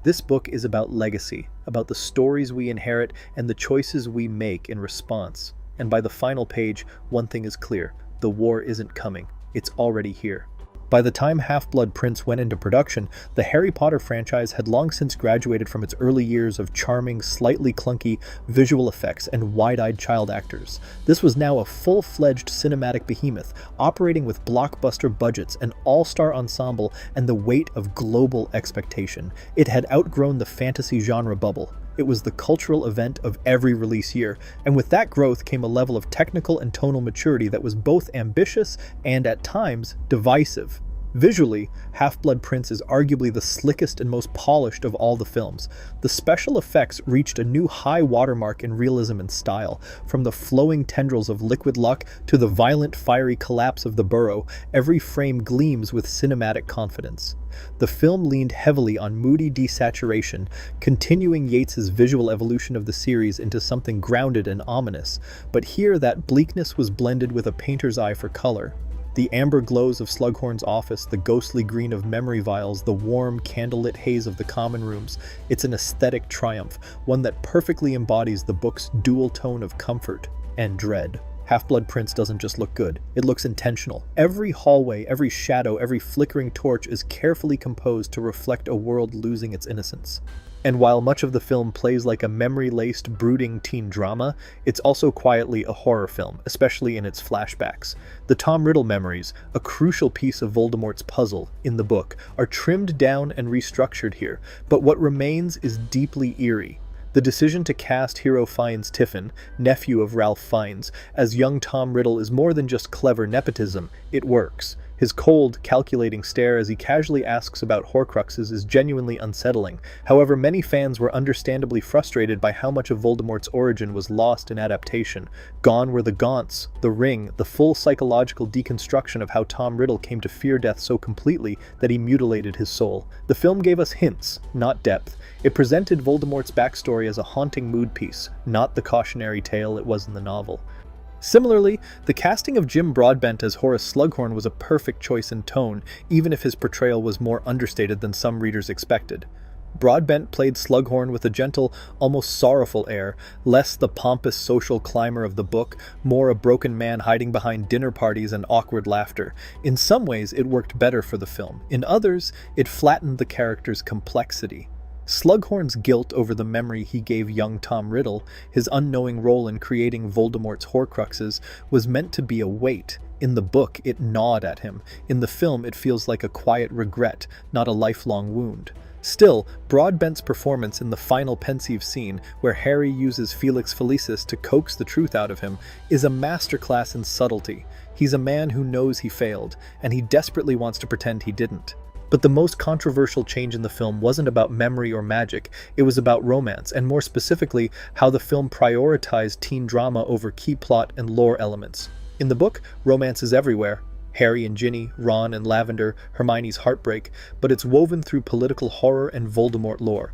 A: This book is about legacy, about the stories we inherit and the choices we make in response. And by the final page, one thing is clear. The war isn't coming. It's already here. By the time Half-Blood Prince went into production, the Harry Potter franchise had long since graduated from its early years of charming, slightly clunky visual effects and wide-eyed child actors. This was now a full-fledged cinematic behemoth, operating with blockbuster budgets, an all-star ensemble, and the weight of global expectation. It had outgrown the fantasy genre bubble. It was the cultural event of every release year, and with that growth came a level of technical and tonal maturity that was both ambitious and, at times, divisive. Visually, Half-Blood Prince is arguably the slickest and most polished of all the films. The special effects reached a new high watermark in realism and style. From the flowing tendrils of liquid luck to the violent fiery collapse of the burrow, every frame gleams with cinematic confidence. The film leaned heavily on moody desaturation, continuing Yates's visual evolution of the series into something grounded and ominous, but here that bleakness was blended with a painter's eye for color. The amber glows of Slughorn's office, the ghostly green of memory vials, the warm, candlelit haze of the common rooms. It's an aesthetic triumph, one that perfectly embodies the book's dual tone of comfort and dread. Half-Blood Prince doesn't just look good, it looks intentional. Every hallway, every shadow, every flickering torch is carefully composed to reflect a world losing its innocence. And while much of the film plays like a memory-laced, brooding teen drama, it's also quietly a horror film, especially in its flashbacks. The Tom Riddle memories, a crucial piece of Voldemort's puzzle in the book, are trimmed down and restructured here, but what remains is deeply eerie. The decision to cast Hero Fiennes Tiffin, nephew of Ralph Fiennes, as young Tom Riddle is more than just clever nepotism, it works. His cold, calculating stare as he casually asks about Horcruxes is genuinely unsettling. However, many fans were understandably frustrated by how much of Voldemort's origin was lost in adaptation. Gone were the gaunts, the ring, the full psychological deconstruction of how Tom Riddle came to fear death so completely that he mutilated his soul. The film gave us hints, not depth. It presented Voldemort's backstory as a haunting mood piece, not the cautionary tale it was in the novel. Similarly, the casting of Jim Broadbent as Horace Slughorn was a perfect choice in tone, even if his portrayal was more understated than some readers expected. Broadbent played Slughorn with a gentle, almost sorrowful air, less the pompous social climber of the book, more a broken man hiding behind dinner parties and awkward laughter. In some ways, it worked better for the film. In others, it flattened the character's complexity. Slughorn's guilt over the memory he gave young Tom Riddle, his unknowing role in creating Voldemort's Horcruxes, was meant to be a weight. In the book, it gnawed at him. In the film, it feels like a quiet regret, not a lifelong wound. Still, Broadbent's performance in the final pensive scene, where Harry uses Felix Felicis to coax the truth out of him, is a masterclass in subtlety. He's a man who knows he failed, and he desperately wants to pretend he didn't. But the most controversial change in the film wasn't about memory or magic, it was about romance, and more specifically, how the film prioritized teen drama over key plot and lore elements. In the book, romance is everywhere. Harry and Ginny, Ron and Lavender, Hermione's heartbreak, but it's woven through political horror and Voldemort lore.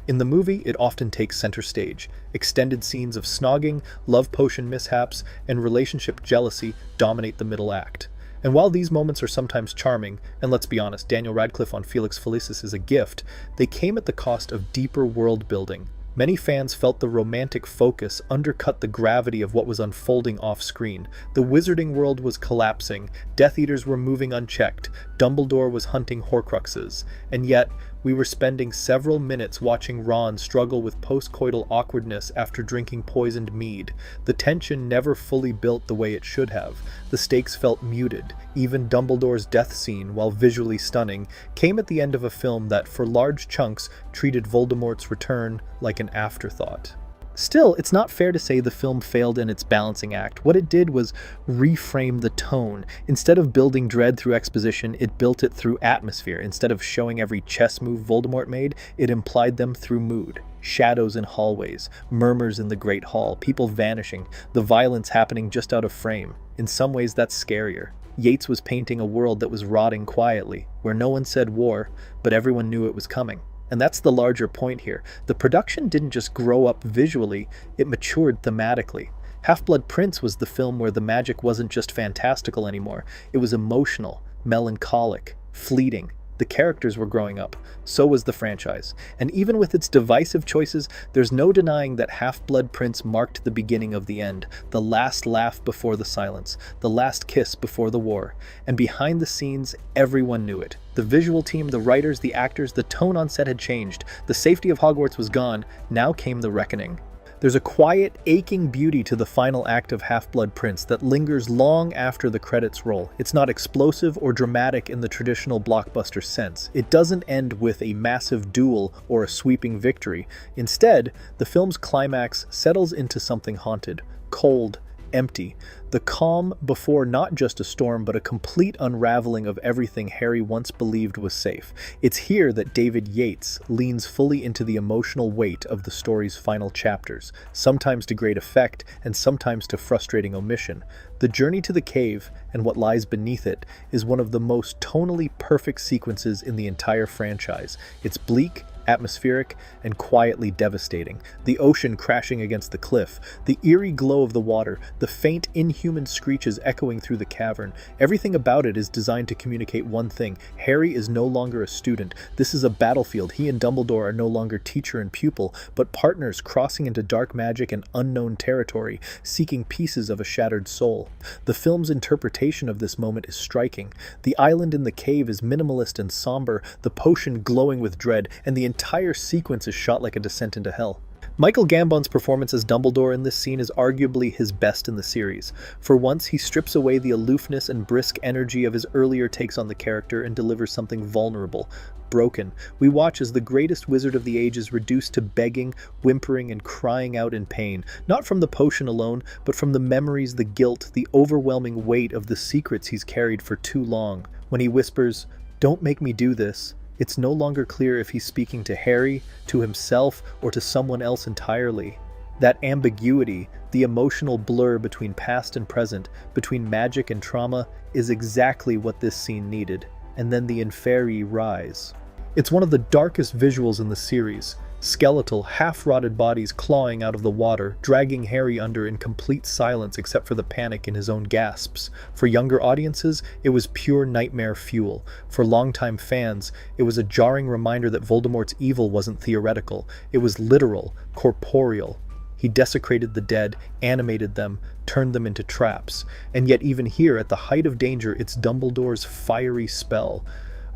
A: In the movie, it often takes center stage. Extended scenes of snogging, love potion mishaps, and relationship jealousy dominate the middle act. And while these moments are sometimes charming, and let's be honest, Daniel Radcliffe on Felix Felicis is a gift, they came at the cost of deeper world building. Many fans felt the romantic focus undercut the gravity of what was unfolding off-screen. The wizarding world was collapsing, Death Eaters were moving unchecked, Dumbledore was hunting Horcruxes, and yet, we were spending several minutes watching Ron struggle with postcoital awkwardness after drinking poisoned mead. The tension never fully built the way it should have. The stakes felt muted. Even Dumbledore's death scene, while visually stunning, came at the end of a film that, for large chunks, treated Voldemort's return like an afterthought. Still, it's not fair to say the film failed in its balancing act. What it did was reframe the tone. Instead of building dread through exposition, it built it through atmosphere. Instead of showing every chess move Voldemort made, it implied them through mood. Shadows in hallways, murmurs in the Great Hall, people vanishing, the violence happening just out of frame. In some ways, that's scarier. Yates was painting a world that was rotting quietly, where no one said war, but everyone knew it was coming. And that's the larger point here. The production didn't just grow up visually, it matured thematically. Half-Blood Prince was the film where the magic wasn't just fantastical anymore. It was emotional, melancholic, fleeting. The characters were growing up. So was the franchise. And even with its divisive choices, there's no denying that Half-Blood Prince marked the beginning of the end, the last laugh before the silence, the last kiss before the war. And behind the scenes, everyone knew it. The visual team, the writers, the actors, the tone on set had changed. The safety of Hogwarts was gone. Now came the reckoning. There's a quiet, aching beauty to the final act of Half-Blood Prince that lingers long after the credits roll. It's not explosive or dramatic in the traditional blockbuster sense. It doesn't end with a massive duel or a sweeping victory. Instead, the film's climax settles into something haunted, cold, empty. The calm before not just a storm, but a complete unraveling of everything Harry once believed was safe. It's here that David Yates leans fully into the emotional weight of the story's final chapters, sometimes to great effect and sometimes to frustrating omission. The journey to the cave and what lies beneath it is one of the most tonally perfect sequences in the entire franchise. It's bleak, atmospheric, and quietly devastating. The ocean crashing against the cliff, the eerie glow of the water, the faint, inhuman screeches echoing through the cavern. Everything about it is designed to communicate one thing. Harry is no longer a student. This is a battlefield. He and Dumbledore are no longer teacher and pupil, but partners crossing into dark magic and unknown territory, seeking pieces of a shattered soul. The film's interpretation of this moment is striking. The island in the cave is minimalist and somber, the potion glowing with dread, and the entire sequence is shot like a descent into hell. Michael Gambon's performance as Dumbledore in this scene is arguably his best in the series. For once, he strips away the aloofness and brisk energy of his earlier takes on the character and delivers something vulnerable, broken. We watch as the greatest wizard of the age is reduced to begging, whimpering, and crying out in pain, not from the potion alone, but from the memories, the guilt, the overwhelming weight of the secrets he's carried for too long. When he whispers, "Don't make me do this," it's no longer clear if he's speaking to Harry, to himself, or to someone else entirely. That ambiguity, the emotional blur between past and present, between magic and trauma, is exactly what this scene needed. And then the Inferi rise. It's one of the darkest visuals in the series. Skeletal, half-rotted bodies clawing out of the water, dragging Harry under in complete silence except for the panic in his own gasps. For younger audiences, it was pure nightmare fuel. For longtime fans, it was a jarring reminder that Voldemort's evil wasn't theoretical. It was literal, corporeal. He desecrated the dead, animated them, turned them into traps. And yet even here, at the height of danger, it's Dumbledore's fiery spell.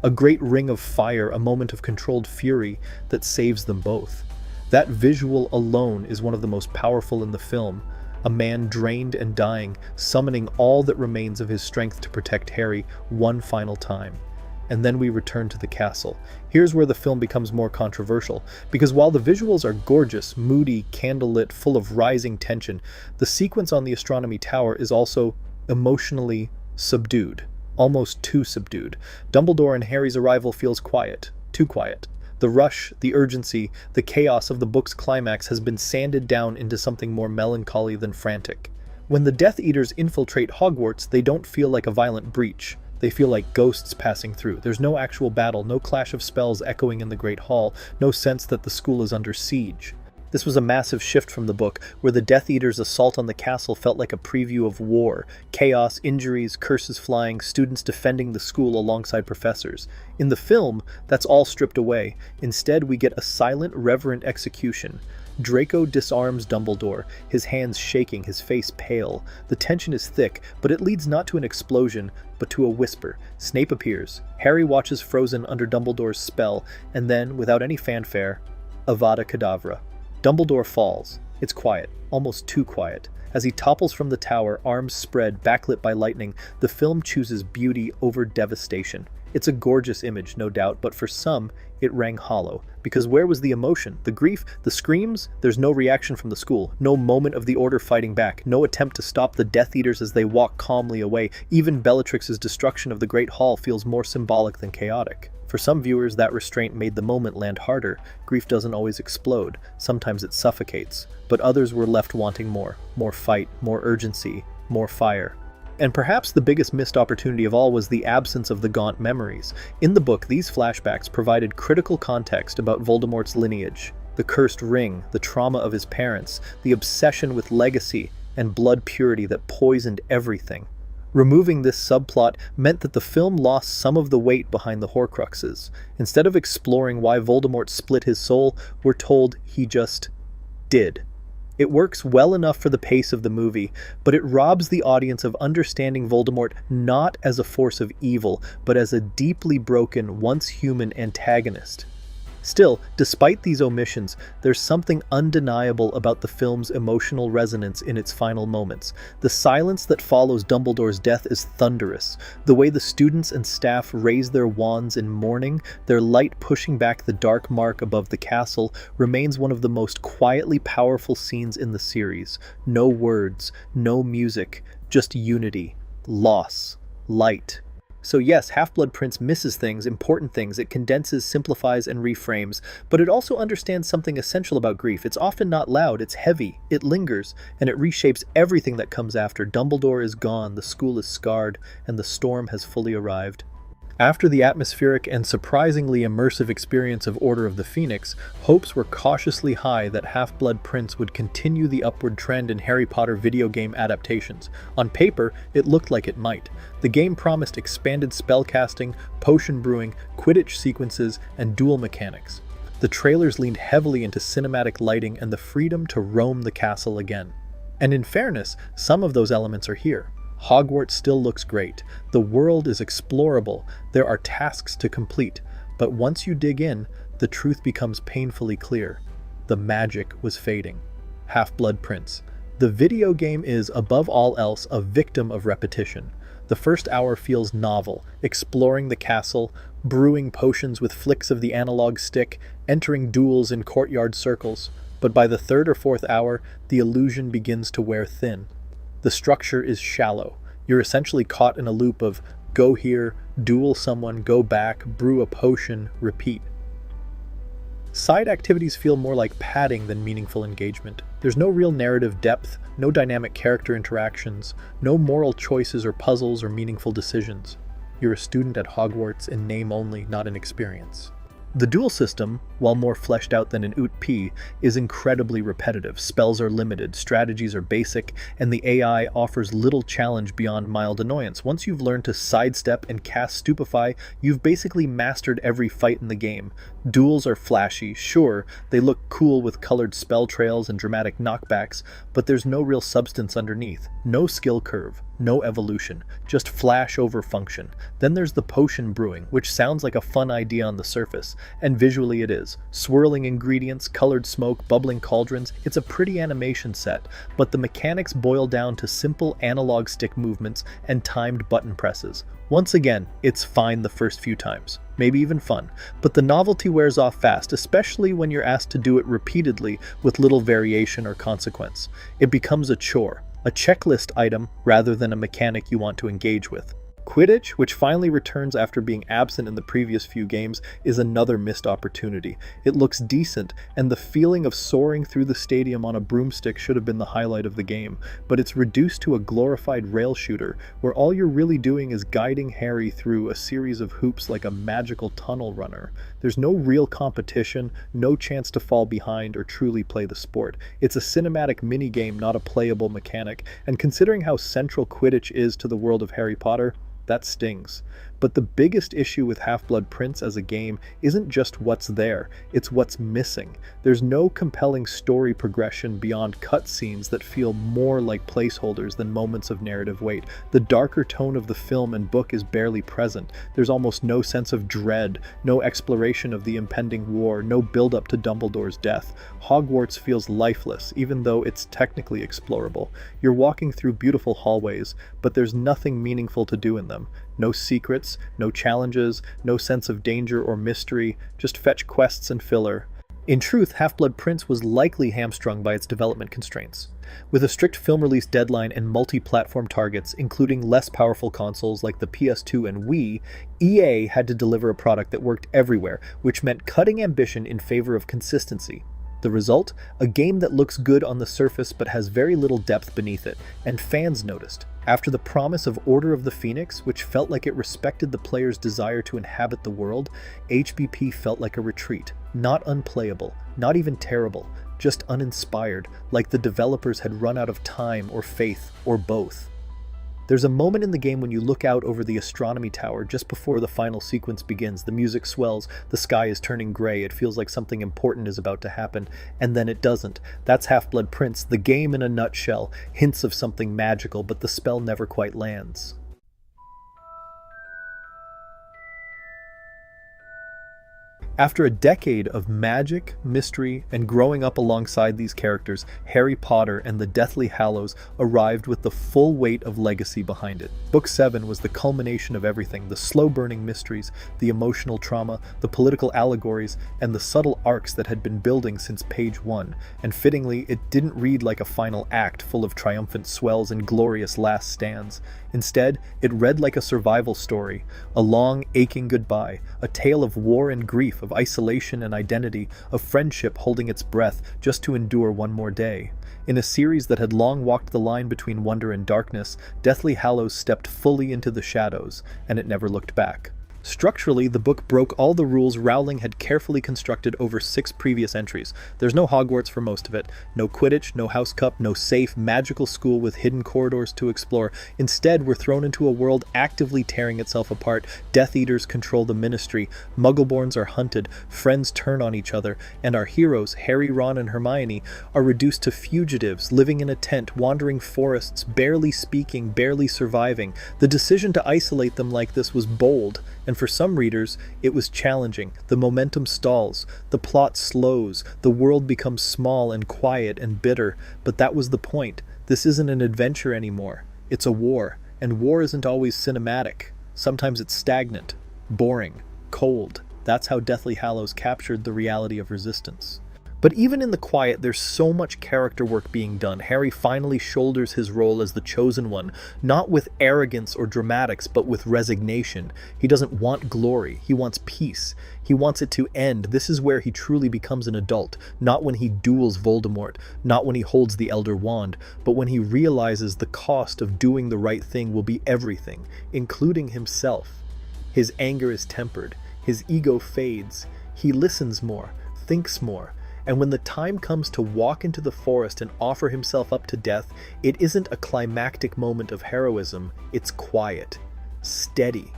A: A great ring of fire, a moment of controlled fury that saves them both. That visual alone is one of the most powerful in the film. A man drained and dying, summoning all that remains of his strength to protect Harry one final time. And then we return to the castle. Here's where the film becomes more controversial, because while the visuals are gorgeous, moody, candlelit, full of rising tension, the sequence on the astronomy tower is also emotionally subdued, almost too subdued. Dumbledore and Harry's arrival feels quiet, too quiet. The rush, the urgency, the chaos of the book's climax has been sanded down into something more melancholy than frantic. When the Death Eaters infiltrate Hogwarts, they don't feel like a violent breach. They feel like ghosts passing through. There's no actual battle, no clash of spells echoing in the Great Hall, no sense that the school is under siege. This was a massive shift from the book, where the Death Eaters' assault on the castle felt like a preview of war. Chaos, injuries, curses flying, students defending the school alongside professors. In the film, that's all stripped away. Instead, we get a silent, reverent execution. Draco disarms Dumbledore, his hands shaking, his face pale. The tension is thick, but it leads not to an explosion, but to a whisper. Snape appears. Harry watches frozen under Dumbledore's spell, and then, without any fanfare, Avada Kedavra. Dumbledore falls. It's quiet, almost too quiet. As he topples from the tower, arms spread, backlit by lightning, the film chooses beauty over devastation. It's a gorgeous image, no doubt, but for some, it rang hollow. Because where was the emotion, the grief, the screams? There's no reaction from the school, no moment of the Order fighting back, no attempt to stop the Death Eaters as they walk calmly away. Even Bellatrix's destruction of the Great Hall feels more symbolic than chaotic. For some viewers, that restraint made the moment land harder. Grief doesn't always explode. Sometimes it suffocates. But others were left wanting more. More fight, more urgency, more fire. And perhaps the biggest missed opportunity of all was the absence of the Gaunt memories. In the book, these flashbacks provided critical context about Voldemort's lineage, the cursed ring, the trauma of his parents, the obsession with legacy and blood purity that poisoned everything. Removing this subplot meant that the film lost some of the weight behind the Horcruxes. Instead of exploring why Voldemort split his soul, we're told he just did. It works well enough for the pace of the movie, but it robs the audience of understanding Voldemort not as a force of evil, but as a deeply broken, once human antagonist. Still, despite these omissions, there's something undeniable about the film's emotional resonance in its final moments. The silence that follows Dumbledore's death is thunderous. The way the students and staff raise their wands in mourning, their light pushing back the dark mark above the castle, remains one of the most quietly powerful scenes in the series. No words, no music, just unity, loss, light. So yes, Half-Blood Prince misses things, important things. It condenses, simplifies, and reframes, but it also understands something essential about grief. It's often not loud, it's heavy, it lingers, and it reshapes everything that comes after. Dumbledore is gone, the school is scarred, and the storm has fully arrived. After the atmospheric and surprisingly immersive experience of Order of the Phoenix, hopes were cautiously high that Half-Blood Prince would continue the upward trend in Harry Potter video game adaptations. On paper, it looked like it might. The game promised expanded spellcasting, potion brewing, Quidditch sequences, and duel mechanics. The trailers leaned heavily into cinematic lighting and the freedom to roam the castle again. And in fairness, some of those elements are here. Hogwarts still looks great. The world is explorable. There are tasks to complete. But once you dig in, the truth becomes painfully clear. The magic was fading. Half-Blood Prince. The video game is, above all else, a victim of repetition. The first hour feels novel, exploring the castle, brewing potions with flicks of the analog stick, entering duels in courtyard circles, but by the third or fourth hour, the illusion begins to wear thin. The structure is shallow. You're essentially caught in a loop of go here, duel someone, go back, brew a potion, repeat. Side activities feel more like padding than meaningful engagement. There's no real narrative depth, no dynamic character interactions, no moral choices or puzzles or meaningful decisions. You're a student at Hogwarts in name only, not in experience. The duel system, while more fleshed out than in UT-P, is incredibly repetitive. Spells are limited, strategies are basic, and the AI offers little challenge beyond mild annoyance. Once you've learned to sidestep and cast Stupefy, you've basically mastered every fight in the game. Duels are flashy, sure, they look cool with colored spell trails and dramatic knockbacks, but there's no real substance underneath. No skill curve, no evolution, just flash over function. Then there's the potion brewing, which sounds like a fun idea on the surface, and visually it is. Swirling ingredients, colored smoke, bubbling cauldrons, it's a pretty animation set, but the mechanics boil down to simple analog stick movements and timed button presses. Once again, it's fine the first few times, maybe even fun, but the novelty wears off fast, especially when you're asked to do it repeatedly with little variation or consequence. It becomes a chore, a checklist item rather than a mechanic you want to engage with. Quidditch, which finally returns after being absent in the previous few games, is another missed opportunity. It looks decent, and the feeling of soaring through the stadium on a broomstick should have been the highlight of the game, but it's reduced to a glorified rail shooter, where all you're really doing is guiding Harry through a series of hoops like a magical tunnel runner. There's no real competition, no chance to fall behind or truly play the sport. It's a cinematic minigame, not a playable mechanic, and considering how central Quidditch is to the world of Harry Potter, that stings. But the biggest issue with Half-Blood Prince as a game isn't just what's there, it's what's missing. There's no compelling story progression beyond cutscenes that feel more like placeholders than moments of narrative weight. The darker tone of the film and book is barely present. There's almost no sense of dread, no exploration of the impending war, no build-up to Dumbledore's death. Hogwarts feels lifeless, even though it's technically explorable. You're walking through beautiful hallways, but there's nothing meaningful to do in them. No secrets, no challenges, no sense of danger or mystery, just fetch quests and filler. In truth, Half-Blood Prince was likely hamstrung by its development constraints. With a strict film release deadline and multi-platform targets, including less powerful consoles like the PS2 and Wii, EA had to deliver a product that worked everywhere, which meant cutting ambition in favor of consistency. The result? A game that looks good on the surface but has very little depth beneath it, and fans noticed. After the promise of Order of the Phoenix, which felt like it respected the player's desire to inhabit the world, HBP felt like a retreat. Not unplayable, not even terrible, just uninspired, like the developers had run out of time or faith, or both. There's a moment in the game when you look out over the astronomy tower just before the final sequence begins. The music swells, the sky is turning gray, it feels like something important is about to happen, and then it doesn't. That's Half-Blood Prince, the game in a nutshell, hints of something magical, but the spell never quite lands. After a decade of magic, mystery, and growing up alongside these characters, Harry Potter and the Deathly Hallows arrived with the full weight of legacy behind it. Book 7 was the culmination of everything: the slow-burning mysteries, the emotional trauma, the political allegories, and the subtle arcs that had been building since page 1. And fittingly, it didn't read like a final act full of triumphant swells and glorious last stands. Instead, it read like a survival story, a long, aching goodbye, a tale of war and grief, of isolation and identity, of friendship holding its breath just to endure one more day. In a series that had long walked the line between wonder and darkness, Deathly Hallows stepped fully into the shadows, and it never looked back. Structurally, the book broke all the rules Rowling had carefully constructed over 6 previous entries. There's no Hogwarts for most of it, no Quidditch, no House Cup, no safe, magical school with hidden corridors to explore. Instead, we're thrown into a world actively tearing itself apart. Death Eaters control the Ministry, Muggleborns are hunted, friends turn on each other, and our heroes, Harry, Ron, and Hermione, are reduced to fugitives, living in a tent, wandering forests, barely speaking, barely surviving. The decision to isolate them like this was bold, and for some readers, it was challenging. The momentum stalls, the plot slows, the world becomes small and quiet and bitter, but that was the point. This isn't an adventure anymore. It's a war, and war isn't always cinematic. Sometimes it's stagnant, boring, cold. That's how Deathly Hallows captured the reality of resistance. But even in the quiet, there's so much character work being done. Harry finally shoulders his role as the chosen one, not with arrogance or dramatics, but with resignation. He doesn't want glory, he wants peace. He wants it to end. This is where he truly becomes an adult, not when he duels Voldemort, not when he holds the Elder Wand, but when he realizes the cost of doing the right thing will be everything, including himself. His anger is tempered, his ego fades, he listens more, thinks more, and when the time comes to walk into the forest and offer himself up to death, it isn't a climactic moment of heroism, it's quiet, steady.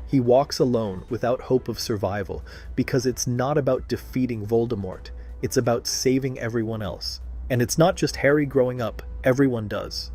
A: He walks alone without hope of survival, because it's not about defeating Voldemort, it's about saving everyone else. And it's not just Harry growing up, everyone does.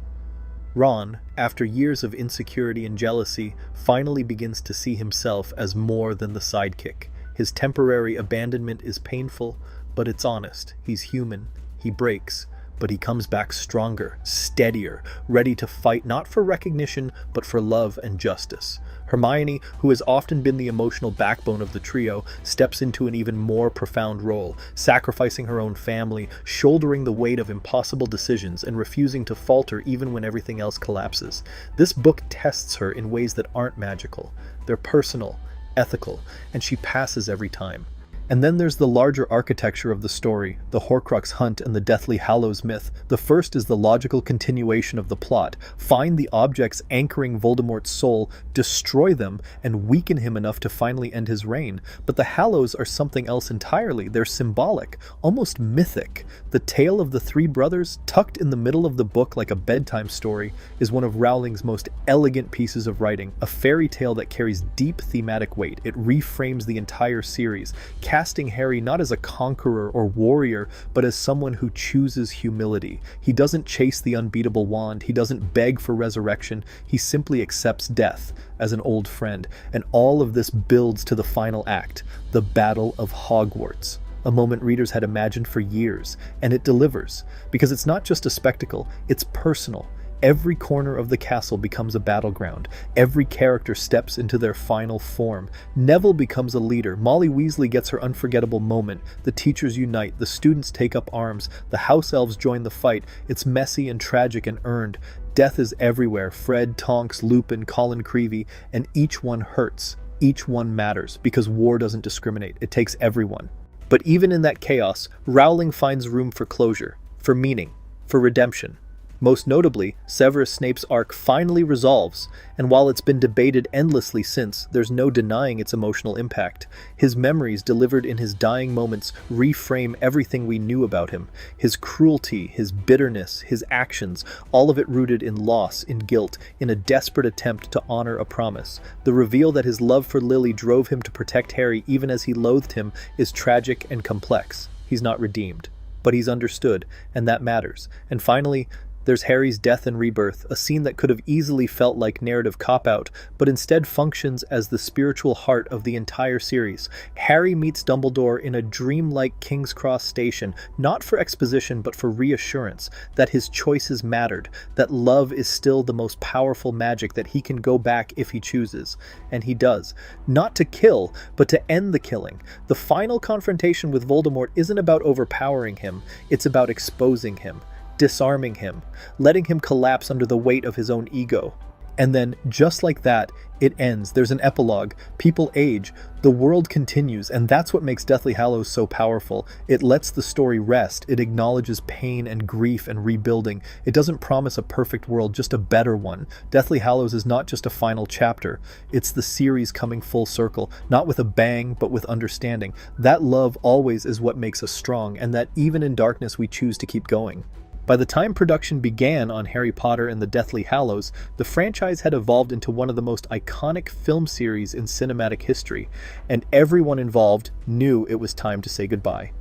A: Ron, after years of insecurity and jealousy, finally begins to see himself as more than the sidekick. His temporary abandonment is painful, but it's honest. He's human. He breaks, but he comes back stronger, steadier, ready to fight not for recognition, but for love and justice. Hermione, who has often been the emotional backbone of the trio, steps into an even more profound role, sacrificing her own family, shouldering the weight of impossible decisions, and refusing to falter even when everything else collapses. This book tests her in ways that aren't magical. They're personal, ethical, and she passes every time. And then there's the larger architecture of the story, the Horcrux hunt and the Deathly Hallows myth. The first is the logical continuation of the plot. Find the objects anchoring Voldemort's soul, destroy them, and weaken him enough to finally end his reign. But the Hallows are something else entirely. They're symbolic, almost mythic. The tale of the three brothers, tucked in the middle of the book like a bedtime story, is one of Rowling's most elegant pieces of writing, a fairy tale that carries deep thematic weight. It reframes the entire series, casting Harry not as a conqueror or warrior, but as someone who chooses humility. He doesn't chase the unbeatable wand, he doesn't beg for resurrection, he simply accepts death as an old friend. And all of this builds to the final act, the Battle of Hogwarts. A moment readers had imagined for years, and it delivers, because it's not just a spectacle, it's personal. Every corner of the castle becomes a battleground. Every character steps into their final form. Neville becomes a leader. Molly Weasley gets her unforgettable moment. The teachers unite. The students take up arms. The house elves join the fight. It's messy and tragic and earned. Death is everywhere. Fred, Tonks, Lupin, Colin Creevey, and each one hurts. Each one matters, because war doesn't discriminate. It takes everyone. But even in that chaos, Rowling finds room for closure, for meaning, for redemption. Most notably, Severus Snape's arc finally resolves, and while it's been debated endlessly since, there's no denying its emotional impact. His memories, delivered in his dying moments, reframe everything we knew about him. His cruelty, his bitterness, his actions, all of it rooted in loss, in guilt, in a desperate attempt to honor a promise. The reveal that his love for Lily drove him to protect Harry even as he loathed him is tragic and complex. He's not redeemed, but he's understood, and that matters. And finally, there's Harry's death and rebirth, a scene that could have easily felt like narrative cop-out, but instead functions as the spiritual heart of the entire series. Harry meets Dumbledore in a dreamlike King's Cross station, not for exposition but for reassurance, that his choices mattered, that love is still the most powerful magic, that he can go back if he chooses. And he does. Not to kill, but to end the killing. The final confrontation with Voldemort isn't about overpowering him, it's about exposing him, disarming him, letting him collapse under the weight of his own ego. And then, just like that, it ends. There's an epilogue. People age. The world continues, and that's what makes Deathly Hallows so powerful. It lets the story rest. It acknowledges pain and grief and rebuilding. It doesn't promise a perfect world, just a better one. Deathly Hallows is not just a final chapter. It's the series coming full circle, not with a bang, but with understanding. That love always is what makes us strong, and that even in darkness we choose to keep going. By the time production began on Harry Potter and the Deathly Hallows, the franchise had evolved into one of the most iconic film series in cinematic history, and everyone involved knew it was time to say goodbye.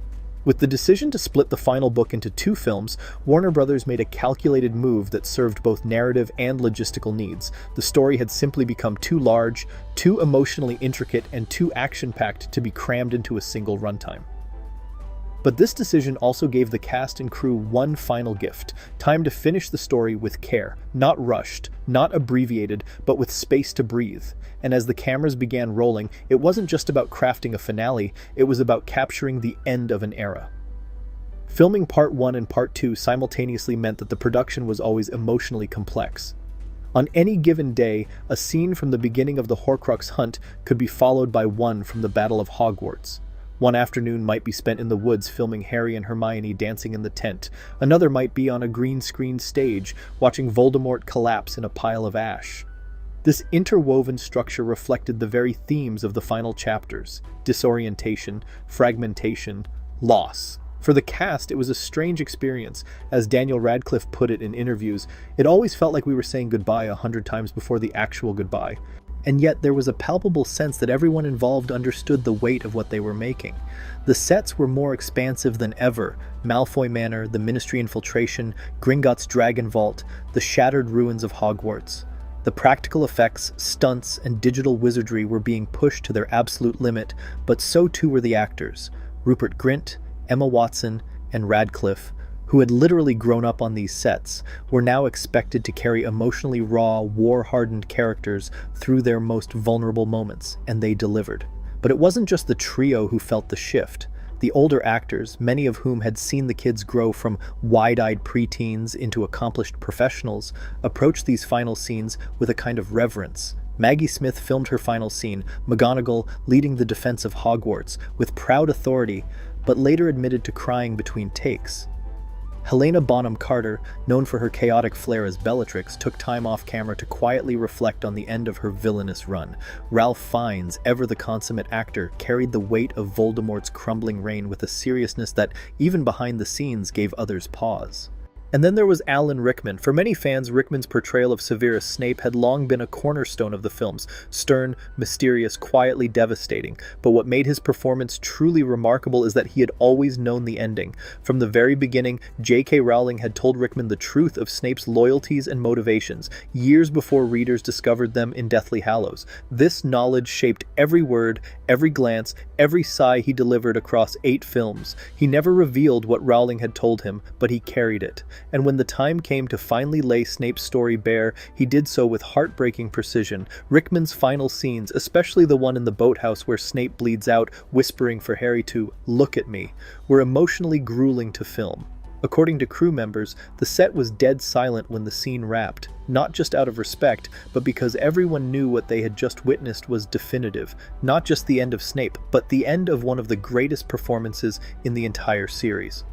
A: With the decision to split the final book into 2 films, Warner Brothers made a calculated move that served both narrative and logistical needs. The story had simply become too large, too emotionally intricate, and too action-packed to be crammed into a single runtime. But this decision also gave the cast and crew one final gift: time to finish the story with care, not rushed, not abbreviated, but with space to breathe. And as the cameras began rolling, it wasn't just about crafting a finale, it was about capturing the end of an era. Filming Part 1 and Part 2 simultaneously meant that the production was always emotionally complex. On any given day, a scene from the beginning of the Horcrux hunt could be followed by one from the Battle of Hogwarts. One afternoon might be spent in the woods filming Harry and Hermione dancing in the tent. Another might be on a green screen stage, watching Voldemort collapse in a pile of ash. This interwoven structure reflected the very themes of the final chapters: disorientation, fragmentation, loss. For the cast, it was a strange experience. As Daniel Radcliffe put it in interviews, it always felt like we were saying goodbye 100 times before the actual goodbye. And yet there was a palpable sense that everyone involved understood the weight of what they were making. The sets were more expansive than ever: Malfoy Manor, the Ministry infiltration, Gringotts Dragon Vault, the shattered ruins of Hogwarts. The practical effects, stunts, and digital wizardry were being pushed to their absolute limit, but so too were the actors. Rupert Grint, Emma Watson, and Radcliffe, who had literally grown up on these sets, were now expected to carry emotionally raw, war-hardened characters through their most vulnerable moments, and they delivered. But it wasn't just the trio who felt the shift. The older actors, many of whom had seen the kids grow from wide-eyed preteens into accomplished professionals, approached these final scenes with a kind of reverence. Maggie Smith filmed her final scene, McGonagall leading the defense of Hogwarts, with proud authority, but later admitted to crying between takes. Helena Bonham Carter, known for her chaotic flair as Bellatrix, took time off camera to quietly reflect on the end of her villainous run. Ralph Fiennes, ever the consummate actor, carried the weight of Voldemort's crumbling reign with a seriousness that, even behind the scenes, gave others pause. And then there was Alan Rickman. For many fans, Rickman's portrayal of Severus Snape had long been a cornerstone of the films: stern, mysterious, quietly devastating. But what made his performance truly remarkable is that he had always known the ending. From the very beginning, J.K. Rowling had told Rickman the truth of Snape's loyalties and motivations, years before readers discovered them in Deathly Hallows. This knowledge shaped every word, every glance, every sigh he delivered across 8 films. He never revealed what Rowling had told him, but he carried it. And when the time came to finally lay Snape's story bare, he did so with heartbreaking precision. Rickman's final scenes, especially the one in the boathouse where Snape bleeds out, whispering for Harry to "look at me," were emotionally grueling to film. According to crew members, the set was dead silent when the scene wrapped, not just out of respect, but because everyone knew what they had just witnessed was definitive. Not just the end of Snape, but the end of one of the greatest performances in the entire series.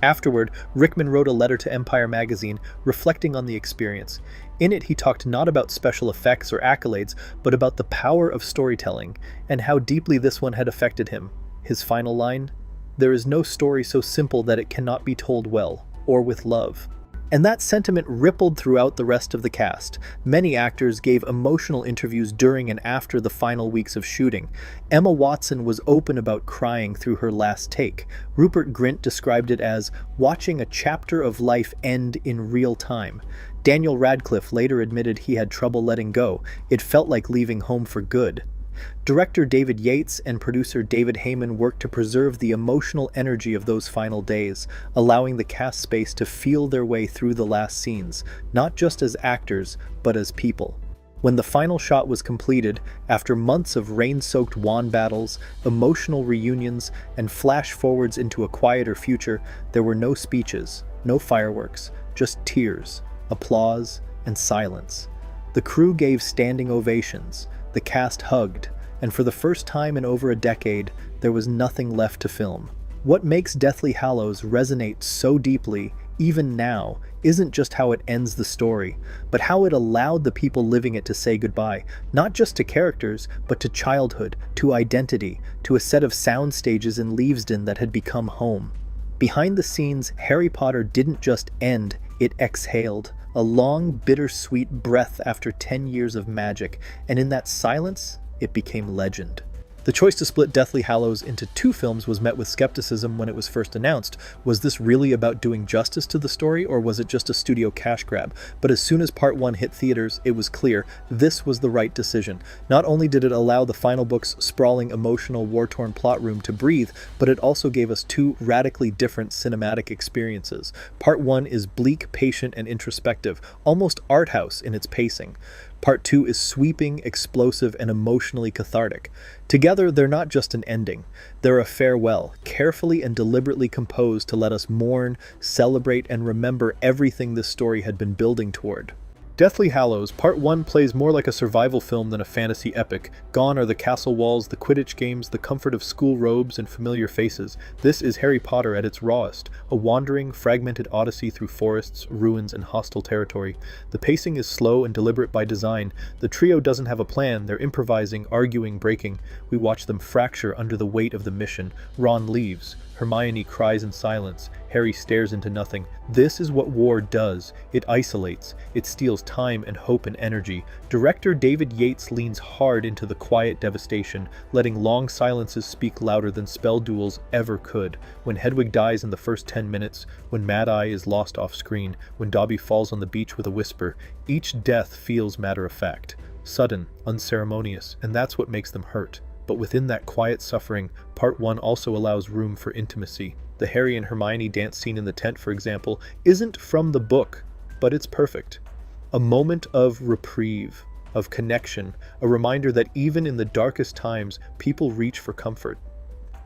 A: Afterward, Rickman wrote a letter to Empire magazine reflecting on the experience. In it, he talked not about special effects or accolades, but about the power of storytelling, and how deeply this one had affected him. His final line: "There is no story so simple that it cannot be told well, or with love." And that sentiment rippled throughout the rest of the cast. Many actors gave emotional interviews during and after the final weeks of shooting. Emma Watson was open about crying through her last take. Rupert Grint described it as watching a chapter of life end in real time. Daniel Radcliffe later admitted he had trouble letting go. It felt like leaving home for good. Director David Yates and producer David Heyman worked to preserve the emotional energy of those final days, allowing the cast space to feel their way through the last scenes, not just as actors, but as people. When the final shot was completed, after months of rain-soaked wand battles, emotional reunions, and flash-forwards into a quieter future, there were no speeches, no fireworks, just tears, applause, and silence. The crew gave standing ovations. The cast hugged, and for the first time in over a decade, there was nothing left to film. What makes Deathly Hallows resonate so deeply, even now, isn't just how it ends the story, but how it allowed the people living it to say goodbye, not just to characters, but to childhood, to identity, to a set of sound stages in Leavesden that had become home. Behind the scenes, Harry Potter didn't just end, it exhaled. A long, bittersweet breath after 10 years of magic, and in that silence, it became legend. The choice to split Deathly Hallows into 2 films was met with skepticism when it was first announced. Was this really about doing justice to the story, or was it just a studio cash grab? But as soon as Part 1 hit theaters, it was clear this was the right decision. Not only did it allow the final book's sprawling, emotional, war-torn plot room to breathe, but it also gave us 2 radically different cinematic experiences. Part 1 is bleak, patient, and introspective, almost art house in its pacing. Part 2 is sweeping, explosive, and emotionally cathartic. Together, they're not just an ending. They're a farewell, carefully and deliberately composed to let us mourn, celebrate, and remember everything this story had been building toward. Deathly Hallows, Part 1 plays more like a survival film than a fantasy epic. Gone are the castle walls, the Quidditch games, the comfort of school robes, and familiar faces. This is Harry Potter at its rawest, a wandering, fragmented odyssey through forests, ruins, and hostile territory. The pacing is slow and deliberate by design. The trio doesn't have a plan, they're improvising, arguing, breaking. We watch them fracture under the weight of the mission. Ron leaves. Hermione cries in silence. Harry stares into nothing. This is what war does. It isolates. It steals time and hope and energy. Director David Yates leans hard into the quiet devastation, letting long silences speak louder than spell duels ever could. When Hedwig dies in the first 10 minutes, when Mad Eye is lost off screen, when Dobby falls on the beach with a whisper, each death feels matter-of-fact, sudden, unceremonious, and that's what makes them hurt. But within that quiet suffering, Part 1 also allows room for intimacy. The Harry and Hermione dance scene in the tent, for example, isn't from the book, but it's perfect. A moment of reprieve, of connection, a reminder that even in the darkest times, people reach for comfort.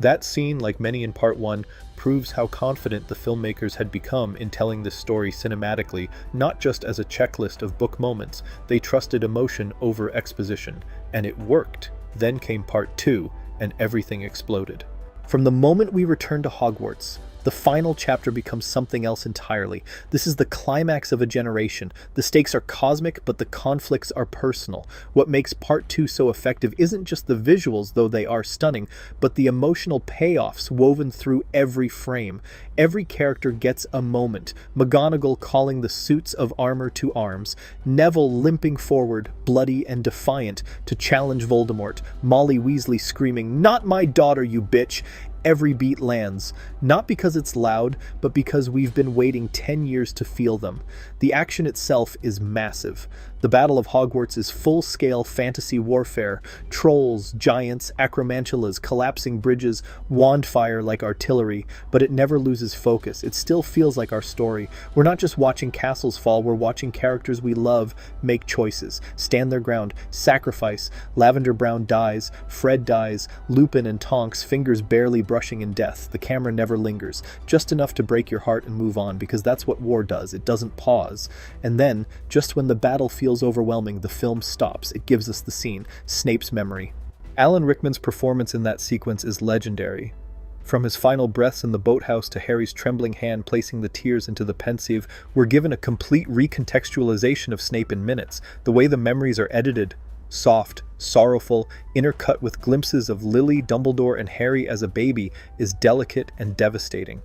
A: That scene, like many in Part 1, proves how confident the filmmakers had become in telling this story cinematically, not just as a checklist of book moments. They trusted emotion over exposition, and it worked. Then came Part 2, and everything exploded. From the moment we return to Hogwarts, the final chapter becomes something else entirely. This is the climax of a generation. The stakes are cosmic, but the conflicts are personal. What makes Part 2 so effective isn't just the visuals, though they are stunning, but the emotional payoffs woven through every frame. Every character gets a moment. McGonagall calling the suits of armor to arms, Neville limping forward, bloody and defiant, to challenge Voldemort, Molly Weasley screaming, "Not my daughter, you bitch!" Every beat lands, not because it's loud, but because we've been waiting 10 years to feel them. The action itself is massive. The Battle of Hogwarts is full-scale fantasy warfare. Trolls, giants, acromantulas, collapsing bridges, wand fire like artillery, but it never loses focus. It still feels like our story. We're not just watching castles fall, we're watching characters we love make choices, stand their ground, sacrifice. Lavender Brown dies, Fred dies, Lupin and Tonks, fingers barely brushing in death. The camera never lingers, just enough to break your heart and move on, because that's what war does. It doesn't pause. And then, just when the battle feels overwhelming, the film stops. It gives us the scene, Snape's memory. Alan Rickman's performance in that sequence is legendary. From his final breaths in the boathouse to Harry's trembling hand placing the tears into the pensieve, we're given a complete recontextualization of Snape in minutes. The way the memories are edited, soft, sorrowful, intercut with glimpses of Lily, Dumbledore, and Harry as a baby, is delicate and devastating.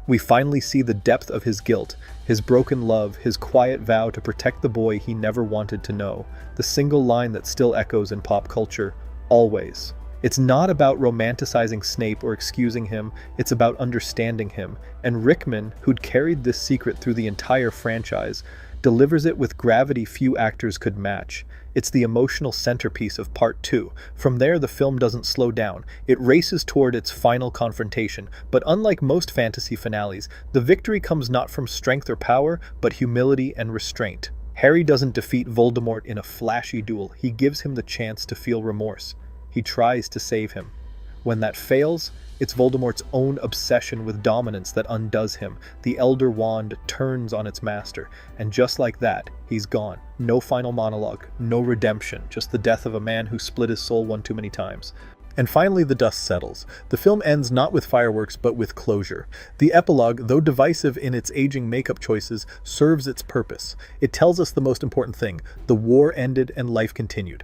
A: We finally see the depth of his guilt, his broken love, his quiet vow to protect the boy he never wanted to know. The single line that still echoes in pop culture, always. It's not about romanticizing Snape or excusing him, it's about understanding him. And Rickman, who'd carried this secret through the entire franchise, delivers it with gravity few actors could match. It's the emotional centerpiece of Part 2. From there, the film doesn't slow down. It races toward its final confrontation. But unlike most fantasy finales, the victory comes not from strength or power, but humility and restraint. Harry doesn't defeat Voldemort in a flashy duel. He gives him the chance to feel remorse. He tries to save him. When that fails, it's Voldemort's own obsession with dominance that undoes him. The Elder Wand turns on its master, and just like that, he's gone. No final monologue, no redemption, just the death of a man who split his soul one too many times. And finally, the dust settles. The film ends not with fireworks, but with closure. The epilogue, though divisive in its aging makeup choices, serves its purpose. It tells us the most important thing: the war ended and life continued.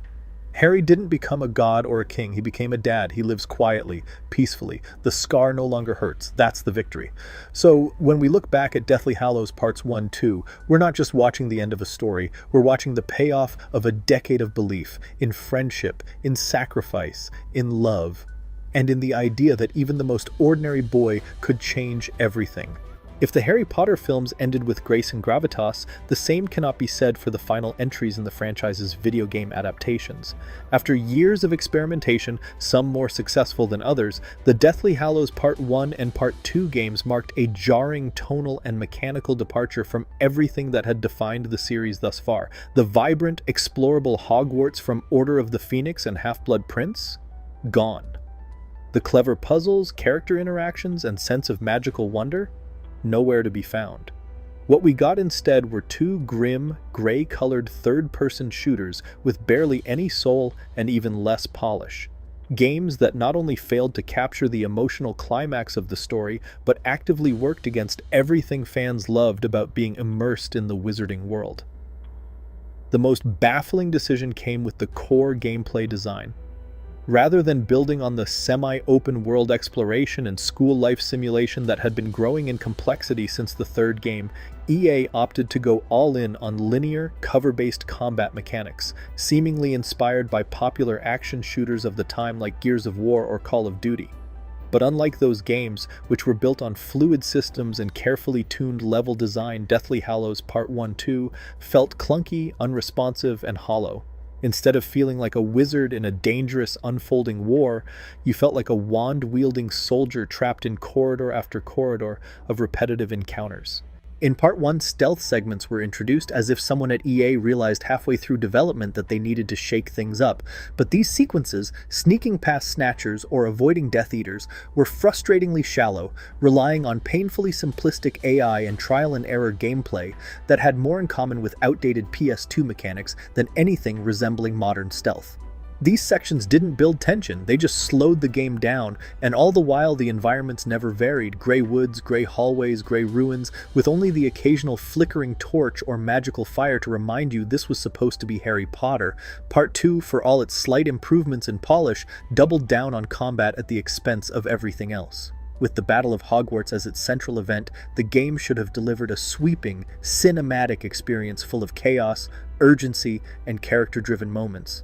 A: Harry didn't become a god or a king, he became a dad. He lives quietly, peacefully. The scar no longer hurts. That's the victory. So, when we look back at Deathly Hallows Parts 1, 2, we're not just watching the end of a story, we're watching the payoff of a decade of belief in friendship, in sacrifice, in love, and in the idea that even the most ordinary boy could change everything. If the Harry Potter films ended with grace and gravitas, the same cannot be said for the final entries in the franchise's video game adaptations. After years of experimentation, some more successful than others, the Deathly Hallows Part 1 and Part 2 games marked a jarring tonal and mechanical departure from everything that had defined the series thus far. The vibrant, explorable Hogwarts from Order of the Phoenix and Half-Blood Prince? Gone. The clever puzzles, character interactions, and sense of magical wonder? Nowhere to be found. What we got instead were two grim, gray-colored third-person shooters with barely any soul and even less polish. Games that not only failed to capture the emotional climax of the story, but actively worked against everything fans loved about being immersed in the wizarding world. The most baffling decision came with the core gameplay design. Rather than building on the semi-open world exploration and school life simulation that had been growing in complexity since the third game, EA opted to go all in on linear, cover-based combat mechanics, seemingly inspired by popular action shooters of the time like Gears of War or Call of Duty. But unlike those games, which were built on fluid systems and carefully tuned level design, Deathly Hallows Part 1-2 felt clunky, unresponsive, and hollow. Instead of feeling like a wizard in a dangerous, unfolding war, you felt like a wand-wielding soldier trapped in corridor after corridor of repetitive encounters. In Part 1, stealth segments were introduced as if someone at EA realized halfway through development that they needed to shake things up, but these sequences, sneaking past snatchers or avoiding Death Eaters, were frustratingly shallow, relying on painfully simplistic AI and trial-and-error gameplay that had more in common with outdated PS2 mechanics than anything resembling modern stealth. These sections didn't build tension, they just slowed the game down, and all the while the environments never varied: gray woods, gray hallways, gray ruins, with only the occasional flickering torch or magical fire to remind you this was supposed to be Harry Potter. Part 2, for all its slight improvements in polish, doubled down on combat at the expense of everything else. With the Battle of Hogwarts as its central event, the game should have delivered a sweeping, cinematic experience full of chaos, urgency, and character-driven moments.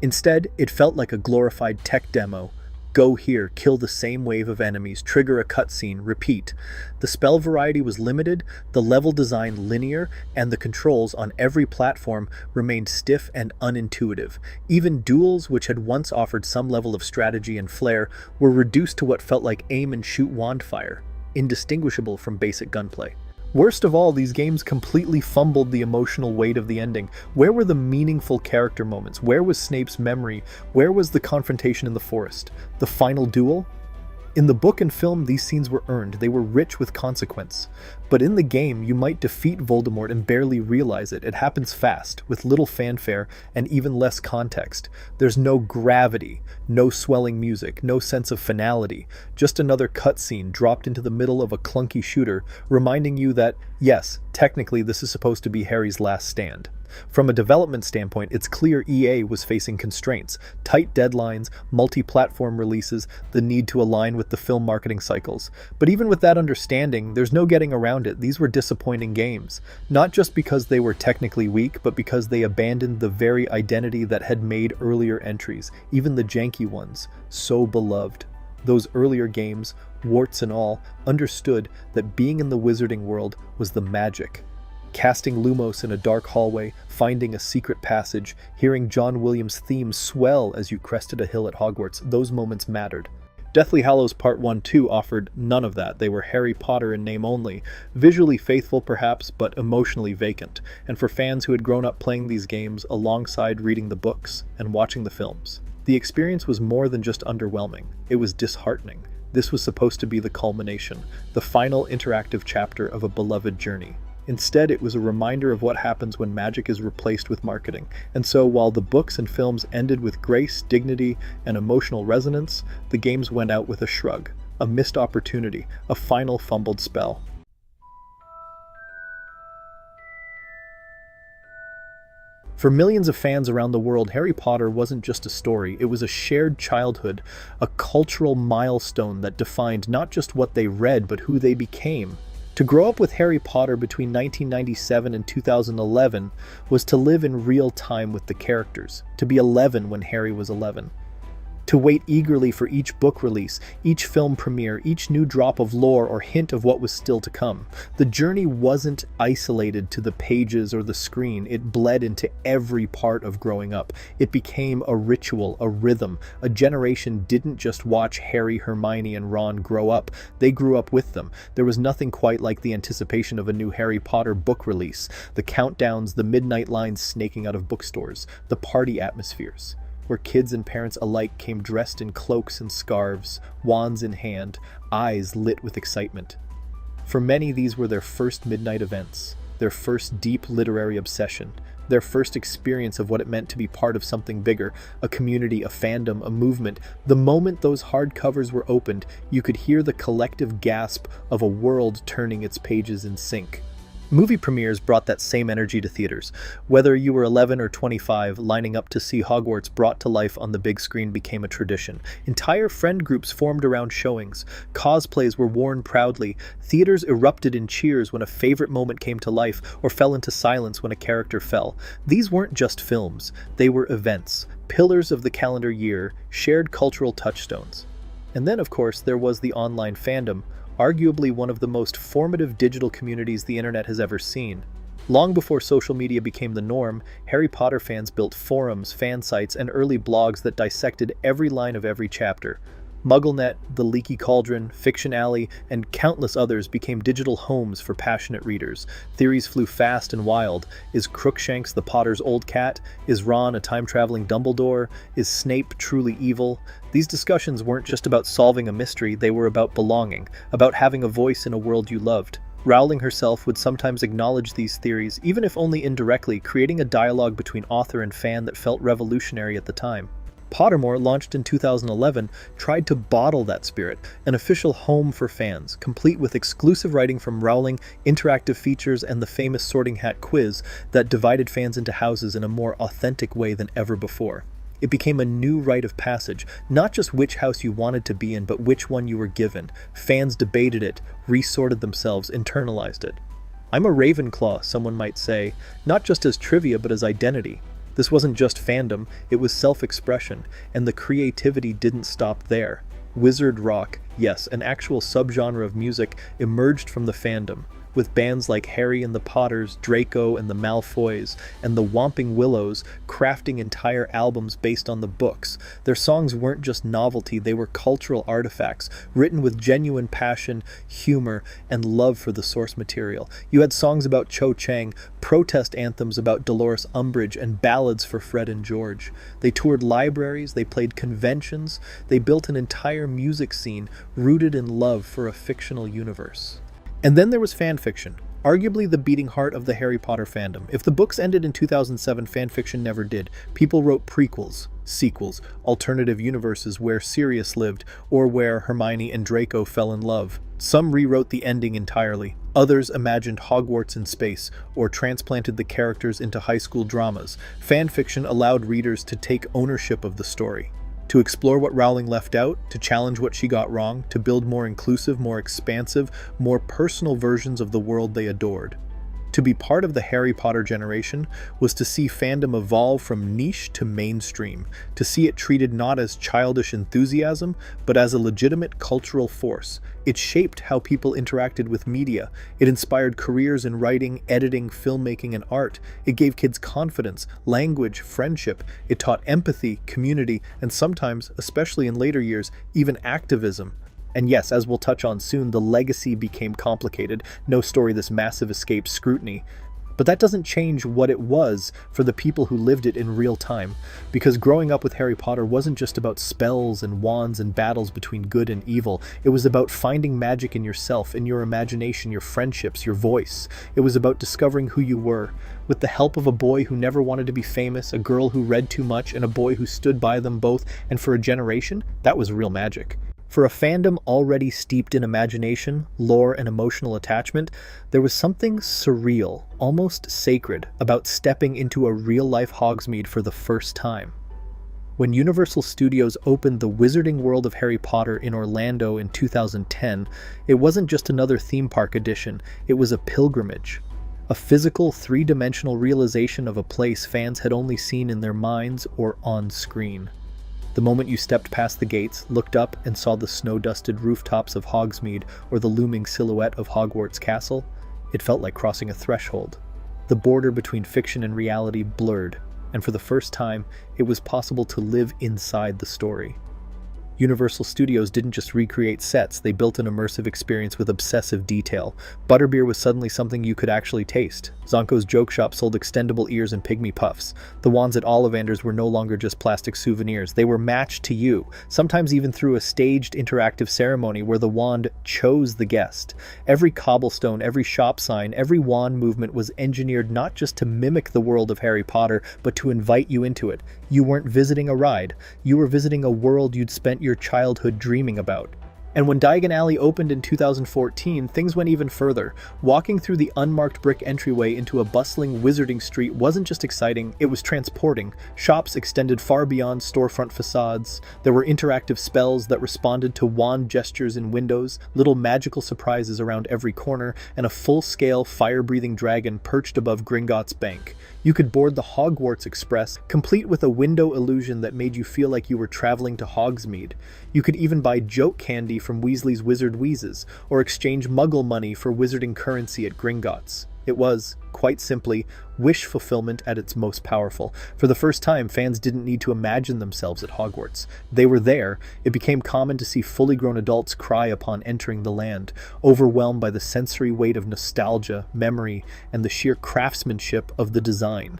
A: Instead, it felt like a glorified tech demo. Go here, kill the same wave of enemies, trigger a cutscene, repeat. The spell variety was limited, the level design linear, and the controls on every platform remained stiff and unintuitive. Even duels, which had once offered some level of strategy and flair, were reduced to what felt like aim and shoot wand fire, indistinguishable from basic gunplay. Worst of all, these games completely fumbled the emotional weight of the ending. Where were the meaningful character moments? Where was Snape's memory? Where was the confrontation in the forest? The final duel? In the book and film, these scenes were earned. They were rich with consequence. But in the game, you might defeat Voldemort and barely realize it. It happens fast, with little fanfare, and even less context. There's no gravity, no swelling music, no sense of finality. Just another cutscene dropped into the middle of a clunky shooter, reminding you that, yes, technically this is supposed to be Harry's last stand. From a development standpoint, it's clear EA was facing constraints: tight deadlines, multi-platform releases, the need to align with the film marketing cycles. But even with that understanding, there's no getting around it. These were disappointing games. Not just because they were technically weak, but because they abandoned the very identity that had made earlier entries, even the janky ones, so beloved. Those earlier games, warts and all, understood that being in the wizarding world was the magic. Casting Lumos in a dark hallway, finding a secret passage, hearing John Williams' theme swell as you crested a hill at Hogwarts, those moments mattered. Deathly Hallows Part 1-2 offered none of that. They were Harry Potter in name only, visually faithful perhaps, but emotionally vacant, and for fans who had grown up playing these games alongside reading the books and watching the films. The experience was more than just underwhelming, it was disheartening. This was supposed to be the culmination, the final interactive chapter of a beloved journey. Instead, it was a reminder of what happens when magic is replaced with marketing. And so, while the books and films ended with grace, dignity, and emotional resonance, the games went out with a shrug, a missed opportunity, a final fumbled spell. For millions of fans around the world, Harry Potter wasn't just a story, it was a shared childhood, a cultural milestone that defined not just what they read, but who they became. To grow up with Harry Potter between 1997 and 2011 was to live in real time with the characters, to be 11 when Harry was 11. To wait eagerly for each book release, each film premiere, each new drop of lore or hint of what was still to come. The journey wasn't isolated to the pages or the screen, it bled into every part of growing up. It became a ritual, a rhythm. A generation didn't just watch Harry, Hermione, and Ron grow up, they grew up with them. There was nothing quite like the anticipation of a new Harry Potter book release, the countdowns, the midnight lines snaking out of bookstores, the party atmospheres, where kids and parents alike came dressed in cloaks and scarves, wands in hand, eyes lit with excitement. For many, these were their first midnight events, their first deep literary obsession, their first experience of what it meant to be part of something bigger, a community, a fandom, a movement. The moment those hardcovers were opened, you could hear the collective gasp of a world turning its pages in sync. Movie premieres brought that same energy to theaters. Whether you were 11 or 25, lining up to see Hogwarts brought to life on the big screen became a tradition. Entire friend groups formed around showings. Cosplays were worn proudly. Theaters erupted in cheers when a favorite moment came to life or fell into silence when a character fell. These weren't just films. They were events, pillars of the calendar year, shared cultural touchstones. And then, of course, there was the online fandom, arguably one of the most formative digital communities the internet has ever seen. Long before social media became the norm, Harry Potter fans built forums, fan sites, and early blogs that dissected every line of every chapter. MuggleNet, The Leaky Cauldron, Fiction Alley, and countless others became digital homes for passionate readers. Theories flew fast and wild. Is Crookshanks the Potter's old cat? Is Ron a time-traveling Dumbledore? Is Snape truly evil? These discussions weren't just about solving a mystery, they were about belonging, about having a voice in a world you loved. Rowling herself would sometimes acknowledge these theories, even if only indirectly, creating a dialogue between author and fan that felt revolutionary at the time. Pottermore, launched in 2011, tried to bottle that spirit, an official home for fans, complete with exclusive writing from Rowling, interactive features, and the famous Sorting Hat quiz that divided fans into houses in a more authentic way than ever before. It became a new rite of passage, not just which house you wanted to be in, but which one you were given. Fans debated it, resorted themselves, internalized it. I'm a Ravenclaw, someone might say, not just as trivia, but as identity. This wasn't just fandom, it was self-expression, and the creativity didn't stop there. Wizard rock, yes, an actual subgenre of music, emerged from the fandom, with bands like Harry and the Potters, Draco and the Malfoys, and the Whomping Willows crafting entire albums based on the books. Their songs weren't just novelty, they were cultural artifacts, written with genuine passion, humor, and love for the source material. You had songs about Cho Chang, protest anthems about Dolores Umbridge, and ballads for Fred and George. They toured libraries, they played conventions, they built an entire music scene rooted in love for a fictional universe. And then there was fanfiction, arguably the beating heart of the Harry Potter fandom. If the books ended in 2007, fanfiction never did. People wrote prequels, sequels, alternative universes where Sirius lived, or where Hermione and Draco fell in love. Some rewrote the ending entirely. Others imagined Hogwarts in space, or transplanted the characters into high school dramas. Fanfiction allowed readers to take ownership of the story, to explore what Rowling left out, to challenge what she got wrong, to build more inclusive, more expansive, more personal versions of the world they adored. To be part of the Harry Potter generation was to see fandom evolve from niche to mainstream, to see it treated not as childish enthusiasm, but as a legitimate cultural force. It shaped how people interacted with media. It inspired careers in writing, editing, filmmaking, and art. It gave kids confidence, language, friendship. It taught empathy, community, and sometimes, especially in later years, even activism. And yes, as we'll touch on soon, the legacy became complicated. No story this massive escaped scrutiny. But that doesn't change what it was for the people who lived it in real time. Because growing up with Harry Potter wasn't just about spells and wands and battles between good and evil. It was about finding magic in yourself, in your imagination, your friendships, your voice. It was about discovering who you were. With the help of a boy who never wanted to be famous, a girl who read too much, and a boy who stood by them both, and for a generation, that was real magic. For a fandom already steeped in imagination, lore, and emotional attachment, there was something surreal, almost sacred, about stepping into a real-life Hogsmeade for the first time. When Universal Studios opened the Wizarding World of Harry Potter in Orlando in 2010, it wasn't just another theme park edition, it was a pilgrimage. A physical, three-dimensional realization of a place fans had only seen in their minds or on screen. The moment you stepped past the gates, looked up, and saw the snow-dusted rooftops of Hogsmeade or the looming silhouette of Hogwarts Castle, it felt like crossing a threshold. The border between fiction and reality blurred, and for the first time, it was possible to live inside the story. Universal Studios didn't just recreate sets, they built an immersive experience with obsessive detail. Butterbeer was suddenly something you could actually taste. Zonko's joke shop sold extendable ears and pygmy puffs. The wands at Ollivanders were no longer just plastic souvenirs, they were matched to you, sometimes even through a staged interactive ceremony where the wand chose the guest. Every cobblestone, every shop sign, every wand movement was engineered not just to mimic the world of Harry Potter, but to invite you into it. You weren't visiting a ride, you were visiting a world you'd spent your childhood dreaming about. And when Diagon Alley opened in 2014, things went even further. Walking through the unmarked brick entryway into a bustling wizarding street wasn't just exciting, it was transporting. Shops extended far beyond storefront facades. There were interactive spells that responded to wand gestures in windows, little magical surprises around every corner, and a full-scale, fire-breathing dragon perched above Gringotts Bank. You could board the Hogwarts Express, complete with a window illusion that made you feel like you were traveling to Hogsmeade. You could even buy joke candy from Weasley's Wizard Wheezes, or exchange muggle money for wizarding currency at Gringotts. It was, quite simply, wish fulfillment at its most powerful. For the first time, fans didn't need to imagine themselves at Hogwarts. They were there. It became common to see fully grown adults cry upon entering the land, overwhelmed by the sensory weight of nostalgia, memory, and the sheer craftsmanship of the design.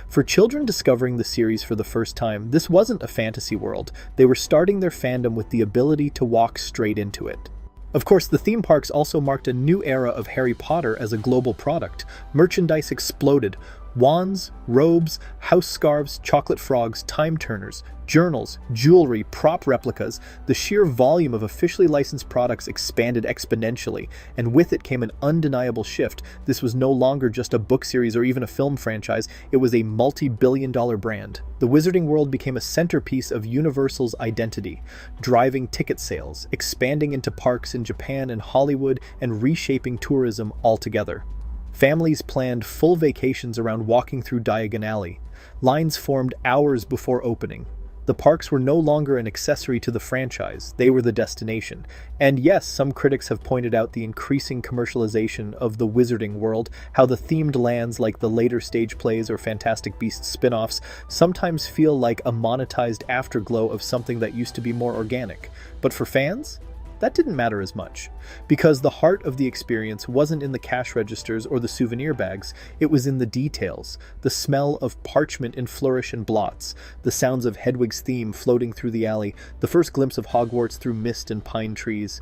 A: For children discovering the series for the first time, this wasn't a fantasy world. They were starting their fandom with the ability to walk straight into it. Of course, the theme parks also marked a new era of Harry Potter as a global product. Merchandise exploded. Wands, robes, house scarves, chocolate frogs, time turners, journals, jewelry, prop replicas. The sheer volume of officially licensed products expanded exponentially, and with it came an undeniable shift. This was no longer just a book series or even a film franchise, it was a multi-billion-dollar brand. The Wizarding World became a centerpiece of Universal's identity, driving ticket sales, expanding into parks in Japan and Hollywood, and reshaping tourism altogether. Families planned full vacations around walking through Diagon Alley. Lines formed hours before opening. The parks were no longer an accessory to the franchise, they were the destination. And yes, some critics have pointed out the increasing commercialization of the Wizarding World, how the themed lands like the later stage plays or Fantastic Beasts spin-offs sometimes feel like a monetized afterglow of something that used to be more organic. But for fans, that didn't matter as much, because the heart of the experience wasn't in the cash registers or the souvenir bags, it was in the details, the smell of parchment in flourish and blots, the sounds of Hedwig's theme floating through the alley, the first glimpse of Hogwarts through mist and pine trees.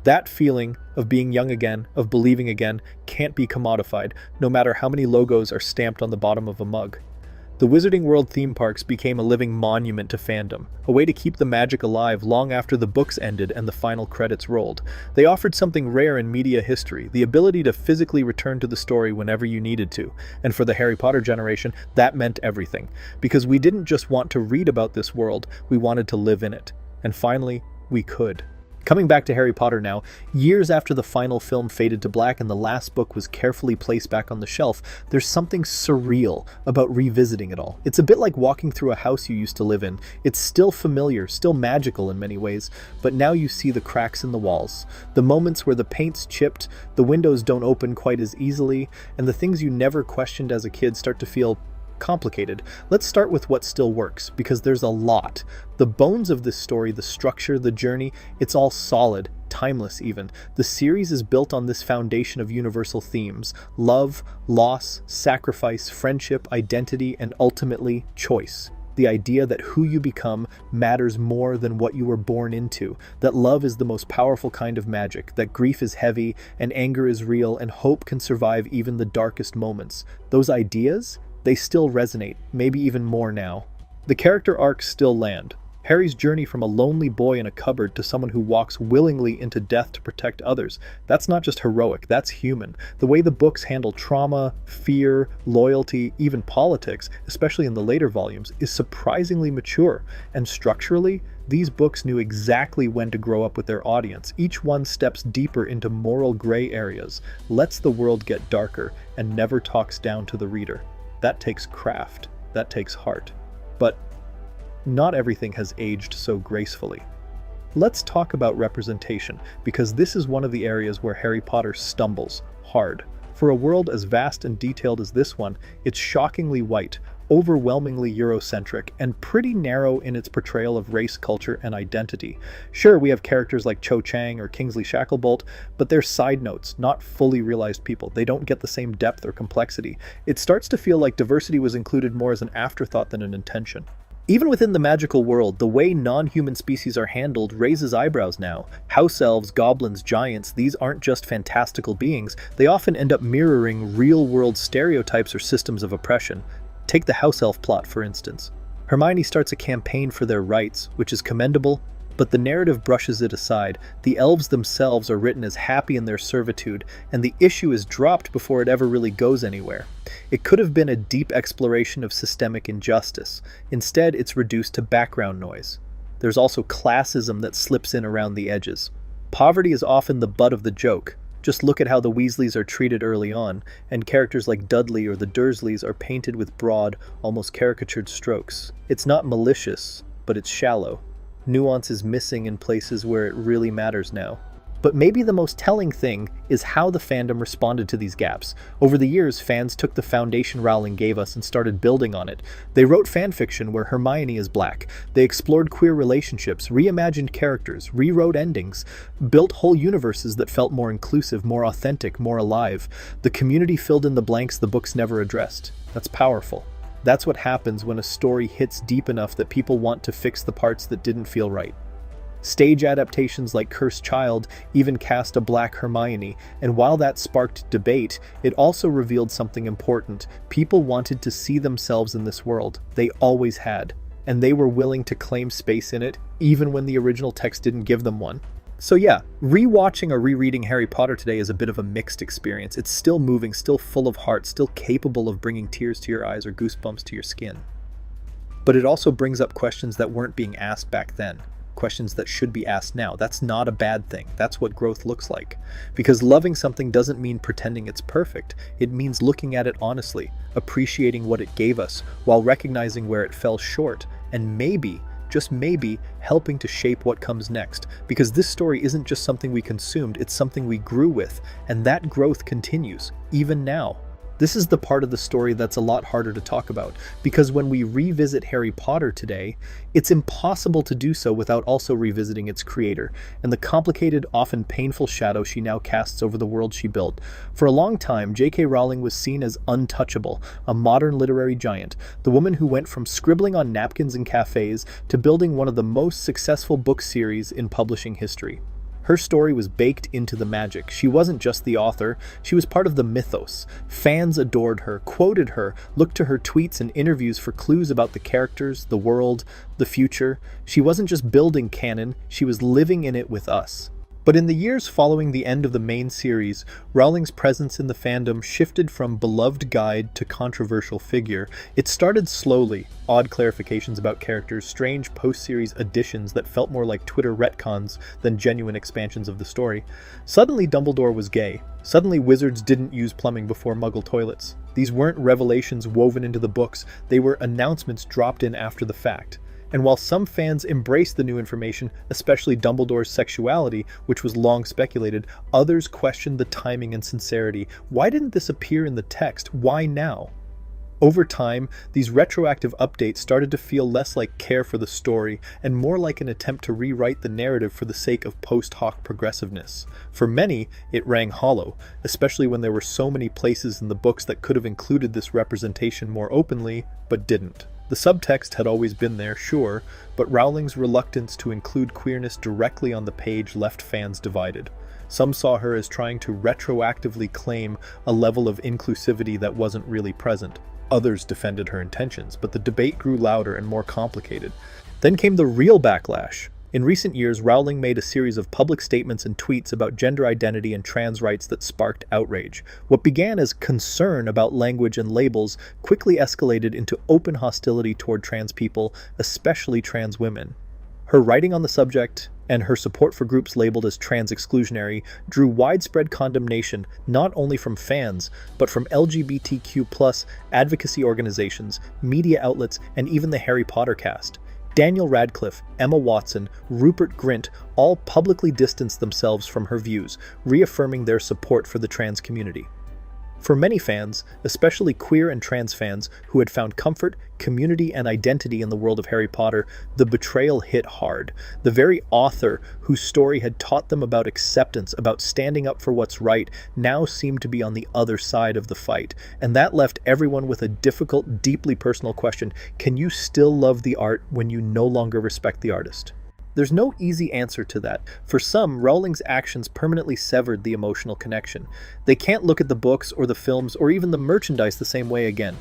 A: That feeling of being young again, of believing again, can't be commodified, no matter how many logos are stamped on the bottom of a mug. The Wizarding World theme parks became a living monument to fandom, a way to keep the magic alive long after the books ended and the final credits rolled. They offered something rare in media history, the ability to physically return to the story whenever you needed to. And for the Harry Potter generation, that meant everything. Because we didn't just want to read about this world, we wanted to live in it. And finally, we could. Coming back to Harry Potter now, years after the final film faded to black and the last book was carefully placed back on the shelf, there's something surreal about revisiting it all. It's a bit like walking through a house you used to live in. It's still familiar, still magical in many ways, but now you see the cracks in the walls, the moments where the paint's chipped, the windows don't open quite as easily, and the things you never questioned as a kid start to feel complicated. Let's start with what still works, because there's a lot. The bones of this story, the structure, the journey, it's all solid, timeless even. The series is built on this foundation of universal themes: love, loss, sacrifice, friendship, identity, and ultimately, choice. The idea that who you become matters more than what you were born into, that love is the most powerful kind of magic, that grief is heavy, and anger is real, and hope can survive even the darkest moments. Those ideas, they still resonate, maybe even more now. The character arcs still land. Harry's journey from a lonely boy in a cupboard to someone who walks willingly into death to protect others. That's not just heroic, that's human. The way the books handle trauma, fear, loyalty, even politics, especially in the later volumes, is surprisingly mature. And structurally, these books knew exactly when to grow up with their audience. Each one steps deeper into moral gray areas, lets the world get darker, and never talks down to the reader. That takes craft. That takes heart. But not everything has aged so gracefully. Let's talk about representation, because this is one of the areas where Harry Potter stumbles hard. For a world as vast and detailed as this one, it's shockingly white, overwhelmingly Eurocentric, and pretty narrow in its portrayal of race, culture, and identity. Sure, we have characters like Cho Chang or Kingsley Shacklebolt, but they're side notes, not fully realized people. They don't get the same depth or complexity. It starts to feel like diversity was included more as an afterthought than an intention. Even within the magical world, the way non-human species are handled raises eyebrows now. House elves, goblins, giants, these aren't just fantastical beings, they often end up mirroring real-world stereotypes or systems of oppression. Take the house elf plot, for instance. Hermione starts a campaign for their rights, which is commendable, but the narrative brushes it aside. The elves themselves are written as happy in their servitude, and the issue is dropped before it ever really goes anywhere. It could have been a deep exploration of systemic injustice. Instead, it's reduced to background noise. There's also classism that slips in around the edges. Poverty is often the butt of the joke. Just look at how the Weasleys are treated early on, and characters like Dudley or the Dursleys are painted with broad, almost caricatured strokes. It's not malicious, but it's shallow. Nuance is missing in places where it really matters now. But maybe the most telling thing is how the fandom responded to these gaps. Over the years, fans took the foundation Rowling gave us and started building on it. They wrote fanfiction where Hermione is black. They explored queer relationships, reimagined characters, rewrote endings, built whole universes that felt more inclusive, more authentic, more alive. The community filled in the blanks the books never addressed. That's powerful. That's what happens when a story hits deep enough that people want to fix the parts that didn't feel right. Stage adaptations like Cursed Child even cast a black Hermione, and while that sparked debate, it also revealed something important. People wanted to see themselves in this world. They always had. And they were willing to claim space in it, even when the original text didn't give them one. So yeah, rewatching or rereading Harry Potter today is a bit of a mixed experience. It's still moving, still full of heart, still capable of bringing tears to your eyes or goosebumps to your skin. But it also brings up questions that weren't being asked back then. Questions that should be asked now. That's not a bad thing. That's what growth looks like. Because loving something doesn't mean pretending it's perfect. It means looking at it honestly, appreciating what it gave us, while recognizing where it fell short, and maybe, just maybe, helping to shape what comes next. Because this story isn't just something we consumed, it's something we grew with, and that growth continues, even now. This is the part of the story that's a lot harder to talk about, because when we revisit Harry Potter today, it's impossible to do so without also revisiting its creator, and the complicated, often painful shadow she now casts over the world she built. For a long time, J.K. Rowling was seen as untouchable, a modern literary giant, the woman who went from scribbling on napkins in cafes to building one of the most successful book series in publishing history. Her story was baked into the magic. She wasn't just the author, she was part of the mythos. Fans adored her, quoted her, looked to her tweets and interviews for clues about the characters, the world, the future. She wasn't just building canon, she was living in it with us. But in the years following the end of the main series, Rowling's presence in the fandom shifted from beloved guide to controversial figure. It started slowly, odd clarifications about characters, strange post-series additions that felt more like Twitter retcons than genuine expansions of the story. Suddenly Dumbledore was gay. Suddenly wizards didn't use plumbing before Muggle toilets. These weren't revelations woven into the books, they were announcements dropped in after the fact. And while some fans embraced the new information, especially Dumbledore's sexuality, which was long speculated, others questioned the timing and sincerity. Why didn't this appear in the text? Why now? Over time, these retroactive updates started to feel less like care for the story and more like an attempt to rewrite the narrative for the sake of post-hoc progressiveness. For many, it rang hollow, especially when there were so many places in the books that could have included this representation more openly, but didn't. The subtext had always been there, sure, but Rowling's reluctance to include queerness directly on the page left fans divided. Some saw her as trying to retroactively claim a level of inclusivity that wasn't really present. Others defended her intentions, but the debate grew louder and more complicated. Then came the real backlash. In recent years, Rowling made a series of public statements and tweets about gender identity and trans rights that sparked outrage. What began as concern about language and labels quickly escalated into open hostility toward trans people, especially trans women. Her writing on the subject and her support for groups labeled as trans exclusionary drew widespread condemnation not only from fans, but from LGBTQ+ advocacy organizations, media outlets, and even the Harry Potter cast. Daniel Radcliffe, Emma Watson, Rupert Grint all publicly distanced themselves from her views, reaffirming their support for the trans community. For many fans, especially queer and trans fans who had found comfort, community, and identity in the world of Harry Potter, the betrayal hit hard. The very author whose story had taught them about acceptance, about standing up for what's right, now seemed to be on the other side of the fight. And that left everyone with a difficult, deeply personal question: can you still love the art when you no longer respect the artist? There's no easy answer to that. For some, Rowling's actions permanently severed the emotional connection. They can't look at the books or the films or even the merchandise the same way again.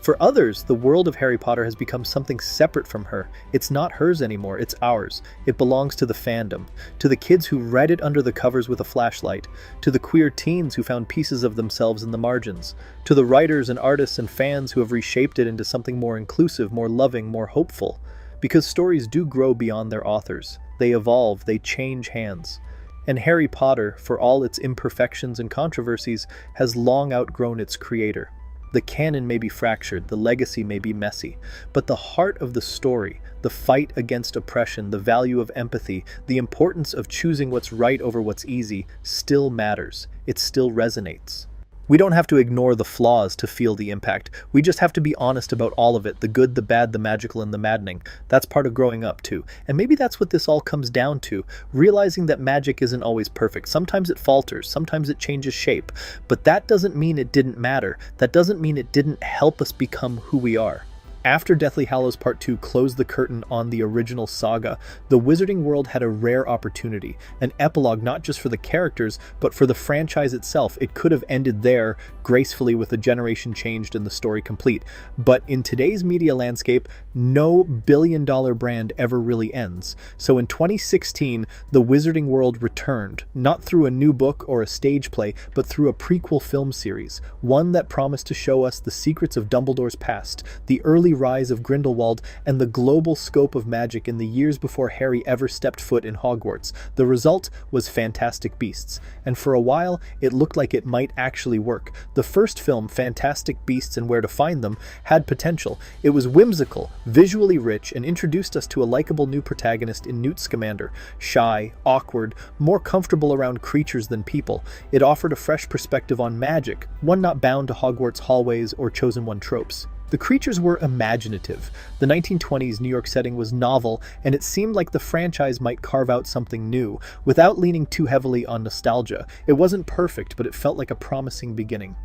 A: For others, the world of Harry Potter has become something separate from her. It's not hers anymore, it's ours. It belongs to the fandom, to the kids who read it under the covers with a flashlight, to the queer teens who found pieces of themselves in the margins, to the writers and artists and fans who have reshaped it into something more inclusive, more loving, more hopeful. Because stories do grow beyond their authors. They evolve, they change hands. And Harry Potter, for all its imperfections and controversies, has long outgrown its creator. The canon may be fractured, the legacy may be messy, but the heart of the story, the fight against oppression, the value of empathy, the importance of choosing what's right over what's easy, still matters. It still resonates. We don't have to ignore the flaws to feel the impact. We just have to be honest about all of it, the good, the bad, the magical, and the maddening. That's part of growing up too. And maybe that's what this all comes down to, realizing that magic isn't always perfect. Sometimes it falters, sometimes it changes shape. But that doesn't mean it didn't matter. That doesn't mean it didn't help us become who we are. After Deathly Hallows Part 2 closed the curtain on the original saga, the Wizarding World had a rare opportunity, an epilogue not just for the characters, but for the franchise itself. It could have ended there, gracefully with a generation changed and the story complete. But in today's media landscape, no billion-dollar brand ever really ends. So in 2016, the Wizarding World returned, not through a new book or a stage play, but through a prequel film series, one that promised to show us the secrets of Dumbledore's past, the early rise of Grindelwald, and the global scope of magic in the years before Harry ever stepped foot in Hogwarts. The result was Fantastic Beasts, and for a while it looked like it might actually work. The first film, Fantastic Beasts and Where to Find Them, had potential. It was whimsical, visually rich, and introduced us to a likable new protagonist in Newt Scamander. Shy, awkward, more comfortable around creatures than people, it offered a fresh perspective on magic, one not bound to Hogwarts hallways or Chosen One tropes. The creatures were imaginative. The 1920s New York setting was novel, and it seemed like the franchise might carve out something new, without leaning too heavily on nostalgia. It wasn't perfect, but it felt like a promising beginning.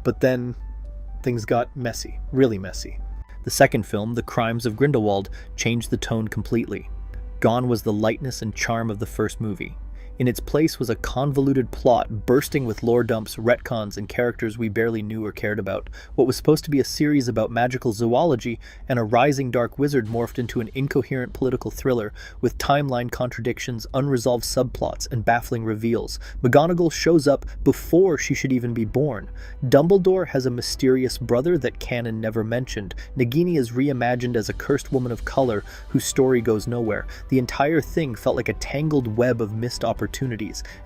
A: But then, things got messy, really messy. The second film, The Crimes of Grindelwald, changed the tone completely. Gone was the lightness and charm of the first movie. In its place was a convoluted plot bursting with lore dumps, retcons, and characters we barely knew or cared about. What was supposed to be a series about magical zoology and a rising dark wizard morphed into an incoherent political thriller with timeline contradictions, unresolved subplots, and baffling reveals. McGonagall shows up before she should even be born. Dumbledore has a mysterious brother that canon never mentioned. Nagini is reimagined as a cursed woman of color whose story goes nowhere. The entire thing felt like a tangled web of missed opportunities,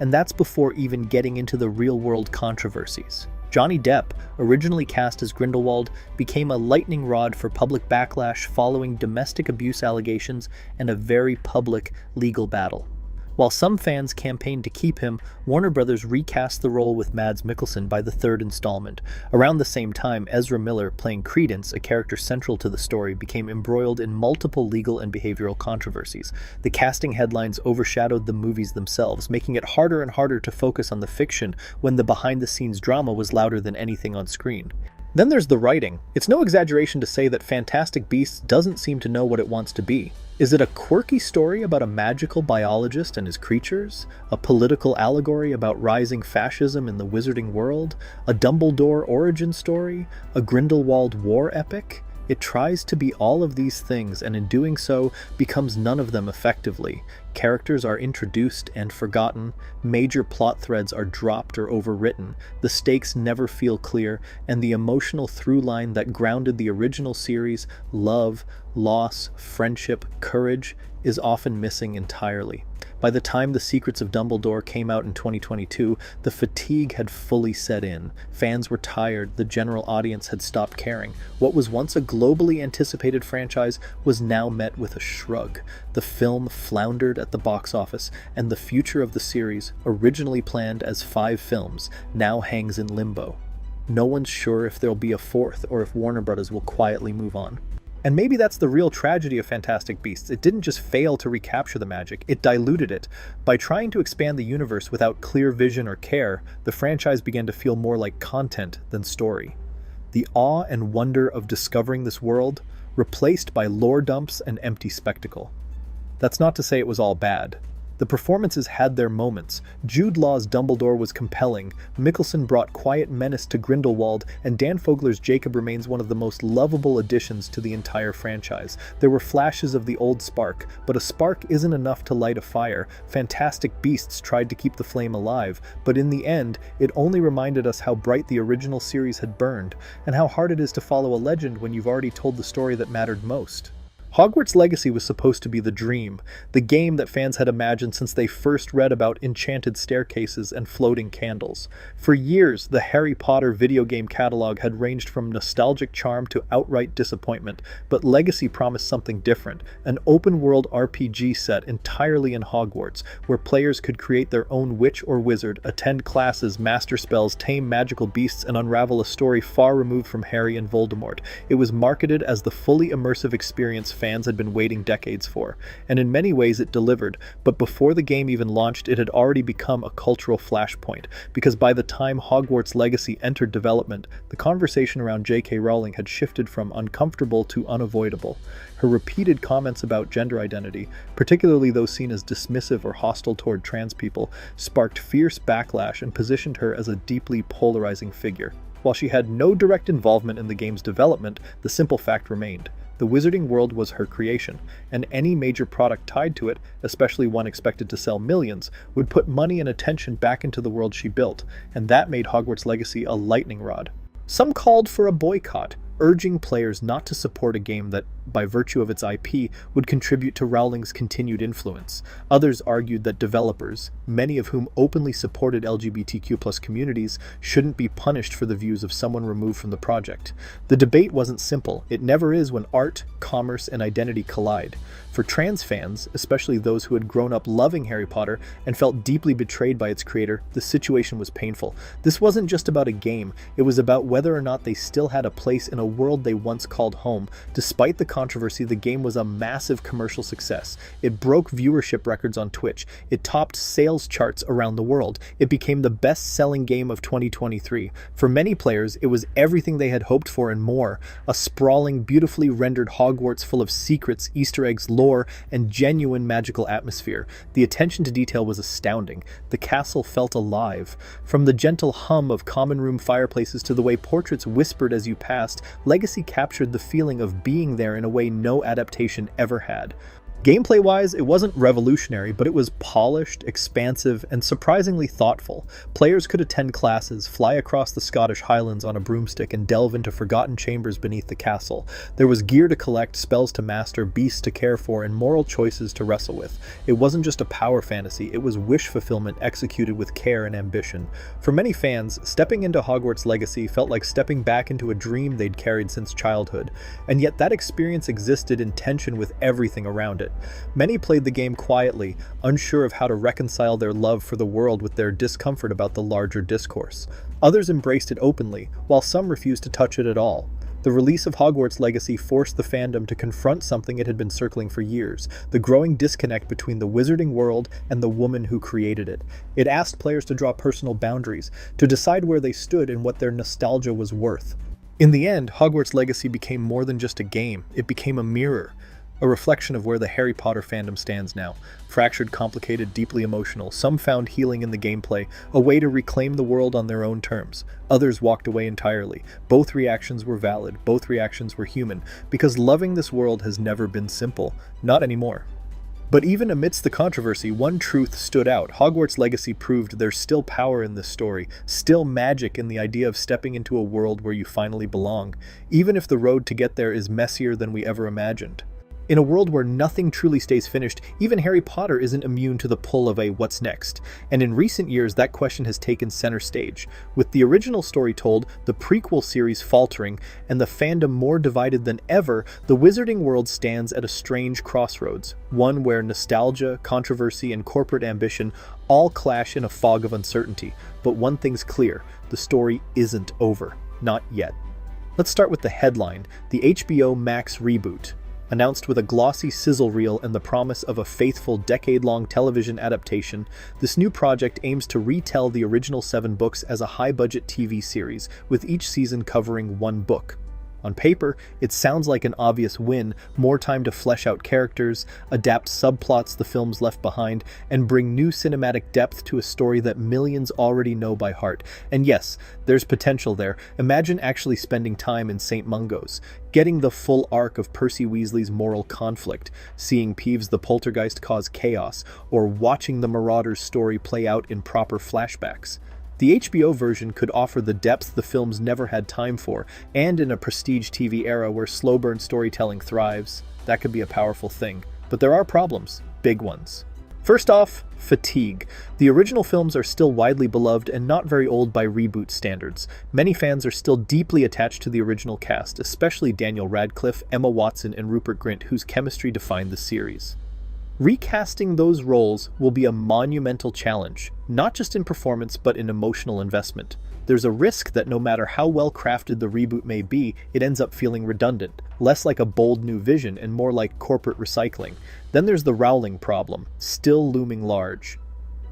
A: and that's before even getting into the real-world controversies. Johnny Depp, originally cast as Grindelwald, became a lightning rod for public backlash following domestic abuse allegations and a very public legal battle. While some fans campaigned to keep him, Warner Brothers recast the role with Mads Mikkelsen by the third installment. Around the same time, Ezra Miller, playing Credence, a character central to the story, became embroiled in multiple legal and behavioral controversies. The casting headlines overshadowed the movies themselves, making it harder and harder to focus on the fiction when the behind-the-scenes drama was louder than anything on screen. Then there's the writing. It's no exaggeration to say that Fantastic Beasts doesn't seem to know what it wants to be. Is it a quirky story about a magical biologist and his creatures? A political allegory about rising fascism in the wizarding world? A Dumbledore origin story? A Grindelwald war epic? It tries to be all of these things, and in doing so, becomes none of them effectively. Characters are introduced and forgotten, major plot threads are dropped or overwritten, the stakes never feel clear, and the emotional through line that grounded the original series, love, loss, friendship, courage, is often missing entirely. By the time The Secrets of Dumbledore came out in 2022, the fatigue had fully set in. Fans were tired, the general audience had stopped caring. What was once a globally anticipated franchise was now met with a shrug. The film floundered at the box office, and the future of the series, originally planned as 5 films, now hangs in limbo. No one's sure if there'll be a 4th or if Warner Bros. Will quietly move on. And maybe that's the real tragedy of Fantastic Beasts. It didn't just fail to recapture the magic, it diluted it. By trying to expand the universe without clear vision or care, the franchise began to feel more like content than story. The awe and wonder of discovering this world, replaced by lore dumps and empty spectacle. That's not to say it was all bad. The performances had their moments. Jude Law's Dumbledore was compelling, Mikkelsen brought quiet menace to Grindelwald, and Dan Fogler's Jacob remains one of the most lovable additions to the entire franchise. There were flashes of the old spark, but a spark isn't enough to light a fire. Fantastic Beasts tried to keep the flame alive, but in the end, it only reminded us how bright the original series had burned, and how hard it is to follow a legend when you've already told the story that mattered most. Hogwarts Legacy was supposed to be the dream, the game that fans had imagined since they first read about enchanted staircases and floating candles. For years, the Harry Potter video game catalog had ranged from nostalgic charm to outright disappointment, but Legacy promised something different, an open-world RPG set entirely in Hogwarts, where players could create their own witch or wizard, attend classes, master spells, tame magical beasts, and unravel a story far removed from Harry and Voldemort. It was marketed as the fully immersive experience fans had been waiting decades for, and in many ways it delivered, but before the game even launched, it had already become a cultural flashpoint, because by the time Hogwarts Legacy entered development, the conversation around J.K. Rowling had shifted from uncomfortable to unavoidable. Her repeated comments about gender identity, particularly those seen as dismissive or hostile toward trans people, sparked fierce backlash and positioned her as a deeply polarizing figure. While she had no direct involvement in the game's development, the simple fact remained. The Wizarding World was her creation, and any major product tied to it, especially one expected to sell millions, would put money and attention back into the world she built, and that made Hogwarts Legacy a lightning rod. Some called for a boycott, urging players not to support a game that, by virtue of its IP, would contribute to Rowling's continued influence. Others argued that developers, many of whom openly supported LGBTQ+ communities, shouldn't be punished for the views of someone removed from the project. The debate wasn't simple. It never is when art, commerce, and identity collide. For trans fans, especially those who had grown up loving Harry Potter and felt deeply betrayed by its creator, the situation was painful. This wasn't just about a game, it was about whether or not they still had a place in a world they once called home. Despite the controversy, the game was a massive commercial success. It broke viewership records on Twitch. It topped sales charts around the world. It became the best-selling game of 2023. For many players, it was everything they had hoped for and more. A sprawling, beautifully rendered Hogwarts full of secrets, Easter eggs, lore, and genuine magical atmosphere. The attention to detail was astounding. The castle felt alive. From the gentle hum of common room fireplaces to the way portraits whispered as you passed, Legacy captured the feeling of being there in a way no adaptation ever had. Gameplay-wise, it wasn't revolutionary, but it was polished, expansive, and surprisingly thoughtful. Players could attend classes, fly across the Scottish Highlands on a broomstick, and delve into forgotten chambers beneath the castle. There was gear to collect, spells to master, beasts to care for, and moral choices to wrestle with. It wasn't just a power fantasy, it was wish fulfillment executed with care and ambition. For many fans, stepping into Hogwarts Legacy felt like stepping back into a dream they'd carried since childhood, and yet that experience existed in tension with everything around it. Many played the game quietly, unsure of how to reconcile their love for the world with their discomfort about the larger discourse. Others embraced it openly, while some refused to touch it at all. The release of Hogwarts Legacy forced the fandom to confront something it had been circling for years, the growing disconnect between the wizarding world and the woman who created it. It asked players to draw personal boundaries, to decide where they stood and what their nostalgia was worth. In the end, Hogwarts Legacy became more than just a game, it became a mirror. a reflection of where the Harry Potter fandom stands now. Fractured, complicated, deeply emotional. Some found healing in the gameplay, a way to reclaim the world on their own terms. Others walked away entirely. Both reactions were valid, both reactions were human, because loving this world has never been simple. Not anymore. But even amidst the controversy, one truth stood out. Hogwarts Legacy proved there's still power in this story, still magic in the idea of stepping into a world where you finally belong, even if the road to get there is messier than we ever imagined. In a world where nothing truly stays finished, even Harry Potter isn't immune to the pull of a what's next. And in recent years, that question has taken center stage. With the original story told, the prequel series faltering, and the fandom more divided than ever, the Wizarding World stands at a strange crossroads. One where nostalgia, controversy, and corporate ambition all clash in a fog of uncertainty. But one thing's clear, the story isn't over. Not yet. Let's start with the headline, the HBO Max reboot. Announced with a glossy sizzle reel and the promise of a faithful decade-long television adaptation, this new project aims to retell the original 7 books as a high-budget TV series, with each season covering one book. On paper, it sounds like an obvious win, more time to flesh out characters, adapt subplots the films left behind, and bring new cinematic depth to a story that millions already know by heart. And yes, there's potential there. Imagine actually spending time in St. Mungo's, getting the full arc of Percy Weasley's moral conflict, seeing Peeves the Poltergeist cause chaos, or watching the Marauders' story play out in proper flashbacks. The HBO version could offer the depth the films never had time for, and in a prestige TV era where slow burn storytelling thrives, that could be a powerful thing. But there are problems, big ones. First off, fatigue. The original films are still widely beloved and not very old by reboot standards. Many fans are still deeply attached to the original cast, especially Daniel Radcliffe, Emma Watson, and Rupert Grint, whose chemistry defined the series. Recasting those roles will be a monumental challenge, not just in performance but in emotional investment. There's a risk that no matter how well crafted the reboot may be, it ends up feeling redundant, less like a bold new vision and more like corporate recycling. Then there's the Rowling problem, still looming large.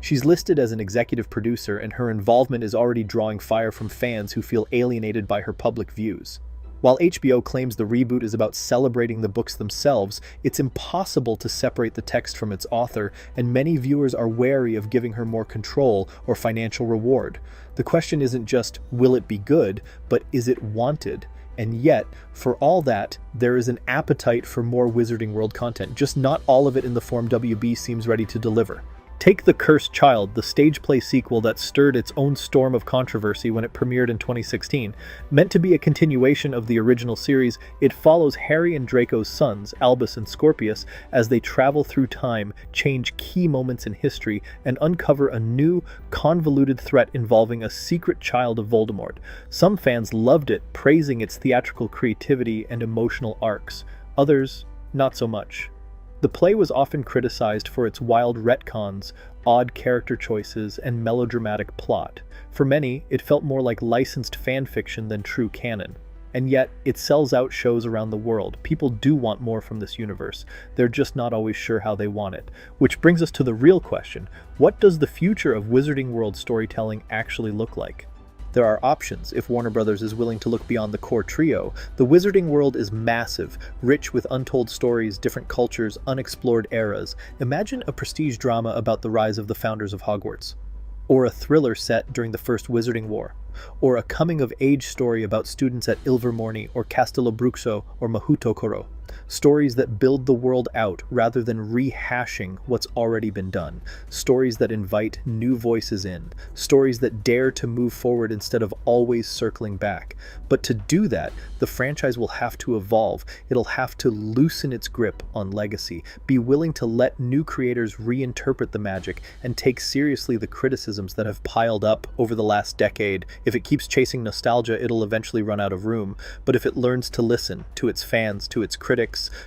A: She's listed as an executive producer, and her involvement is already drawing fire from fans who feel alienated by her public views. While HBO claims the reboot is about celebrating the books themselves, it's impossible to separate the text from its author, and many viewers are wary of giving her more control or financial reward. The question isn't just, will it be good, but is it wanted? And yet, for all that, there is an appetite for more Wizarding World content, just not all of it in the form WB seems ready to deliver. Take The Cursed Child, the stage play sequel that stirred its own storm of controversy when it premiered in 2016. Meant to be a continuation of the original series, it follows Harry and Draco's sons, Albus and Scorpius, as they travel through time, change key moments in history, and uncover a new, convoluted threat involving a secret child of Voldemort. Some fans loved it, praising its theatrical creativity and emotional arcs. Others, not so much. The play was often criticized for its wild retcons, odd character choices, and melodramatic plot. For many, it felt more like licensed fan fiction than true canon. And yet, it sells out shows around the world. People do want more from this universe. They're just not always sure how they want it. Which brings us to the real question. What does the future of Wizarding World storytelling actually look like? There are options if Warner Bros. Is willing to look beyond the core trio. The Wizarding World is massive, rich with untold stories, different cultures, unexplored eras. Imagine a prestige drama about the rise of the founders of Hogwarts. Or a thriller set during the First Wizarding War. Or a coming-of-age story about students at Ilvermorny or Castellobruxo or Mahutokoro. Stories that build the world out rather than rehashing what's already been done. Stories that invite new voices in. Stories that dare to move forward instead of always circling back. But to do that, the franchise will have to evolve. It'll have to loosen its grip on legacy, be willing to let new creators reinterpret the magic, and take seriously the criticisms that have piled up over the last decade. If it keeps chasing nostalgia, it'll eventually run out of room. But if it learns to listen to its fans, to its critics,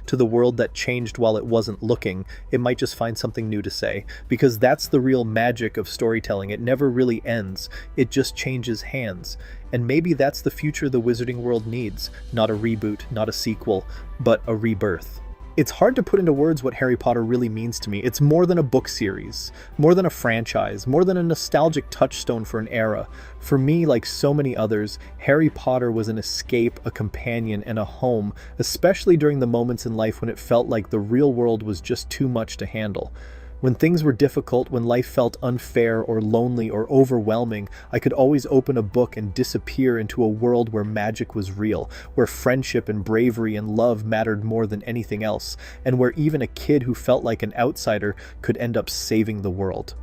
A: to the world that changed while it wasn't looking, it might just find something new to say. Because that's the real magic of storytelling. It never really ends. It just changes hands. And maybe that's the future the Wizarding World needs. Not a reboot, not a sequel, but a rebirth. It's hard to put into words what Harry Potter really means to me. It's more than a book series, more than a franchise, more than a nostalgic touchstone for an era. For me, like so many others, Harry Potter was an escape, a companion, and a home, especially during the moments in life when it felt like the real world was just too much to handle. When things were difficult, when life felt unfair or lonely or overwhelming, I could always open a book and disappear into a world where magic was real, where friendship and bravery and love mattered more than anything else, and where even a kid who felt like an outsider could end up saving the world.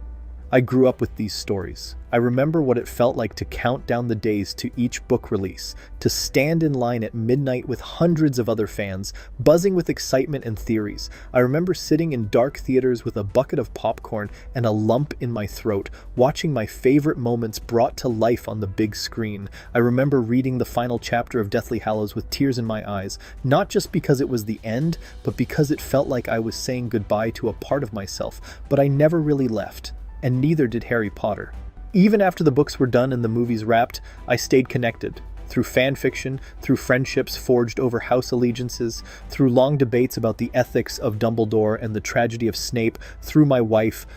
A: I grew up with these stories. I remember what it felt like to count down the days to each book release, to stand in line at midnight with hundreds of other fans, buzzing with excitement and theories. I remember sitting in dark theaters with a bucket of popcorn and a lump in my throat, watching my favorite moments brought to life on the big screen. I remember reading the final chapter of Deathly Hallows with tears in my eyes, not just because it was the end, but because it felt like I was saying goodbye to a part of myself. But I never really left. And neither did Harry Potter. Even after the books were done and the movies wrapped, I stayed connected. Through fan fiction, through friendships forged over house allegiances, through long debates about the ethics of Dumbledore and the tragedy of Snape, through my wife.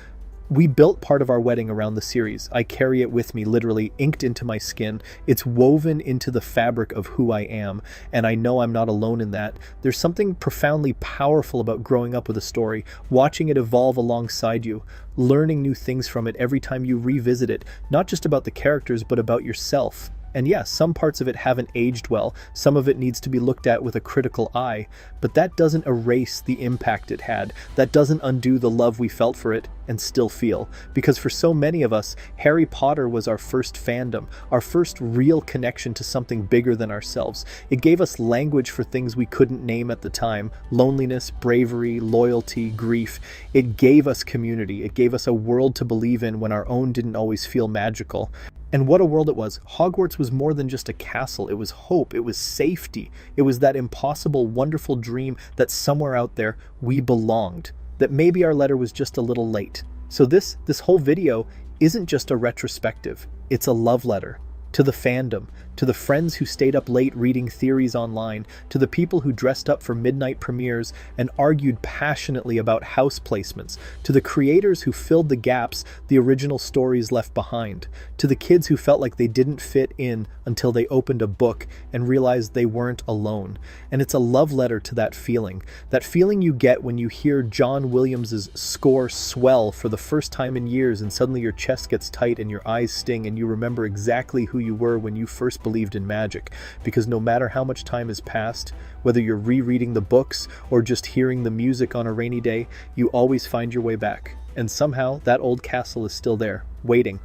A: We built part of our wedding around the series. I carry it with me, literally inked into my skin. It's woven into the fabric of who I am, and I know I'm not alone in that. There's something profoundly powerful about growing up with a story, watching it evolve alongside you, learning new things from it every time you revisit it, not just about the characters, but about yourself. And yes, some parts of it haven't aged well, some of it needs to be looked at with a critical eye, but that doesn't erase the impact it had. That doesn't undo the love we felt for it and still feel. Because for so many of us, Harry Potter was our first fandom, our first real connection to something bigger than ourselves. It gave us language for things we couldn't name at the time: loneliness, bravery, loyalty, grief. It gave us community. It gave us a world to believe in when our own didn't always feel magical. And what a world it was. Hogwarts was more than just a castle. It was hope. It was safety. It was that impossible, wonderful dream that somewhere out there we belonged. That maybe our letter was just a little late. So this whole video isn't just a retrospective. It's a love letter to the fandom, to the friends who stayed up late reading theories online, to the people who dressed up for midnight premieres and argued passionately about house placements, to the creators who filled the gaps the original stories left behind, to the kids who felt like they didn't fit in until they opened a book and realized they weren't alone. And it's a love letter to that feeling you get when you hear John Williams's score swell for the first time in years, and suddenly your chest gets tight and your eyes sting and you remember exactly who you were when you first believed in magic. Because no matter how much time has passed, whether you're rereading the books or just hearing the music on a rainy day, you always find your way back. And somehow that old castle is still there, waiting.